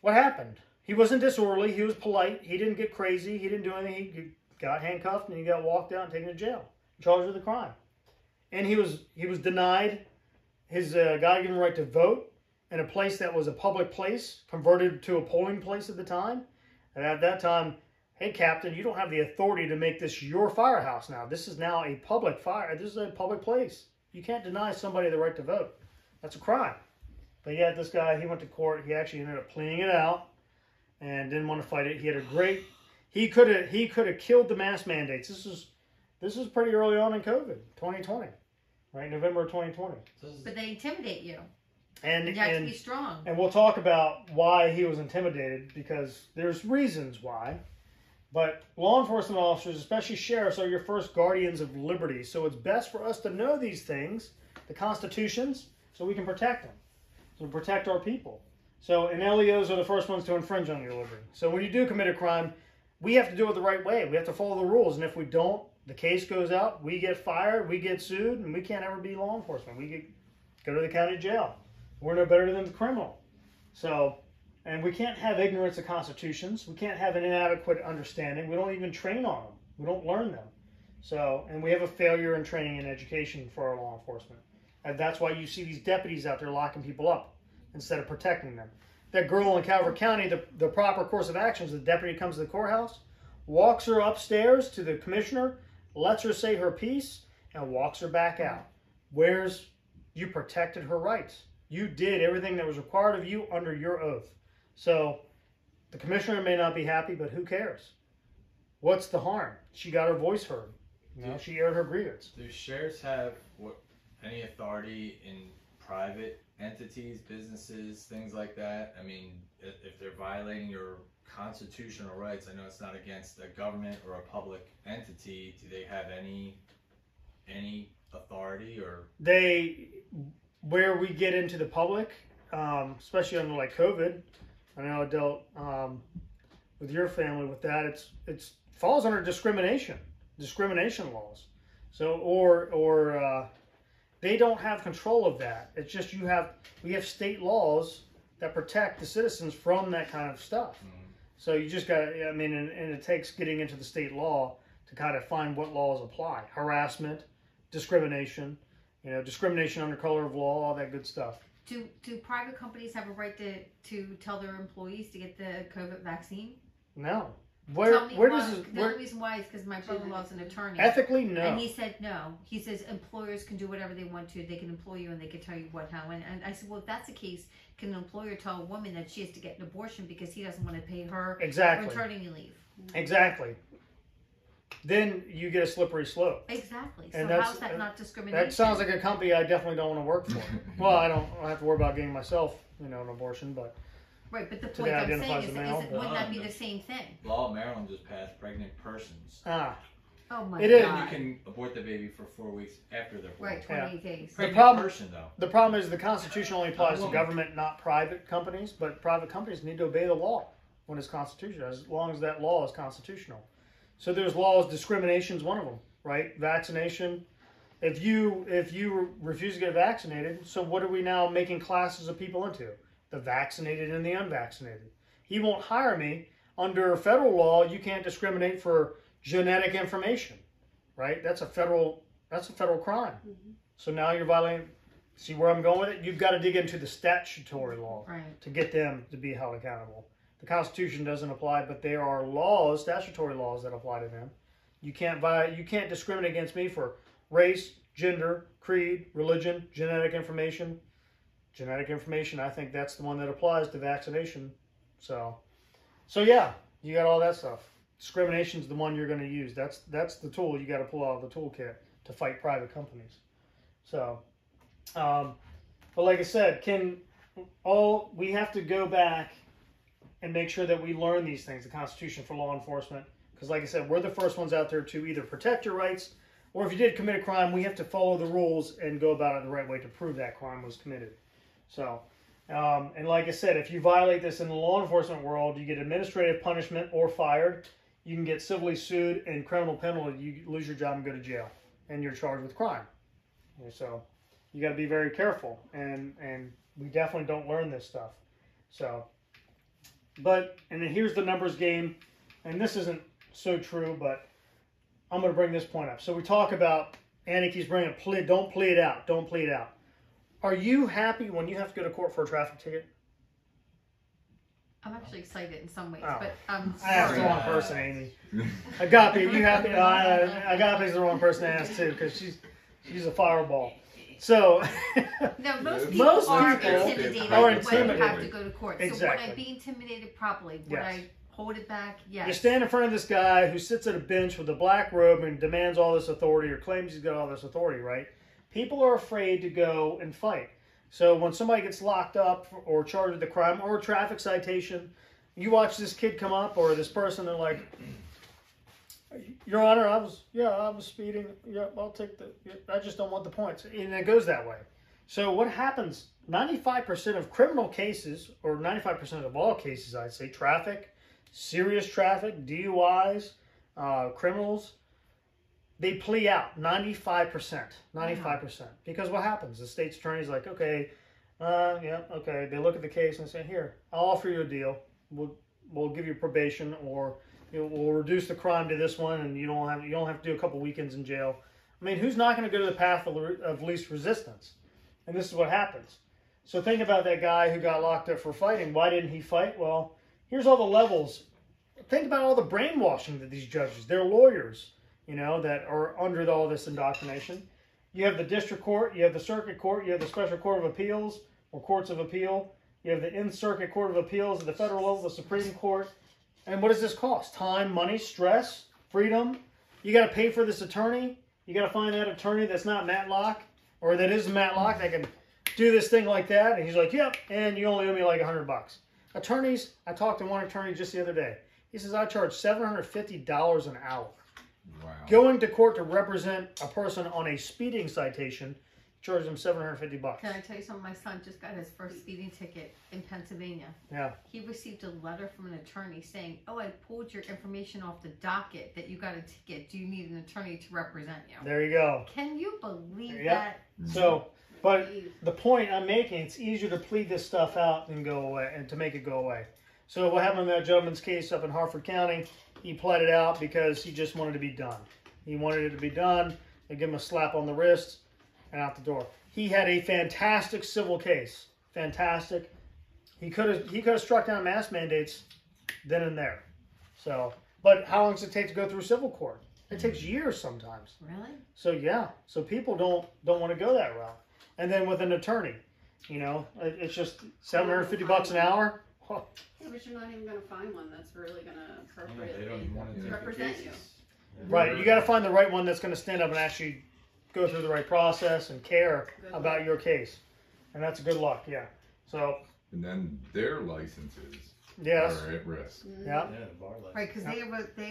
what happened? He wasn't disorderly. He was polite. He didn't get crazy. He didn't do anything. He got handcuffed and he got walked out and taken to jail, charged with a crime. And he was denied his God-given right to vote in a place that was a public place, converted to a polling place at the time. And at that time, hey, Captain, you don't have the authority to make this your firehouse now. This is now a public fire. This is a public place. You can't deny somebody the right to vote. That's a crime. But yet this guy, he went to court. He actually ended up pleading it out and didn't want to fight it. He had a great... He could have killed the mask mandates. This was pretty early on in COVID, 2020, right? November of 2020. But they intimidate you. And you have to be strong. And we'll talk about why he was intimidated because there's reasons why. But law enforcement officers, especially sheriffs, are your first guardians of liberty. So it's best for us to know these things, the constitutions, so we can protect them. So protect our people. So, and LEOs are the first ones to infringe on your liberty. So when you do commit a crime, we have to do it the right way. We have to follow the rules. And if we don't, the case goes out, we get fired, we get sued, and we can't ever be law enforcement. We go to the county jail. We're no better than the criminal. So, and we can't have ignorance of constitutions. We can't have an inadequate understanding. We don't even train on them. We don't learn them. So, and we have a failure in training and education for our law enforcement. And that's why you see these deputies out there locking people up instead of protecting them. That girl in Calvert County, the proper course of action is the deputy comes to the courthouse, walks her upstairs to the commissioner, lets her say her piece, and walks her back out. Where's, you protected her rights. You did everything that was required of you under your oath. So the commissioner may not be happy, but who cares? What's the harm? She got her voice heard. You know, she aired her grievance. Do sheriffs have any authority in private entities, businesses, things like that? I mean, if they're violating your constitutional rights, I know it's not against a government or a public entity. Do they have any authority or? Where we get into the public, especially under like COVID, I know I dealt with your family with that. It's falls under discrimination laws. So or they don't have control of that. It's just we have state laws that protect the citizens from that kind of stuff. Mm-hmm. So you just got to, I mean, and it takes getting into the state law to kind of find what laws apply. Harassment, discrimination, discrimination under color of law, all that good stuff. Do private companies have a right to tell their employees to get the COVID vaccine? No. The only reason why is because my brother-in-law is an attorney. Ethically, no. And he said no. He says employers can do whatever they want to. They can employ you and they can tell you what, how. And I said, well, if that's the case, can an employer tell a woman that she has to get an abortion because he doesn't want to pay her maternity leave? Exactly. Then you get a slippery slope. Exactly. And so how's that not discrimination? That sounds like a company I definitely don't want to work for. Well, I don't have to worry about getting myself, an abortion, but. Right, but the point I'm saying is wouldn't that be the same thing? Law of Maryland just passed pregnant persons. Oh my God. You can abort the baby for 4 weeks after they're born. Right, 28 days. The problem is the Constitution only applies to government, not private companies, but private companies need to obey the law when it's constitutional, as long as that law is constitutional. So there's laws, discrimination is one of them, right? Vaccination. If you refuse to get vaccinated, so what are we now making classes of people into? The vaccinated and the unvaccinated. He won't hire me. Under federal law, you can't discriminate for genetic information, right? That's a federal crime. Mm-hmm. So now you're violating. See where I'm going with it? You've got to dig into the statutory law to get them to be held accountable. The Constitution doesn't apply, but there are laws, statutory laws that apply to them. You can't discriminate against me for race, gender, creed, religion, genetic information. Genetic information, I think that's the one that applies to vaccination. So yeah, you got all that stuff. Discrimination is the one you're going to use. That's the tool you got to pull out of the toolkit to fight private companies. So, but like I said, we have to go back and make sure that we learn these things, the Constitution for law enforcement, because like I said, we're the first ones out there to either protect your rights, or if you did commit a crime, we have to follow the rules and go about it the right way to prove that crime was committed. So, and like I said, if you violate this in the law enforcement world, you get administrative punishment or fired. You can get civilly sued and criminal penalty. You lose your job and go to jail, and you're charged with crime. So, you got to be very careful, and we definitely don't learn this stuff. So, and then here's the numbers game, and this isn't so true, but I'm going to bring this point up. So we talk about Annie keeps bringing up don't plea it out. Don't plea it out. Are you happy when you have to go to court for a traffic ticket? I'm actually excited in some ways, oh. but I'm sorry. I asked the wrong person, Amy. Agape, are you happy? Agape's the wrong person to ask too, because she's a fireball. So no, most people are intimidated when you have to go to court. Exactly. So would I be intimidated properly? Would I hold it back? Yes. You stand in front of this guy who sits at a bench with a black robe and demands all this authority or claims he's got all this authority, right? People are afraid to go and fight. So when somebody gets locked up or charged with a crime or a traffic citation, you watch this kid come up or this person, they're like, Your Honor, I was speeding. Yeah, I'll take I just don't want the points. And it goes that way. So what happens, 95% of criminal cases, or 95% of all cases, I'd say, traffic, serious traffic, DUIs, criminals, they plea out 95%. 95%. Because what happens? The state's attorney's like, okay, okay. They look at the case and say, here, I'll offer you a deal. We'll give you probation, or we'll reduce the crime to this one, and you don't have to do a couple weekends in jail. I mean, who's not going to go to the path of least resistance? And this is what happens. So think about that guy who got locked up for fighting. Why didn't he fight? Well, here's all the levels think about all the brainwashing that these judges, they're lawyers, that are under all this indoctrination. You have the district court, you have the circuit court, you have the special court of appeals or courts of appeal, you have the in-circuit court of appeals at the federal level, the Supreme Court. And what does this cost? Time, money, stress, freedom. You got to pay for this attorney. You got to find that attorney that's not Matlock, or that is Matlock, that can do this thing like that. And he's like, yep, and you only owe me like $100. Attorneys, I talked to one attorney just the other day. He says, I charge $750 an hour. Wow. Going to court to represent a person on a speeding citation, charge them $750. Can I tell you something? My son just got his first speeding ticket in Pennsylvania. Yeah. He received a letter from an attorney saying, oh, I pulled your information off the docket that you got a ticket. Do you need an attorney to represent you? There you go. Can you believe Yep. that? So, but the point I'm making, it's easier to plead this stuff out than go away, and to make it go away. So what happened in that gentleman's case up in Harford County, he pled it out because he just wanted to be done. He wanted it to be done. They give him a slap on the wrist and out the door. He had a fantastic civil case. Fantastic. He could have struck down mask mandates then and there. So, but how long does it take to go through civil court? It takes years sometimes. Really? So yeah. So people don't want to go that route. And then with an attorney, it's just $750 an hour. Yeah, but you're not even going to find one that's really going to appropriately they don't even want to take represent the you. cases. Right. You got to find the right one that's going to stand up and actually go through the right process and care Good about luck. your case. And that's good luck. Yeah. So And then their licenses yes. are at risk. Yeah. Yeah, the bar license. Right, because they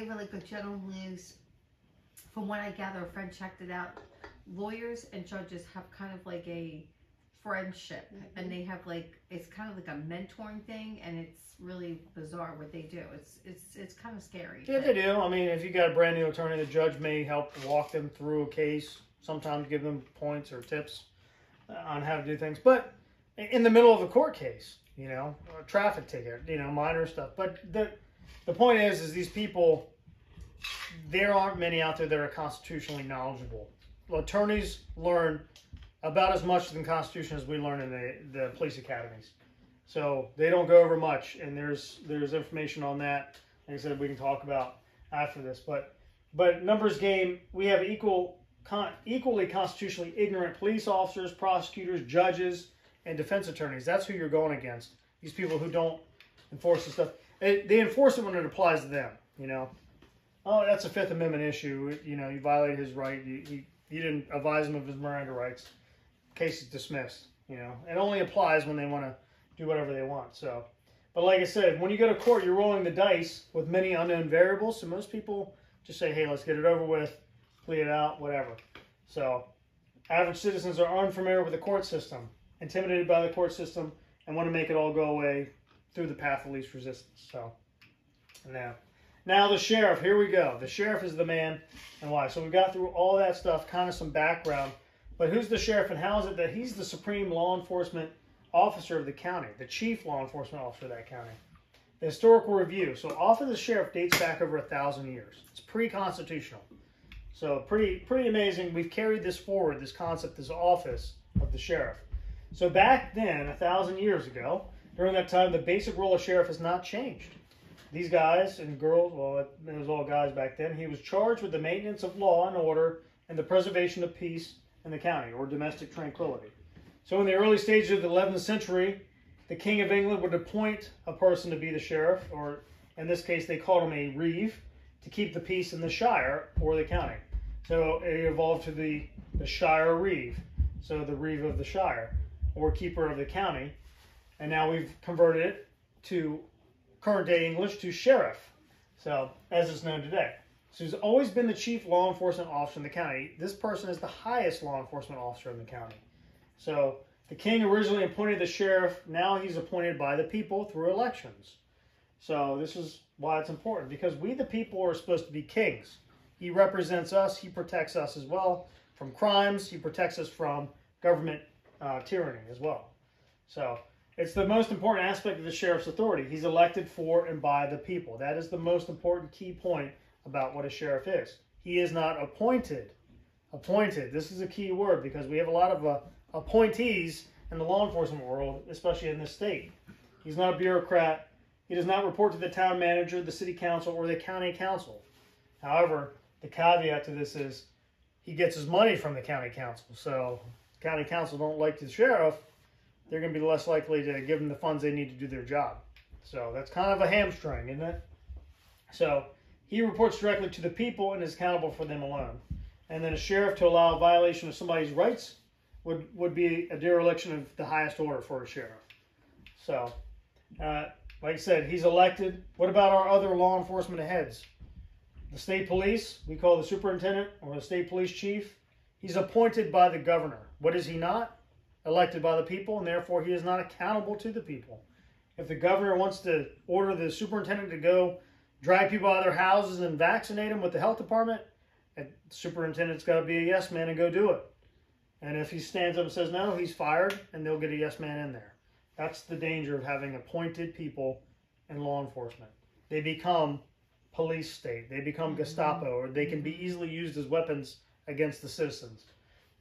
have like a general news. From what I gather, a friend checked it out. Lawyers and judges have kind of like a friendship, and they have like, it's kind of like a mentoring thing, and it's really bizarre what they do. It's kind of scary. Yeah, they do. I mean, if you got a brand new attorney, the judge may help walk them through a case. Sometimes give them points or tips on how to do things. But in the middle of a court case, a traffic ticket, minor stuff. But the point is these people, there aren't many out there that are constitutionally knowledgeable. Well, attorneys learn about as much in the Constitution as we learn in the police academies. So they don't go over much, and there's information on that. Like I said, we can talk about after this. But numbers game, we have equally constitutionally ignorant police officers, prosecutors, judges, and defense attorneys. That's who you're going against. These people who don't enforce the stuff. They enforce it when it applies to them. Oh, that's a Fifth Amendment issue. You violated his right. You didn't advise him of his Miranda rights. Case is dismissed. It only applies when they want to do whatever they want. So, but like I said, when you go to court, you're rolling the dice with many unknown variables. So most people just say, hey, let's get it over with, plead it out, whatever. So average citizens are unfamiliar with the court system, intimidated by the court system, and want to make it all go away through the path of least resistance. So now the sheriff, here we go. The sheriff is the man, and why. So we got through all that stuff, kind of some background. But who's the sheriff, and how is it that he's the supreme law enforcement officer of the county, the chief law enforcement officer of that county? The historical review. So office of the sheriff dates back over 1,000 years. It's pre-constitutional. So pretty amazing. We've carried this forward, this concept, this office of the sheriff. So back then, 1,000 years ago, during that time, the basic role of sheriff has not changed. These guys and girls, well, it was all guys back then, he was charged with the maintenance of law and order and the preservation of peace in the county, or domestic tranquility. So in the early stages of the 11th century, the King of England would appoint a person to be the sheriff, or in this case they called him a reeve, to keep the peace in the shire or the county. So it evolved to the shire reeve, so the reeve of the shire, or keeper of the county. And now we've converted it to current day English to sheriff, so as it's known today. So he's always been the chief law enforcement officer in the county. This person is the highest law enforcement officer in the county. So the king originally appointed the sheriff. Now he's appointed by the people through elections. So this is why it's important, because we the people are supposed to be kings. He represents us. He protects us as well from crimes. He protects us from government tyranny as well. So it's the most important aspect of the sheriff's authority. He's elected for and by the people. That is the most important key point about what a sheriff is. He is not appointed. Appointed. This is a key word, because we have a lot of appointees in the law enforcement world, especially in this state. He's not a bureaucrat. He does not report to the town manager, the city council, or the county council. However, the caveat to this is he gets his money from the county council. So if the county council don't like the sheriff, they're going to be less likely to give them the funds they need to do their job. So that's kind of a hamstring, isn't it? So he reports directly to the people and is accountable for them alone. And then a sheriff, to allow a violation of somebody's rights, would be a dereliction of the highest order for a sheriff. So, like I said, he's elected. What about our other law enforcement heads? The state police, we call the superintendent or the state police chief. He's appointed by the governor. What is he not? Elected by the people, and therefore he is not accountable to the people. If the governor wants to order the superintendent to go drag people out of their houses and vaccinate them with the health department, the superintendent's got to be a yes man and go do it. And if he stands up and says no, he's fired, and they'll get a yes man in there. That's the danger of having appointed people in law enforcement. They become police state. They become Gestapo, or they can be easily used as weapons against the citizens.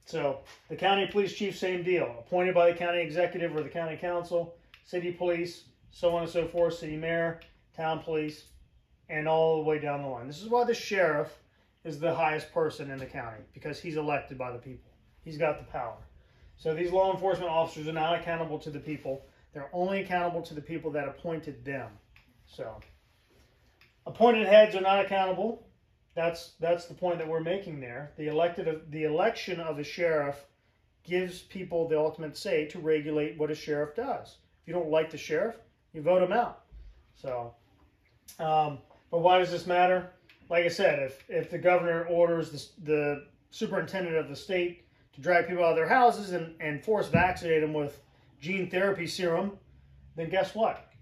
So the county police chief, same deal. Appointed by the county executive or the county council, city police, so on and so forth, city mayor, town police, and all the way down the line. This is why the sheriff is the highest person in the county, because he's elected by the people. He's got the power. So these law enforcement officers are not accountable to the people. They're only accountable to the people that appointed them. So appointed heads are not accountable. That's the point that we're making there. The election of a sheriff gives people the ultimate say to regulate what a sheriff does. If you don't like the sheriff, you vote him out. So, but why does this matter? Like I said, if the governor orders the superintendent of the state to drag people out of their houses and force vaccinate them with gene therapy serum, then guess what?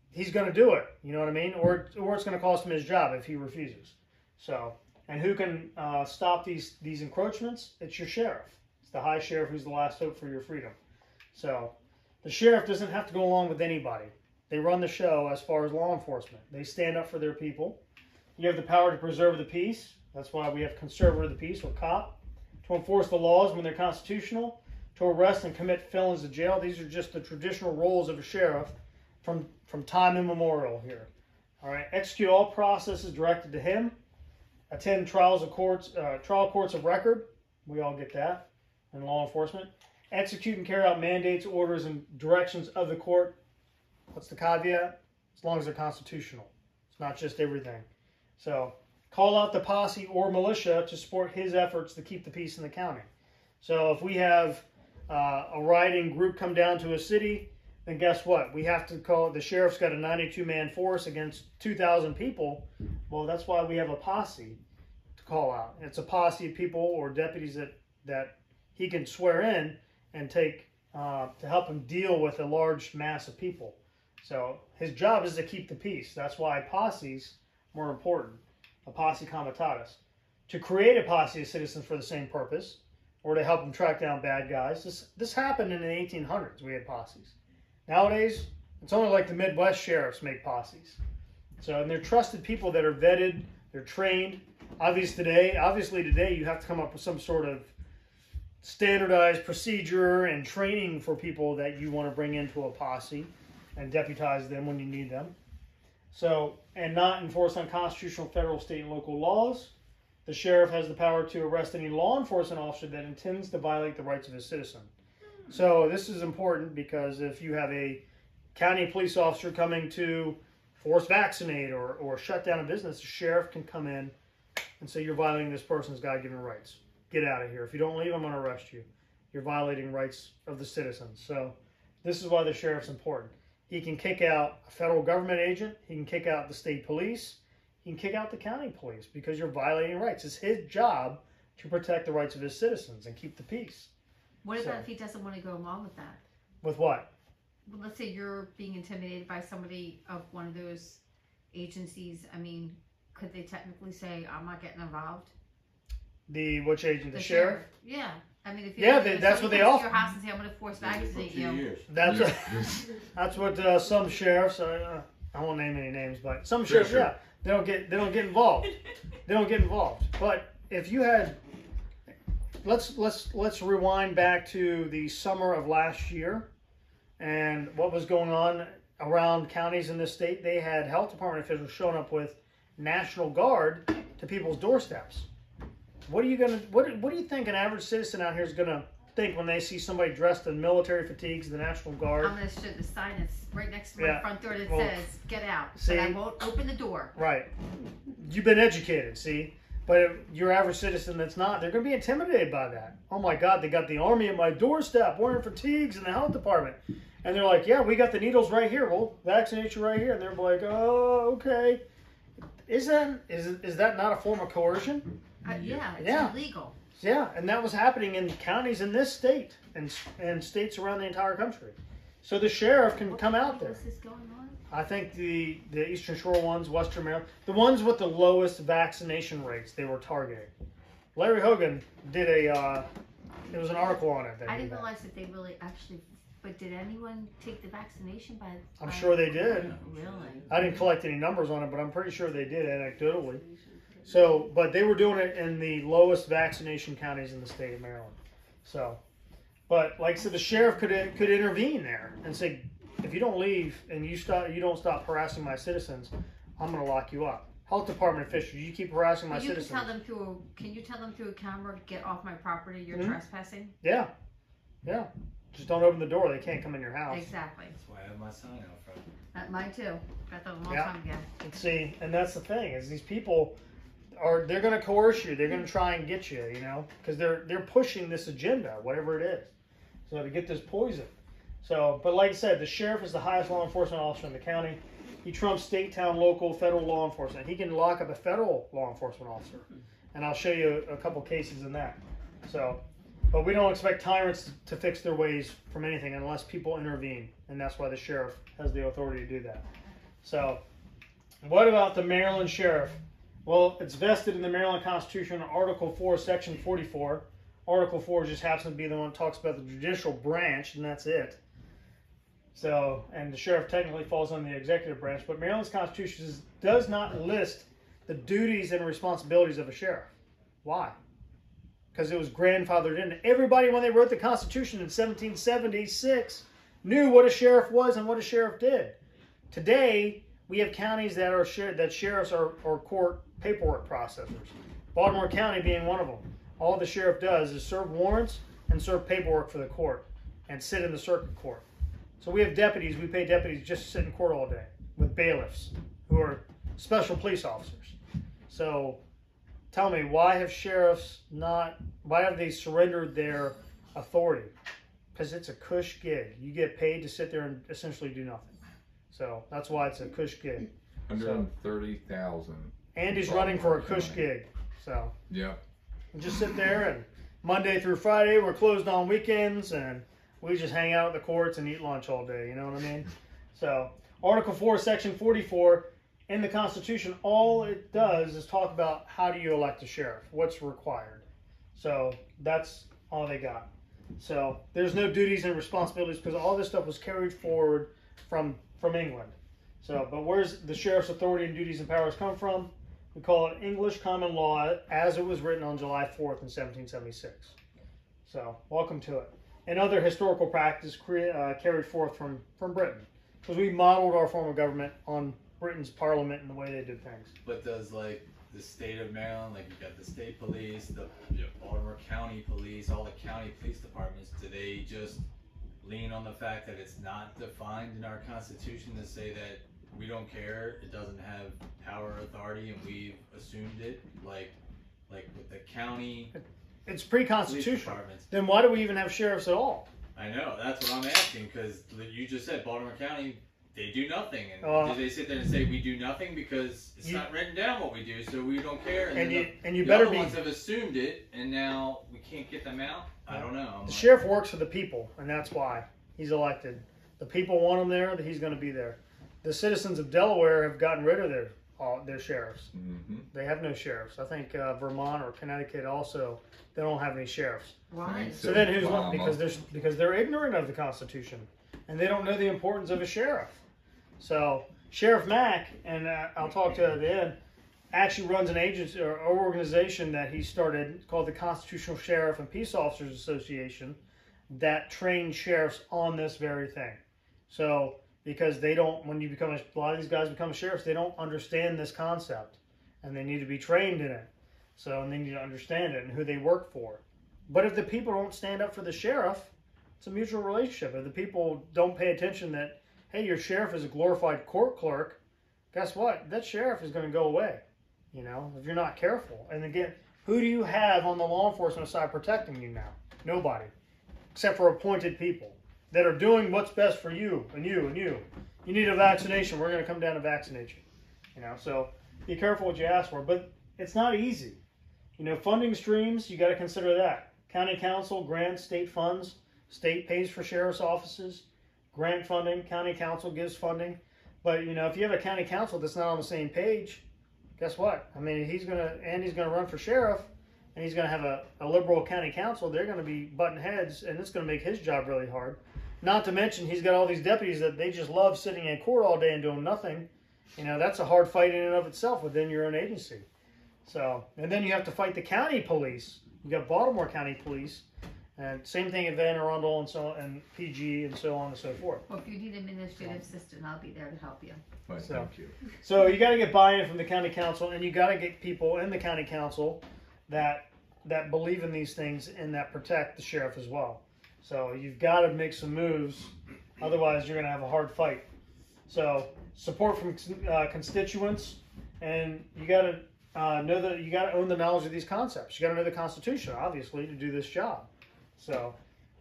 He's going to do it. You know what I mean? Or it's going to cost him his job if he refuses. So, and who can stop these encroachments? It's your sheriff. It's the high sheriff who's the last hope for your freedom. So, the sheriff doesn't have to go along with anybody. They run the show as far as law enforcement. They stand up for their people. You have the power to preserve the peace. That's why we have conservator of the peace, or cop. To enforce the laws when they're constitutional. To arrest and commit felons to jail. These are just the traditional roles of a sheriff from time immemorial here. All right. Execute all processes directed to him. Attend trial courts of record. We all get that in law enforcement. Execute and carry out mandates, orders, and directions of the court. What's the caveat? As long as they're constitutional. It's not just everything. So, call out the posse or militia to support his efforts to keep the peace in the county. So, if we have a rioting group come down to a city, then guess what? We have to call it, the sheriff's got a 92-man force against 2,000 people. Well, that's why we have a posse to call out. It's a posse of people or deputies that he can swear in and take to help him deal with a large mass of people. So his job is to keep the peace. That's why posses are more important. A posse comitatus. To create a posse of citizens for the same purpose, or to help them track down bad guys. This happened in the 1800s. We had posses. Nowadays, it's only like the Midwest sheriffs make posses. So, and they're trusted people that are vetted, they're trained. Obviously today you have to come up with some sort of standardized procedure and training for people that you want to bring into a posse and deputize them when you need them. So, and not enforce unconstitutional federal, state, and local laws. The sheriff has the power to arrest any law enforcement officer that intends to violate the rights of his citizen. So this is important because if you have a county police officer coming to force vaccinate or shut down a business, the sheriff can come in and say, you're violating this person's God-given rights. Get out of here. If you don't leave, I'm going to arrest you. You're violating rights of the citizens. So this is why the sheriff's important. He can kick out a federal government agent. He can kick out the state police. He can kick out the county police because you're violating rights. It's his job to protect the rights of his citizens and keep the peace. What about if he doesn't want to go along with that? With what? Well, let's say you're being intimidated by somebody of one of those agencies. I mean, could they technically say, I'm not getting involved? Which agent? The sheriff? Yeah. I mean, if that's what they offer. Your house and say, I'm going to force vaccinate you. That's what some sheriffs. I won't name any names, but some sheriffs, yeah, they don't get involved. They don't get involved. But if you had, let's rewind back to the summer of last year, and what was going on around counties in this state, they had health department officials showing up with National Guard to people's doorsteps. What do you think an average citizen out here is gonna think when they see somebody dressed in military fatigues, the National Guard? I'm gonna show the sign that's right next to my front door that says "Get out," see, but I won't open the door. Right. You've been educated, see. But your average citizen that's not, they're going to be intimidated by that. Oh my God, they got the Army at my doorstep wearing fatigues in the health department. And they're like, yeah, we got the needles right here. We'll vaccinate you right here. And they're like, oh, okay. Is that not a form of coercion? Yeah, it's illegal. Yeah, and that was happening in counties in this state and states around the entire country. So the sheriff can come out there. What is going on? I think the Eastern Shore ones, Western Maryland, the ones with the lowest vaccination rates, they were targeting. Larry Hogan did there was an article on it. I didn't realize that they really actually, but did anyone take the vaccination by? I'm sure they did. Really? I didn't collect any numbers on it, but I'm pretty sure they did anecdotally. So, but they were doing it in the lowest vaccination counties in the state of Maryland. So, but like I said, the sheriff could intervene there and say, if you don't leave and you don't stop harassing my citizens, I'm going to lock you up. Health department officials, you keep harassing my citizens. Can you tell them through a camera, get off my property, you're trespassing? Yeah. Yeah. Just don't open the door. They can't come in your house. Exactly. That's why I have my sign out front. Mine too. Got that a long time ago. And see, and that's the thing, is these people they're going to coerce you. They're going to try and get you, because they're pushing this agenda, whatever it is. So to get this poison. So, but like I said, the sheriff is the highest law enforcement officer in the county. He trumps state, town, local, federal law enforcement. He can lock up a federal law enforcement officer. And I'll show you a couple cases in that. So, but we don't expect tyrants to fix their ways from anything unless people intervene. And that's why the sheriff has the authority to do that. So, what about the Maryland sheriff? Well, it's vested in the Maryland Constitution, Article 4, Section 44. Article 4 just happens to be the one that talks about the judicial branch, and that's it. So, and the sheriff technically falls on the executive branch, but Maryland's Constitution does not list the duties and responsibilities of a sheriff. Why? Because it was grandfathered in. Everybody, when they wrote the Constitution in 1776, knew what a sheriff was and what a sheriff did. Today, we have counties that sheriffs are court paperwork processors. Baltimore County being one of them. All the sheriff does is serve warrants and serve paperwork for the court and sit in the circuit court. So we have deputies, we pay deputies just to sit in court all day with bailiffs who are special police officers. So tell me, why have they surrendered their authority? Because it's a cush gig. You get paid to sit there and essentially do nothing. So that's why it's a cush gig. 130,000. Andy's running for a cush gig. So yeah. Just sit there, and Monday through Friday we're closed on weekends, and we just hang out at the courts and eat lunch all day, you know what I mean? So, Article 4, Section 44, in the Constitution, all it does is talk about how do you elect a sheriff, what's required. So, that's all they got. So, there's no duties and responsibilities because all this stuff was carried forward from England. So, but where's the sheriff's authority and duties and powers come from? We call it English common law as it was written on July 4th in 1776. So, welcome to it. And other historical practice carried forth from Britain. Because we modeled our form of government on Britain's parliament and the way they did things. But does, like, the state of Maryland, like, you got the state police, the Baltimore County police, all the county police departments, do they just lean on the fact that it's not defined in our Constitution to say that we don't care, it doesn't have power or authority, and we've assumed it, like with the county? It's pre-constitutional. Then why do we even have sheriffs at all? I know, that's what I'm asking, because you just said Baltimore County, they do nothing. And did they sit there and say we do nothing because it's not written down what we do, so we don't care? And the other ones have assumed it, and now we can't get them out? I don't know. The sheriff works for the people, and that's why he's elected. The people want him there, that he's going to be there. The citizens of Delaware have gotten rid of their sheriffs. Mm-hmm. They have no sheriffs. I think Vermont or Connecticut also, they don't have any sheriffs. Why? So then who's left? Because they're ignorant of the Constitution, and they don't know the importance of a sheriff. So Sheriff Mack, and I'll talk to you at the end, actually runs an agency or organization that he started called the Constitutional Sheriff and Peace Officers Association that trains sheriffs on this very thing. So because they don't, when you become, a lot of these guys become sheriffs, they don't understand this concept, and they need to be trained in it. So, and they need to understand it and who they work for. But if the people don't stand up for the sheriff, it's a mutual relationship. If the people don't pay attention that, hey, your sheriff is a glorified court clerk, guess what? That sheriff is going to go away, you know, if you're not careful. And again, who do you have on the law enforcement side protecting you now? Nobody, except for appointed people that are doing what's best for you and you and you. You need a vaccination, we're going to come down and vaccinate you. You know, so be careful what you ask for. But it's not easy. You know, funding streams, you got to consider that. County council grants state funds. State pays for sheriff's offices. Grant funding, county council gives funding. But, you know, if you have a county council that's not on the same page, guess what? I mean, Andy's going to run for sheriff, and he's going to have a liberal county council. They're going to be butting heads, and it's going to make his job really hard. Not to mention, he's got all these deputies that they just love sitting in court all day and doing nothing. You know, that's a hard fight in and of itself within your own agency. So, and then you have to fight the county police. You got Baltimore County Police, and same thing at Van Arundel and so and PG and so on and so forth. Well, if you need administrative assistant, I'll be there to help you. Right, So, thank you. So you got to get buy-in from the county council, and you got to get people in the county council that believe in these things and that protect the sheriff as well. So you've got to make some moves, otherwise you're going to have a hard fight. So support from constituents, and you got to know that you got to own the knowledge of these concepts. You got to know the Constitution, obviously, to do this job. So,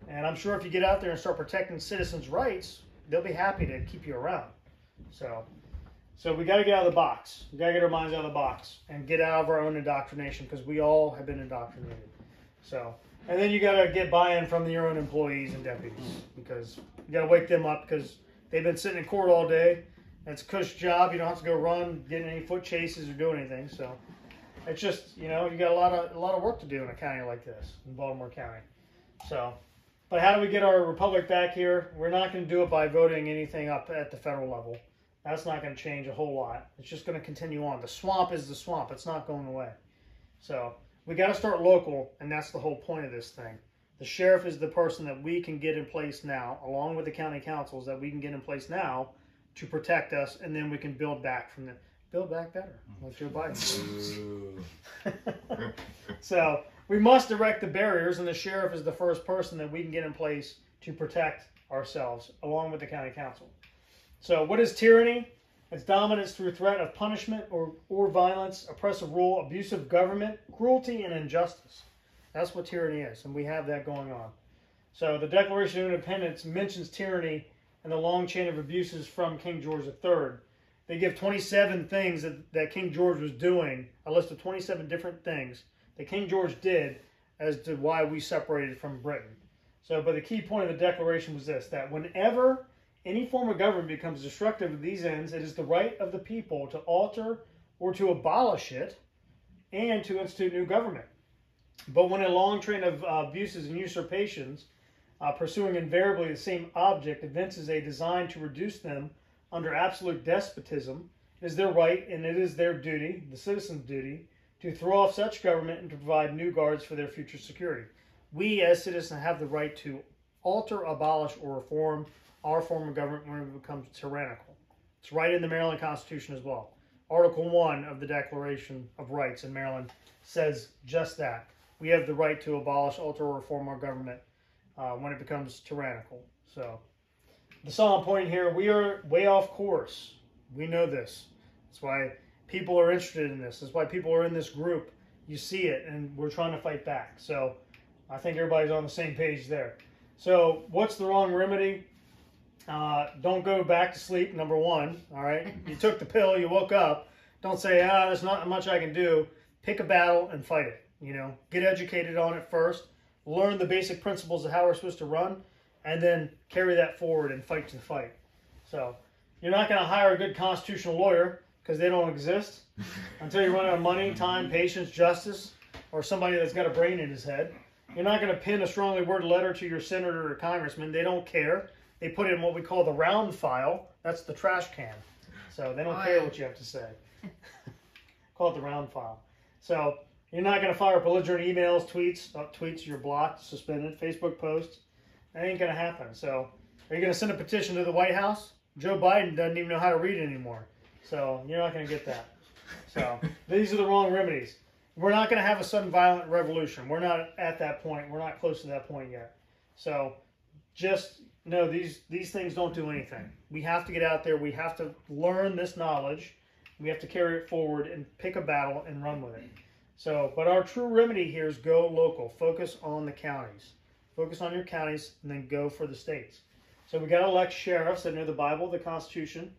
and I'm sure if you get out there and start protecting citizens' rights, they'll be happy to keep you around. So we got to get out of the box. We got to get our minds out of the box and get out of our own indoctrination, because we all have been indoctrinated. So, and then you got to get buy-in from your own employees and deputies, because you got to wake them up, because they've been sitting in court all day. It's a cush job. You don't have to go run, get any foot chases or do anything. So it's just, you know, you got a lot of work to do in a county like this, in Baltimore County. So, but how do we get our republic back here? We're not going to do it by voting anything up at the federal level. That's not going to change a whole lot. It's just going to continue on. The swamp is the swamp. It's not going away. So we got to start local, and that's the whole point of this thing. The sheriff is the person that we can get in place now, along with the county councils that we can get in place now to protect us, and then we can build back from the build back better, like Joe Biden. So we must erect the barriers, and the sheriff is the first person that we can get in place to protect ourselves, along with the county council. So what is tyranny? It's dominance through threat of punishment or violence, oppressive rule, abusive government, cruelty, and injustice. That's what tyranny is, and we have that going on. So the Declaration of Independence mentions tyranny and the long chain of abuses from King George III. They give 27 things that King George was doing, a list of 27 different things that King George did as to why we separated from Britain. So, but the key point of the Declaration was this, that whenever any form of government becomes destructive of these ends, it is the right of the people to alter or to abolish it and to institute new government. But when a long train of abuses and usurpations, pursuing invariably the same object, evinces a design to reduce them under absolute despotism, it is their right and it is their duty, the citizens' duty, to throw off such government and to provide new guards for their future security. We as citizens have the right to alter, abolish, or reform our form of government when it becomes tyrannical. It's right in the Maryland Constitution as well. Article 1 of the Declaration of Rights in Maryland says just that. We have the right to abolish, alter, or reform our government when it becomes tyrannical. So, the solemn point here, we are way off course. We know this. That's why people are interested in this. That's why people are in this group. You see it, and we're trying to fight back. So, I think everybody's on the same page there. So, what's the wrong remedy? Don't go back to sleep, number one. All right, you took the pill, you woke up. Don't say, there's not much I can do. Pick a battle and fight it. You know, get educated on it first. Learn the basic principles of how we're supposed to run, and then carry that forward and fight to the fight. So, you're not going to hire a good constitutional lawyer because they don't exist until you run out of money, time, patience, justice, or somebody that's got a brain in his head. You're not going to pin a strongly worded letter to your senator or congressman. They don't care. They put it in what we call the round file. That's the trash can. So they don't care what you have to say. Call it the round file. So you're not going to fire belligerent emails, tweets, you're blocked, suspended, Facebook posts. That ain't going to happen. So are you going to send a petition to the White House? Joe Biden doesn't even know how to read anymore. So you're not going to get that. So these are the wrong remedies. We're not going to have a sudden violent revolution. We're not at that point. We're not close to that point yet. So just know these things don't do anything. We have to get out there. We have to learn this knowledge. We have to carry it forward and pick a battle and run with it. So, but our true remedy here is go local. Focus on the counties. Focus on your counties and then go for the states. So we got to elect sheriffs that know the Bible, the Constitution,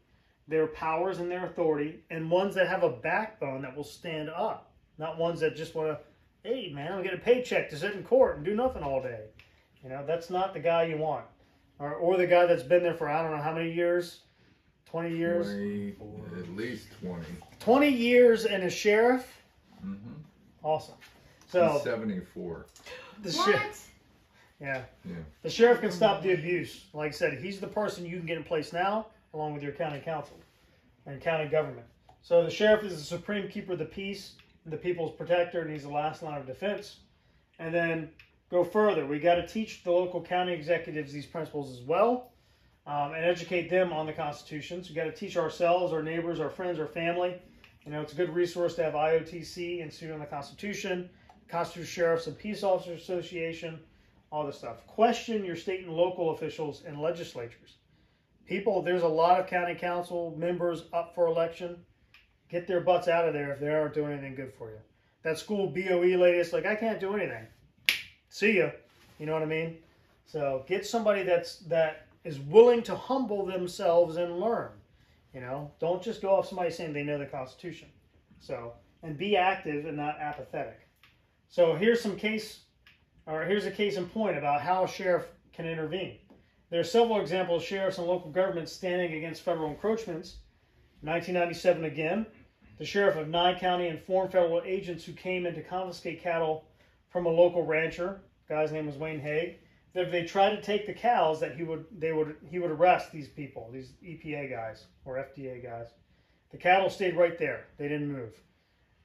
their powers and their authority, and ones that have a backbone that will stand up. Not ones that just want to, hey man, I'll get a paycheck to sit in court and do nothing all day. You know, that's not the guy you want. Or the guy that's been there for I don't know how many years, 20 years? 20, at least 20. 20 years and a sheriff? Mm-hmm. Awesome. So he's 74. Yeah. The sheriff can stop the abuse. Like I said, he's the person you can get in place now, along with your county council and county government. So the sheriff is the supreme keeper of the peace, the people's protector, and he's the last line of defense. And then go further. We got to teach the local county executives these principles as well, and educate them on the Constitution. So we got to teach ourselves, our neighbors, our friends, our family. You know, it's a good resource to have IOTC, Institute on the Constitution, Constitutional Sheriffs and Peace Officers Association, all this stuff. Question your state and local officials and legislatures. People, there's a lot of county council members up for election. Get their butts out of there if they aren't doing anything good for you. That school BOE lady is like, I can't do anything. See ya. You know what I mean? So get somebody that is willing to humble themselves and learn. You know, don't just go off somebody saying they know the Constitution. So, and be active and not apathetic. So here's a case in point about how a sheriff can intervene. There are several examples of sheriffs and local governments standing against federal encroachments. 1997 again, the sheriff of Nye County informed federal agents who came in to confiscate cattle from a local rancher, the guy's name was Wayne Haig, that if they tried to take the cows, that he would arrest these people, these EPA guys or FDA guys. The cattle stayed right there; they didn't move.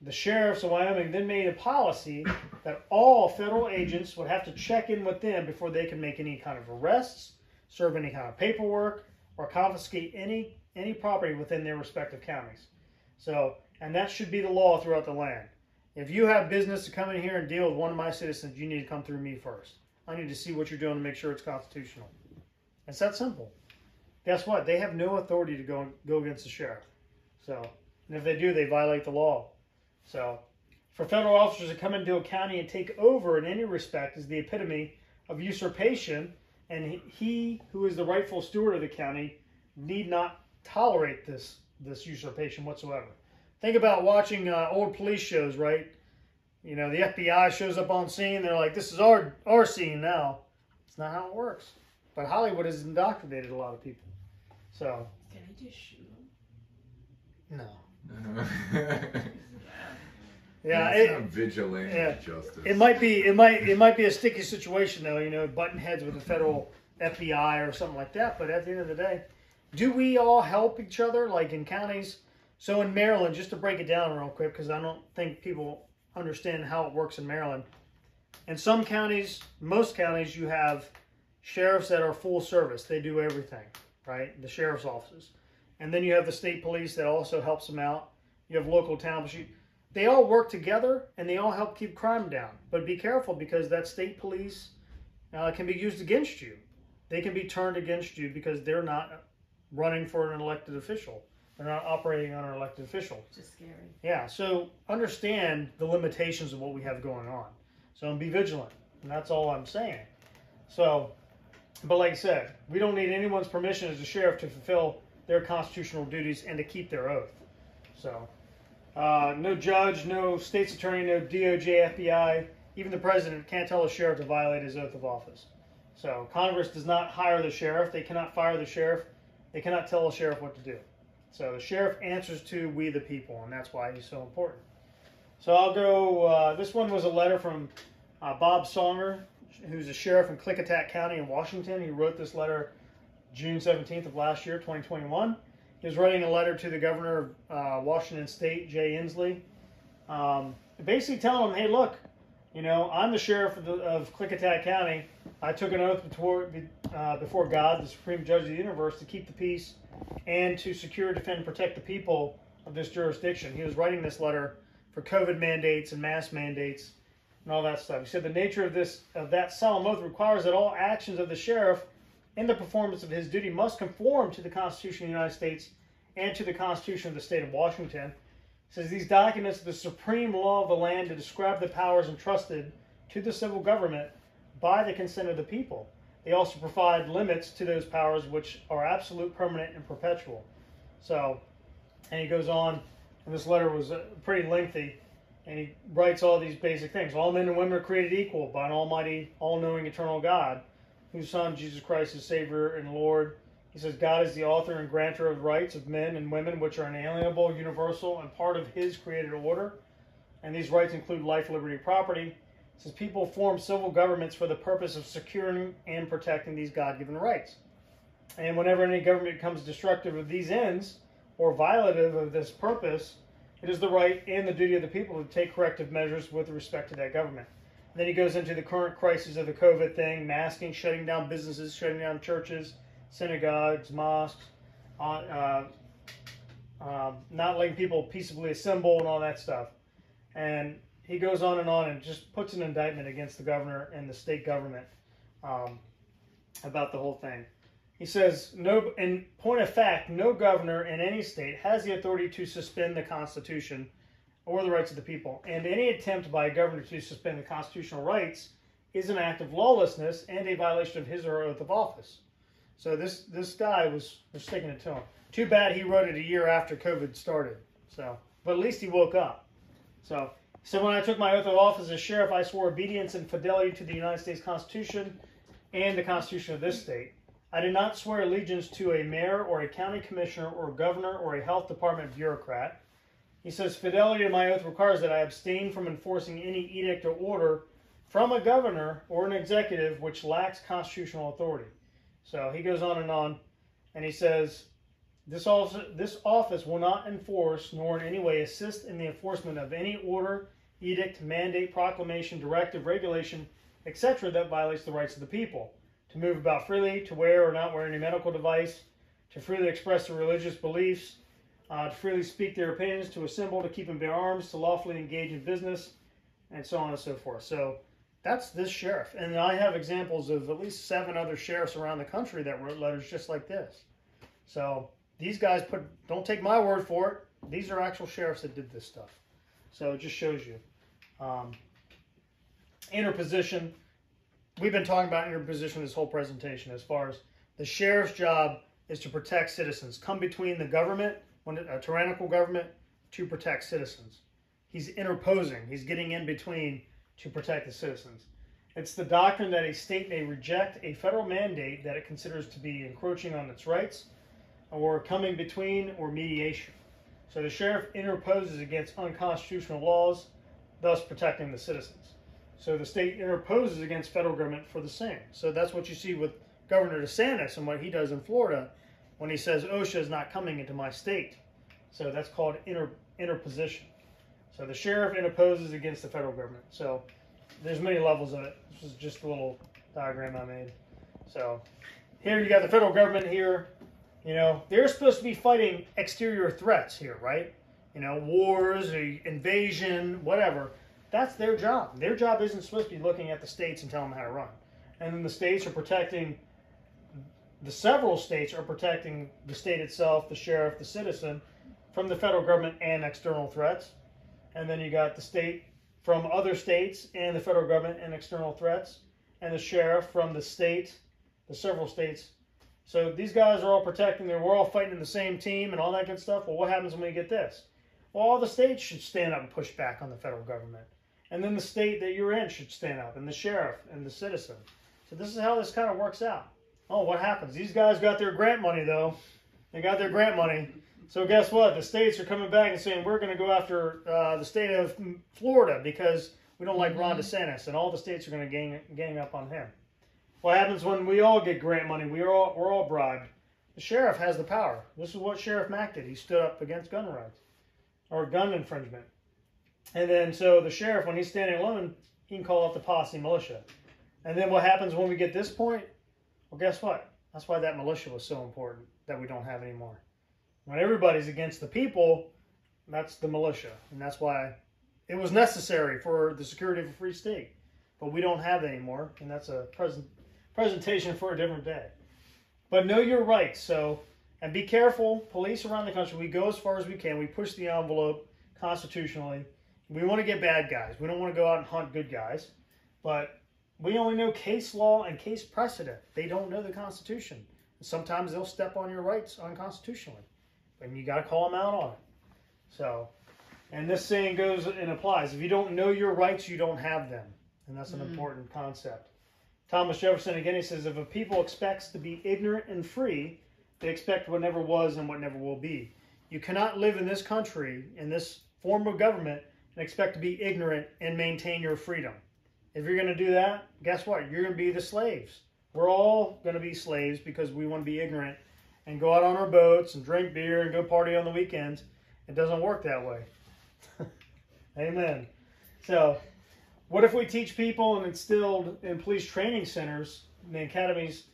The sheriffs of Wyoming then made a policy that all federal agents would have to check in with them before they could make any kind of arrests, serve any kind of paperwork, or confiscate any property within their respective counties. So, and that should be the law throughout the land. If you have business to come in here and deal with one of my citizens, you need to come through me first. I need to see what you're doing to make sure it's constitutional. It's that simple. Guess what? They have no authority to go against the sheriff. So, and if they do, they violate the law. So, for federal officers to come into a county and take over in any respect is the epitome of usurpation, and he who is the rightful steward of the county need not tolerate this usurpation whatsoever. Think about watching old police shows, right? You know, the FBI shows up on scene. They're like, this is our scene now. It's not how it works. But Hollywood has indoctrinated a lot of people. So. Can I just shoot him? No. Yeah, it's not vigilante justice. It might be a sticky situation though. You know, button heads with the federal FBI or something like that. But at the end of the day, do we all help each other? Like in counties. So in Maryland, just to break it down real quick, because I don't think people understand how it works in Maryland. In some counties, most counties, you have sheriffs that are full service. They do everything, right? The sheriff's offices. And then you have the state police that also helps them out. You have local town police. They all work together and they all help keep crime down. But be careful because that state police can be used against you. They can be turned against you because they're not running for an elected official. They're not operating on an elected official. Just scary. Yeah, so understand the limitations of what we have going on. So be vigilant, and that's all I'm saying. So, but like I said, we don't need anyone's permission as a sheriff to fulfill their constitutional duties and to keep their oath. So, no judge, no state's attorney, no DOJ, FBI, even the president can't tell a sheriff to violate his oath of office. So, Congress does not hire the sheriff. They cannot fire the sheriff. They cannot tell a sheriff what to do. So the sheriff answers to we the people, and that's why he's so important. So I'll go, this one was a letter from Bob Songer, who's a sheriff in Klickitat County in Washington. He wrote this letter June 17th of last year, 2021. He was writing a letter to the governor of Washington State, Jay Inslee, basically telling him, hey, look, you know, I'm the sheriff of Klickitat County. I took an oath before God, the supreme judge of the universe, to keep the peace and to secure, defend, and protect the people of this jurisdiction. He was writing this letter for COVID mandates and mask mandates and all that stuff. He said the nature of that solemn oath requires that all actions of the sheriff in the performance of his duty must conform to the Constitution of the United States and to the Constitution of the state of Washington. He says these documents are the supreme law of the land to describe the powers entrusted to the civil government by the consent of the people. They also provide limits to those powers which are absolute, permanent, and perpetual. So, and he goes on, and this letter was pretty lengthy, and he writes all these basic things. All men and women are created equal by an almighty, all-knowing, eternal God, whose Son, Jesus Christ, is Savior and Lord. He says God is the author and grantor of rights of men and women, which are inalienable, universal, and part of his created order. And these rights include life, liberty, property. It says people form civil governments for the purpose of securing and protecting these God-given rights. And whenever any government becomes destructive of these ends or violative of this purpose, it is the right and the duty of the people to take corrective measures with respect to that government. And then he goes into the current crisis of the COVID thing, masking, shutting down businesses, shutting down churches, synagogues, mosques, not letting people peaceably assemble and all that stuff. And he goes on and just puts an indictment against the governor and the state government about the whole thing. He says, in point of fact, no governor in any state has the authority to suspend the Constitution or the rights of the people. And any attempt by a governor to suspend the constitutional rights is an act of lawlessness and a violation of his or her oath of office. So this guy was sticking it to him. Too bad he wrote it a year after COVID started. So, but at least he woke up. So when I took my oath of office as sheriff, I swore obedience and fidelity to the United States Constitution and the Constitution of this state. I did not swear allegiance to a mayor or a county commissioner or governor or a health department bureaucrat. He says fidelity to my oath requires that I abstain from enforcing any edict or order from a governor or an executive which lacks constitutional authority. So he goes on, and he says, this office will not enforce nor in any way assist in the enforcement of any order, edict, mandate, proclamation, directive, regulation, etc. that violates the rights of the people, to move about freely, to wear or not wear any medical device, to freely express their religious beliefs, to freely speak their opinions, to assemble, to keep and bear arms, to lawfully engage in business, and so on and so forth. So that's this sheriff. And I have examples of at least 7 other sheriffs around the country that wrote letters just like this. So these guys don't take my word for it. These are actual sheriffs that did this stuff. So it just shows you. Interposition. We've been talking about interposition this whole presentation as far as the sheriff's job is to protect citizens. Come between the government, a tyrannical government, to protect citizens. He's interposing. He's getting in between to protect the citizens. It's the doctrine that a state may reject a federal mandate that it considers to be encroaching on its rights or coming between or mediation. So the sheriff interposes against unconstitutional laws, thus protecting the citizens. So the state interposes against federal government for the same. So that's what you see with Governor DeSantis and what he does in Florida when he says OSHA is not coming into my state. So that's called interposition. So the sheriff interposes against the federal government. So there's many levels of it. This is just a little diagram I made. So here you got the federal government here. You know, they're supposed to be fighting exterior threats here, right? You know, wars, invasion, whatever. That's their job. Their job isn't supposed to be looking at the states and telling them how to run. And then the states are protecting, the several states are protecting the state itself, the sheriff, the citizen, from the federal government and external threats. And then you got the state from other states and the federal government and external threats. And the sheriff from the state, the several states. So these guys are all protecting, we're all fighting in the same team and all that good stuff. Well, what happens when we get this? Well, all the states should stand up and push back on the federal government. And then the state that you're in should stand up, and the sheriff, and the citizen. So this is how this kind of works out. Oh, what happens? These guys got their grant money, though. They got their grant money. So guess what? The states are coming back and saying, we're going to go after the state of Florida because we don't like Ron DeSantis, and all the states are going to gang up on him. What happens when we all get grant money? We're all bribed. The sheriff has the power. This is what Sheriff Mack did. He stood up against gun rights, or gun infringement. And then, so the sheriff, when he's standing alone, he can call up the posse militia. And then what happens when we get this point? Well, guess what? That's why that militia was so important that we don't have anymore. When everybody's against the people, that's the militia. And that's why it was necessary for the security of a free state. But we don't have it anymore, and that's a presentation for a different day. But know your rights. So, and be careful. Police around the country, we go as far as we can. We push the envelope constitutionally. We want to get bad guys. We don't want to go out and hunt good guys. But we only know case law and case precedent. They don't know the Constitution. Sometimes they'll step on your rights unconstitutionally. And you got to call them out on it. So, and this saying goes and applies. If you don't know your rights, you don't have them. And that's an important concept. Thomas Jefferson, again, he says, if a people expects to be ignorant and free, they expect what never was and what never will be. You cannot live in this country, in this form of government, and expect to be ignorant and maintain your freedom. If you're going to do that, guess what? You're going to be the slaves. We're all going to be slaves because we want to be ignorant and go out on our boats and drink beer and go party on the weekends. It doesn't work that way. Amen. So, what if we teach people and instilled in police training centers, in the academies,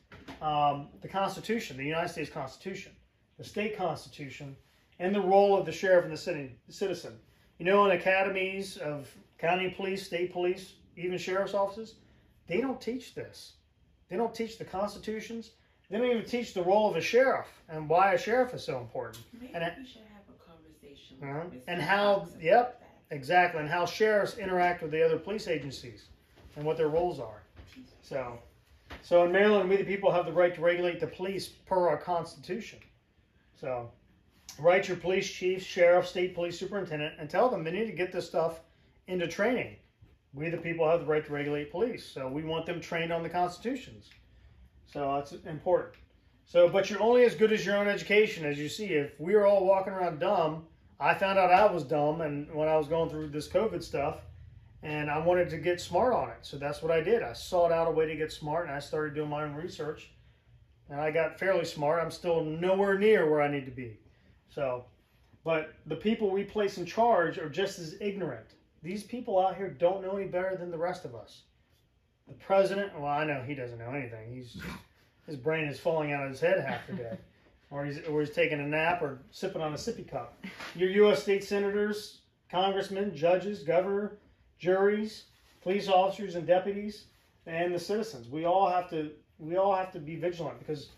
the Constitution, the United States Constitution, the state Constitution, and the role of the sheriff and the citizen? You know, in academies of county police, state police, even sheriff's offices, they don't teach this. They don't teach the constitutions. They don't even teach the role of a sheriff and why a sheriff is so important. Maybe and we should have a conversation. And how, yep, exactly, and how sheriffs interact with the other police agencies and what their roles are. So in Maryland, we the people have the right to regulate the police per our Constitution. So write your police chief, sheriff, state police superintendent, and tell them they need to get this stuff into training. We the people have the right to regulate police, so we want them trained on the constitutions. So that's important. So, but you're only as good as your own education, as you see. If we were all walking around dumb, I found out I was dumb, and when I was going through this COVID stuff, and I wanted to get smart on it. So that's what I did. I sought out a way to get smart, and I started doing my own research, and I got fairly smart. I'm still nowhere near where I need to be. So, but the people we place in charge are just as ignorant. These people out here don't know any better than the rest of us. The president, well, I know he doesn't know anything. His brain is falling out of his head half the day. Or he's taking a nap or sipping on a sippy cup. Your U.S. state senators, congressmen, judges, governor, juries, police officers and deputies, and the citizens. We all have to be vigilant because,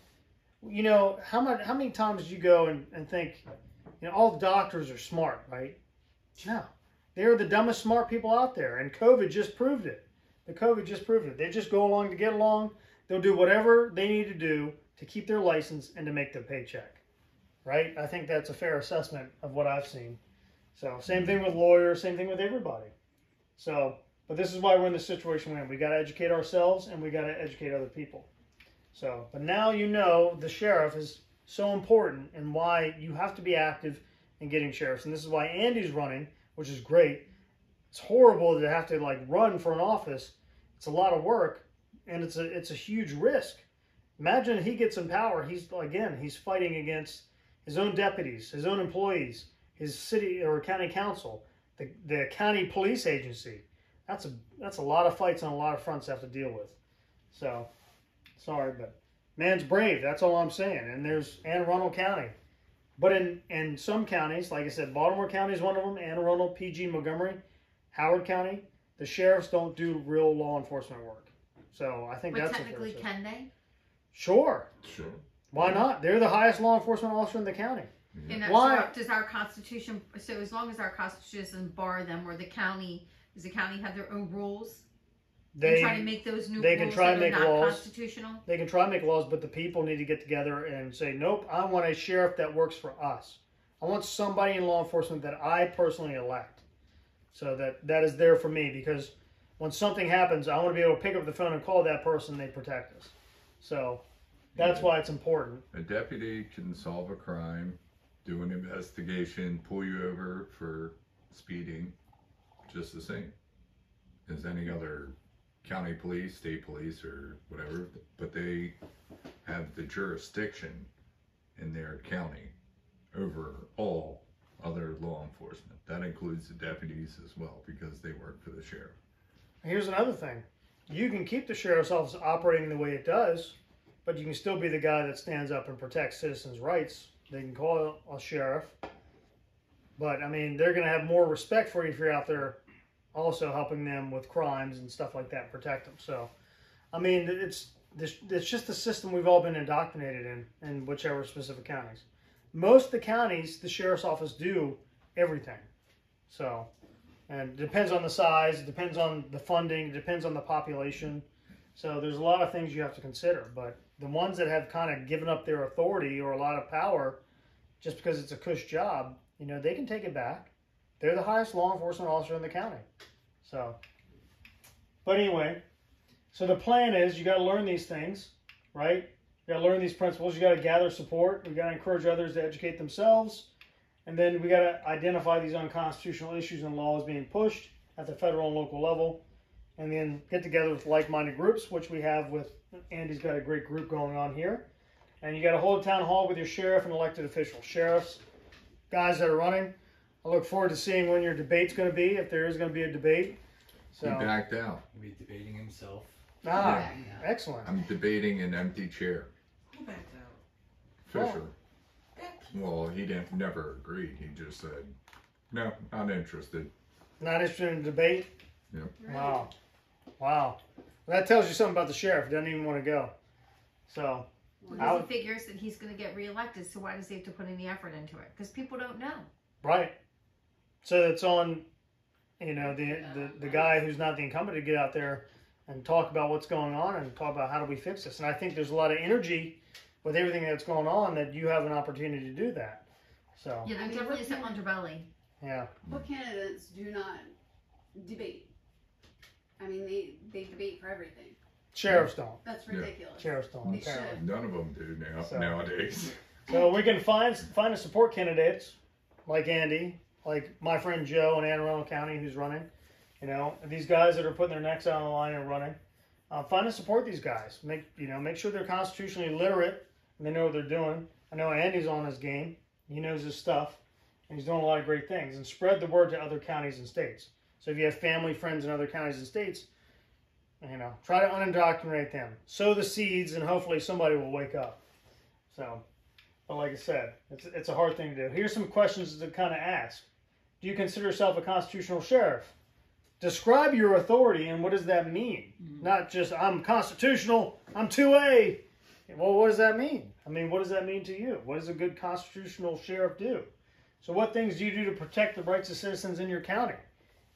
you know, how many times do you go and think, you know, all the doctors are smart, right? No. They're the dumbest smart people out there, and COVID just proved it. The COVID just proved it. They just go along to get along. They'll do whatever they need to do to keep their license and to make their paycheck, right? I think that's a fair assessment of what I've seen. So same thing with lawyers, same thing with everybody. So, but this is why we're in the situation we're in. We got to educate ourselves and we got to educate other people. So, but now you know the sheriff is so important and why you have to be active in getting sheriffs. And this is why Andy's running, which is great. It's horrible to have to like run for an office. It's a lot of work and it's a huge risk. Imagine he gets in power. He's fighting against his own deputies, his own employees, his city or county council, the county police agency. That's a lot of fights on a lot of fronts to have to deal with. So, sorry, but man's brave. That's all I'm saying. And there's Anne Arundel County. But in some counties, like I said, Baltimore County is one of them, Anne Arundel, PG, Montgomery, Howard County, the sheriffs don't do real law enforcement work. So I think that's technically, can they? Sure. Why not? They're the highest law enforcement officer in the county. And why? So does our Constitution, so as long as our Constitution doesn't bar them, or the county, does the county have their own rules? They try to make those new rules that are not constitutional? They can try and make laws, but the people need to get together and say, nope, I want a sheriff that works for us. I want somebody in law enforcement that I personally elect. So that is there for me, because when something happens, I want to be able to pick up the phone and call that person, they protect us. So that's why it's important. A deputy can solve a crime, do an investigation, pull you over for speeding, just the same as any other county police, state police, or whatever, but they have the jurisdiction in their county over all other law enforcement. That includes the deputies as well, because they work for the sheriff. Here's another thing. You can keep the sheriff's office operating the way it does, but you can still be the guy that stands up and protects citizens' rights. They can call a sheriff, but I mean, they're going to have more respect for you if you're out there also helping them with crimes and stuff like that, and protect them. So, I mean, it's just the system we've all been indoctrinated in whichever specific counties. Most of the counties, the sheriff's office do everything. So, and it depends on the size, it depends on the funding, it depends on the population. So there's a lot of things you have to consider, but the ones that have kind of given up their authority or a lot of power just because it's a cush job, you know, they can take it back. They're the highest law enforcement officer in the county. So, but anyway, so the plan is you got to learn these things, right? You got to learn these principles. You got to gather support. We got to encourage others to educate themselves. And then we got to identify these unconstitutional issues and laws being pushed at the federal and local level. And then get together with like-minded groups, which we have with, Andy's got a great group going on here. And you got to hold a town hall with your sheriff and elected officials. Sheriffs, guys that are running. I look forward to seeing when your debate's going to be, if there is going to be a debate. So, He backed out. He'll be debating himself. Ah, excellent. I'm debating an empty chair. Who backed out? Fisher. Well, he never agreed. He just said, no, not interested. Not interested in debate? Yep. Wow. Wow. Well, that tells you something about the sheriff. He doesn't even want to go. So. Because he figures that he's going to get reelected, so why does he have to put any effort into it? Because people don't know. Right. So it's on, you know, the guy who's not the incumbent to get out there and talk about what's going on and talk about how do we fix this. And I think there's a lot of energy with everything that's going on that you have an opportunity to do that. So. Yeah, there's definitely some underbelly. Yeah. What candidates do not debate? I mean, they debate for everything. Sheriffs don't. That's ridiculous. Sheriffs don't. They Apparently. should. None of them do nowadays. So we can find a support candidates like Andy, like my friend Joe in Anne Arundel County who's running. You know, these guys that are putting their necks out on the line and running. Find and support these guys. Make sure they're constitutionally literate and they know what they're doing. I know Andy's on his game. He knows his stuff, and he's doing a lot of great things. And spread the word to other counties and states. So if you have family, friends in other counties and states, you know, try to unindoctrinate them. Sow the seeds, and hopefully somebody will wake up. So, but like I said, it's a hard thing to do. Here's some questions to kind of ask. Do you consider yourself a constitutional sheriff? Describe your authority, and what does that mean? Not just, I'm constitutional, I'm 2A. Well, what does that mean? I mean, what does that mean to you? What does a good constitutional sheriff do? So what things do you do to protect the rights of citizens in your county?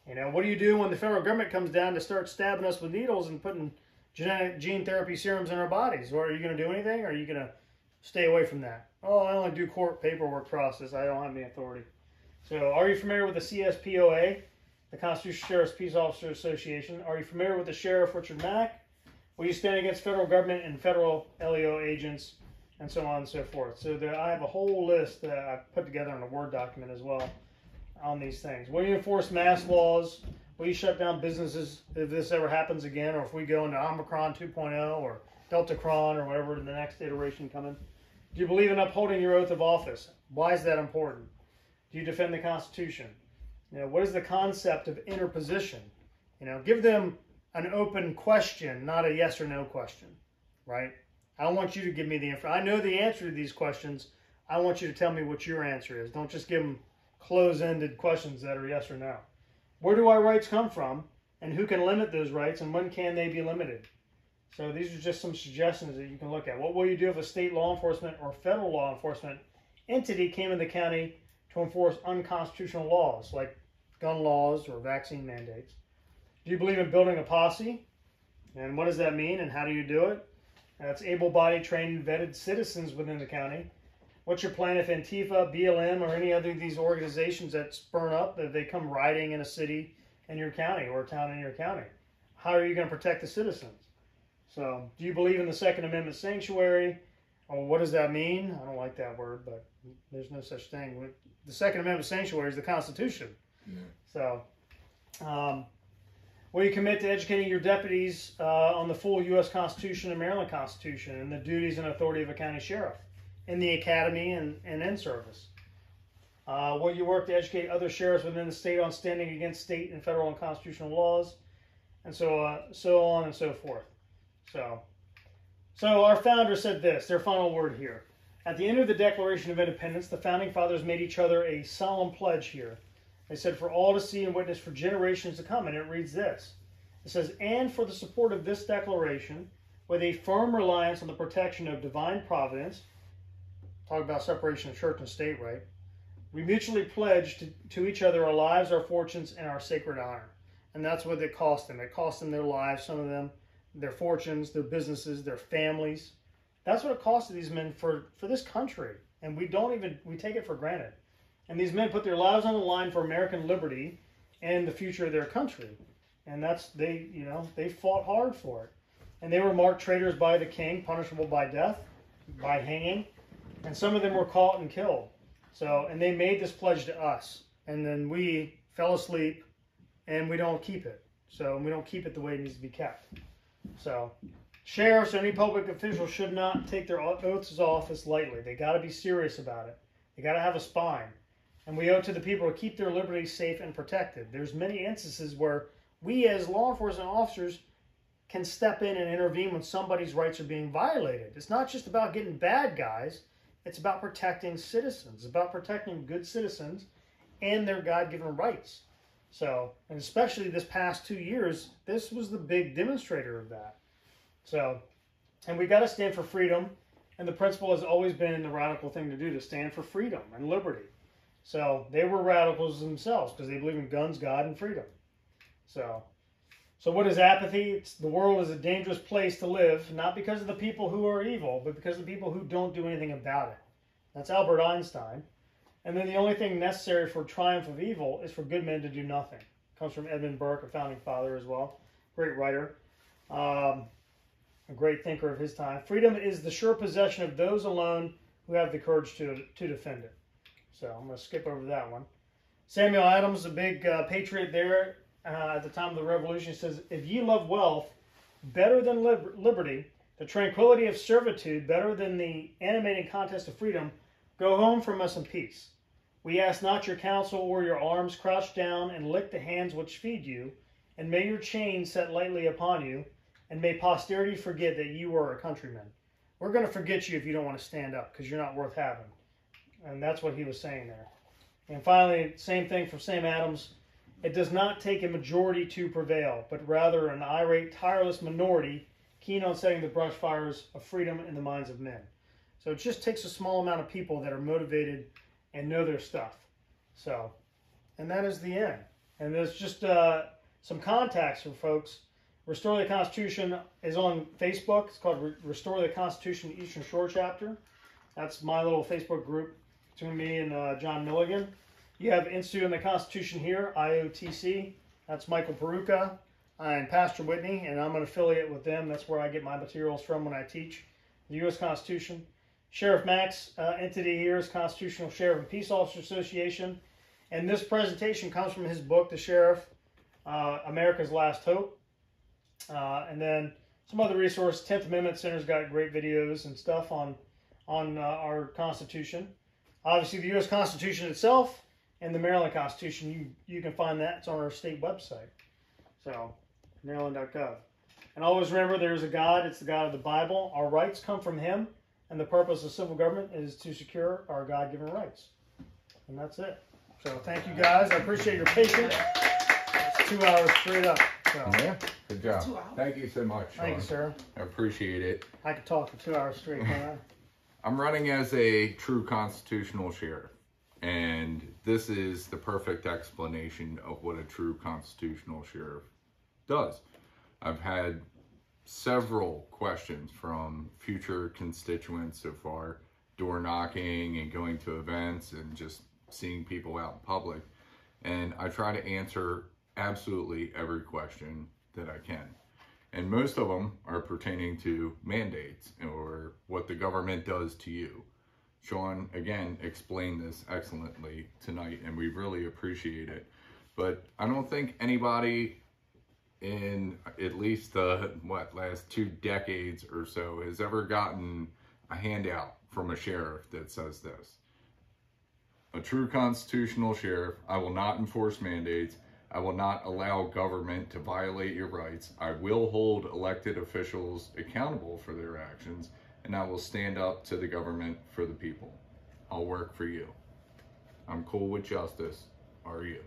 You know, what do you do when the federal government comes down to start stabbing us with needles and putting gene therapy serums in our bodies? Or are you going to do anything, or are you going to stay away from that? Oh, I only do court paperwork process. I don't have any authority. So are you familiar with the CSPOA, the Constitutional Sheriff's Peace Officer Association? Are you familiar with the Sheriff Richard Mack? Will you stand against federal government and federal LEO agents, and so on and so forth? So I have a whole list that I've put together in a Word document as well on these things. Will you enforce mask laws? Will you shut down businesses if this ever happens again, or if we go into Omicron 2.0 or Deltacron or whatever the next iteration coming? Do you believe in upholding your oath of office? Why is that important? Do you defend the Constitution? You know, what is the concept of interposition? You know, give them an open question, not a yes or no question, right? I don't want you to give me the info. I know the answer to these questions. I want you to tell me what your answer is. Don't just give them close-ended questions that are yes or no. Where do our rights come from, and who can limit those rights, and when can they be limited? So these are just some suggestions that you can look at. What will you do if a state law enforcement or federal law enforcement entity came in the county to enforce unconstitutional laws, like gun laws or vaccine mandates? Do you believe in building a posse? And what does that mean, and how do you do it? That's able-bodied, trained, vetted citizens within the county. What's your plan if Antifa, BLM, or any other of these organizations that spurn up, if they come rioting in a city in your county or a town in your county? How are you going to protect the citizens? So, do you believe in the Second Amendment sanctuary? Or what does that mean? I don't like that word, but there's no such thing. The Second Amendment sanctuary is the Constitution. Yeah. So, will you commit to educating your deputies on the full U.S. Constitution and Maryland Constitution and the duties and authority of a county sheriff in the academy and in service? Will you work to educate other sheriffs within the state on standing against state and federal and constitutional laws, and so on and so forth? So our founder said this, their final word here. At the end of the Declaration of Independence, the Founding Fathers made each other a solemn pledge here. They said, for all to see and witness for generations to come. And it reads this. It says, and for the support of this declaration, with a firm reliance on the protection of divine providence, talk about separation of church and state, right? We mutually pledge to each other our lives, our fortunes, and our sacred honor. And that's what it cost them. It cost them their lives, some of them, their fortunes, their businesses, their families. That's what it costed these men for this country. And we take it for granted. And these men put their lives on the line for American liberty and the future of their country. And they fought hard for it. And they were marked traitors by the king, punishable by death, by hanging. And some of them were caught and killed. And they made this pledge to us. And then we fell asleep and we don't keep it. So we don't keep it the way it needs to be kept. So sheriffs or any public officials should not take their oaths of office lightly. They got to be serious about it. They got to have a spine. And we owe it to the people to keep their liberties safe and protected. There's many instances where we as law enforcement officers can step in and intervene when somebody's rights are being violated. It's not just about getting bad guys. It's about protecting citizens. It's about protecting good citizens and their God-given rights. And especially this past 2 years, this was the big demonstrator of that. And we got to stand for freedom. And the principle has always been the radical thing to do, to stand for freedom and liberty. So they were radicals themselves because they believe in guns, God, and freedom. So what is apathy? The world is a dangerous place to live, not because of the people who are evil, but because of the people who don't do anything about it. That's Albert Einstein. And then the only thing necessary for triumph of evil is for good men to do nothing. Comes from Edmund Burke, a founding father as well. Great writer. A great thinker of his time. Freedom is the sure possession of those alone who have the courage to defend it. So I'm going to skip over that one. Samuel Adams, a big patriot there at the time of the Revolution, says, if ye love wealth better than liberty, the tranquility of servitude better than the animating contest of freedom, go home from us in peace. We ask not your counsel or your arms. Crouch down and lick the hands which feed you, and may your chains set lightly upon you, and may posterity forget that you were a countryman. We're going to forget you if you don't want to stand up, because you're not worth having. And that's what he was saying there. And finally, same thing from Sam Adams. It does not take a majority to prevail, but rather an irate, tireless minority keen on setting the brush fires of freedom in the minds of men. So it just takes a small amount of people that are motivated and know their stuff. And that is the end. And there's just some contacts for folks. Restore the Constitution is on Facebook. It's called Restore the Constitution Eastern Shore Chapter. That's my little Facebook group between me and John Milligan. You have Institute on the Constitution here, IOTC. That's Michael Peruka and Pastor Whitney, and I'm an affiliate with them. That's where I get my materials from when I teach the U.S. Constitution. Sheriff Mack's entity here is Constitutional Sheriff and Peace Officer Association. And this presentation comes from his book, The Sheriff, America's Last Hope. And then some other resources. 10th Amendment Center's got great videos and stuff on our Constitution. Obviously, the U.S. Constitution itself and the Maryland Constitution, you can find that. It's on our state website. So, maryland.gov. And always remember, there's a God. It's the God of the Bible. Our rights come from him, and the purpose of civil government is to secure our God-given rights. And that's it. So, thank you guys. I appreciate your patience. It's 2 hours straight up. So. Yeah, good job. Thank you so much, Shawn. Thank you, sir. I appreciate it. I could talk for 2 hours straight. I'm running as a true constitutional sheriff, and this is the perfect explanation of what a true constitutional sheriff does. I've had several questions from future constituents so far, door knocking and going to events and just seeing people out in public, and I try to answer absolutely every question that I can. And most of them are pertaining to mandates or what the government does to you. Shawn, again, explained this excellently tonight, and we really appreciate it. But I don't think anybody in at least the, last 2 decades or so has ever gotten a handout from a sheriff that says this. A true constitutional sheriff, I will not enforce mandates. I will not allow government to violate your rights. I will hold elected officials accountable for their actions, and I will stand up to the government for the people. I'll work for you. I'm cool with justice. Are you?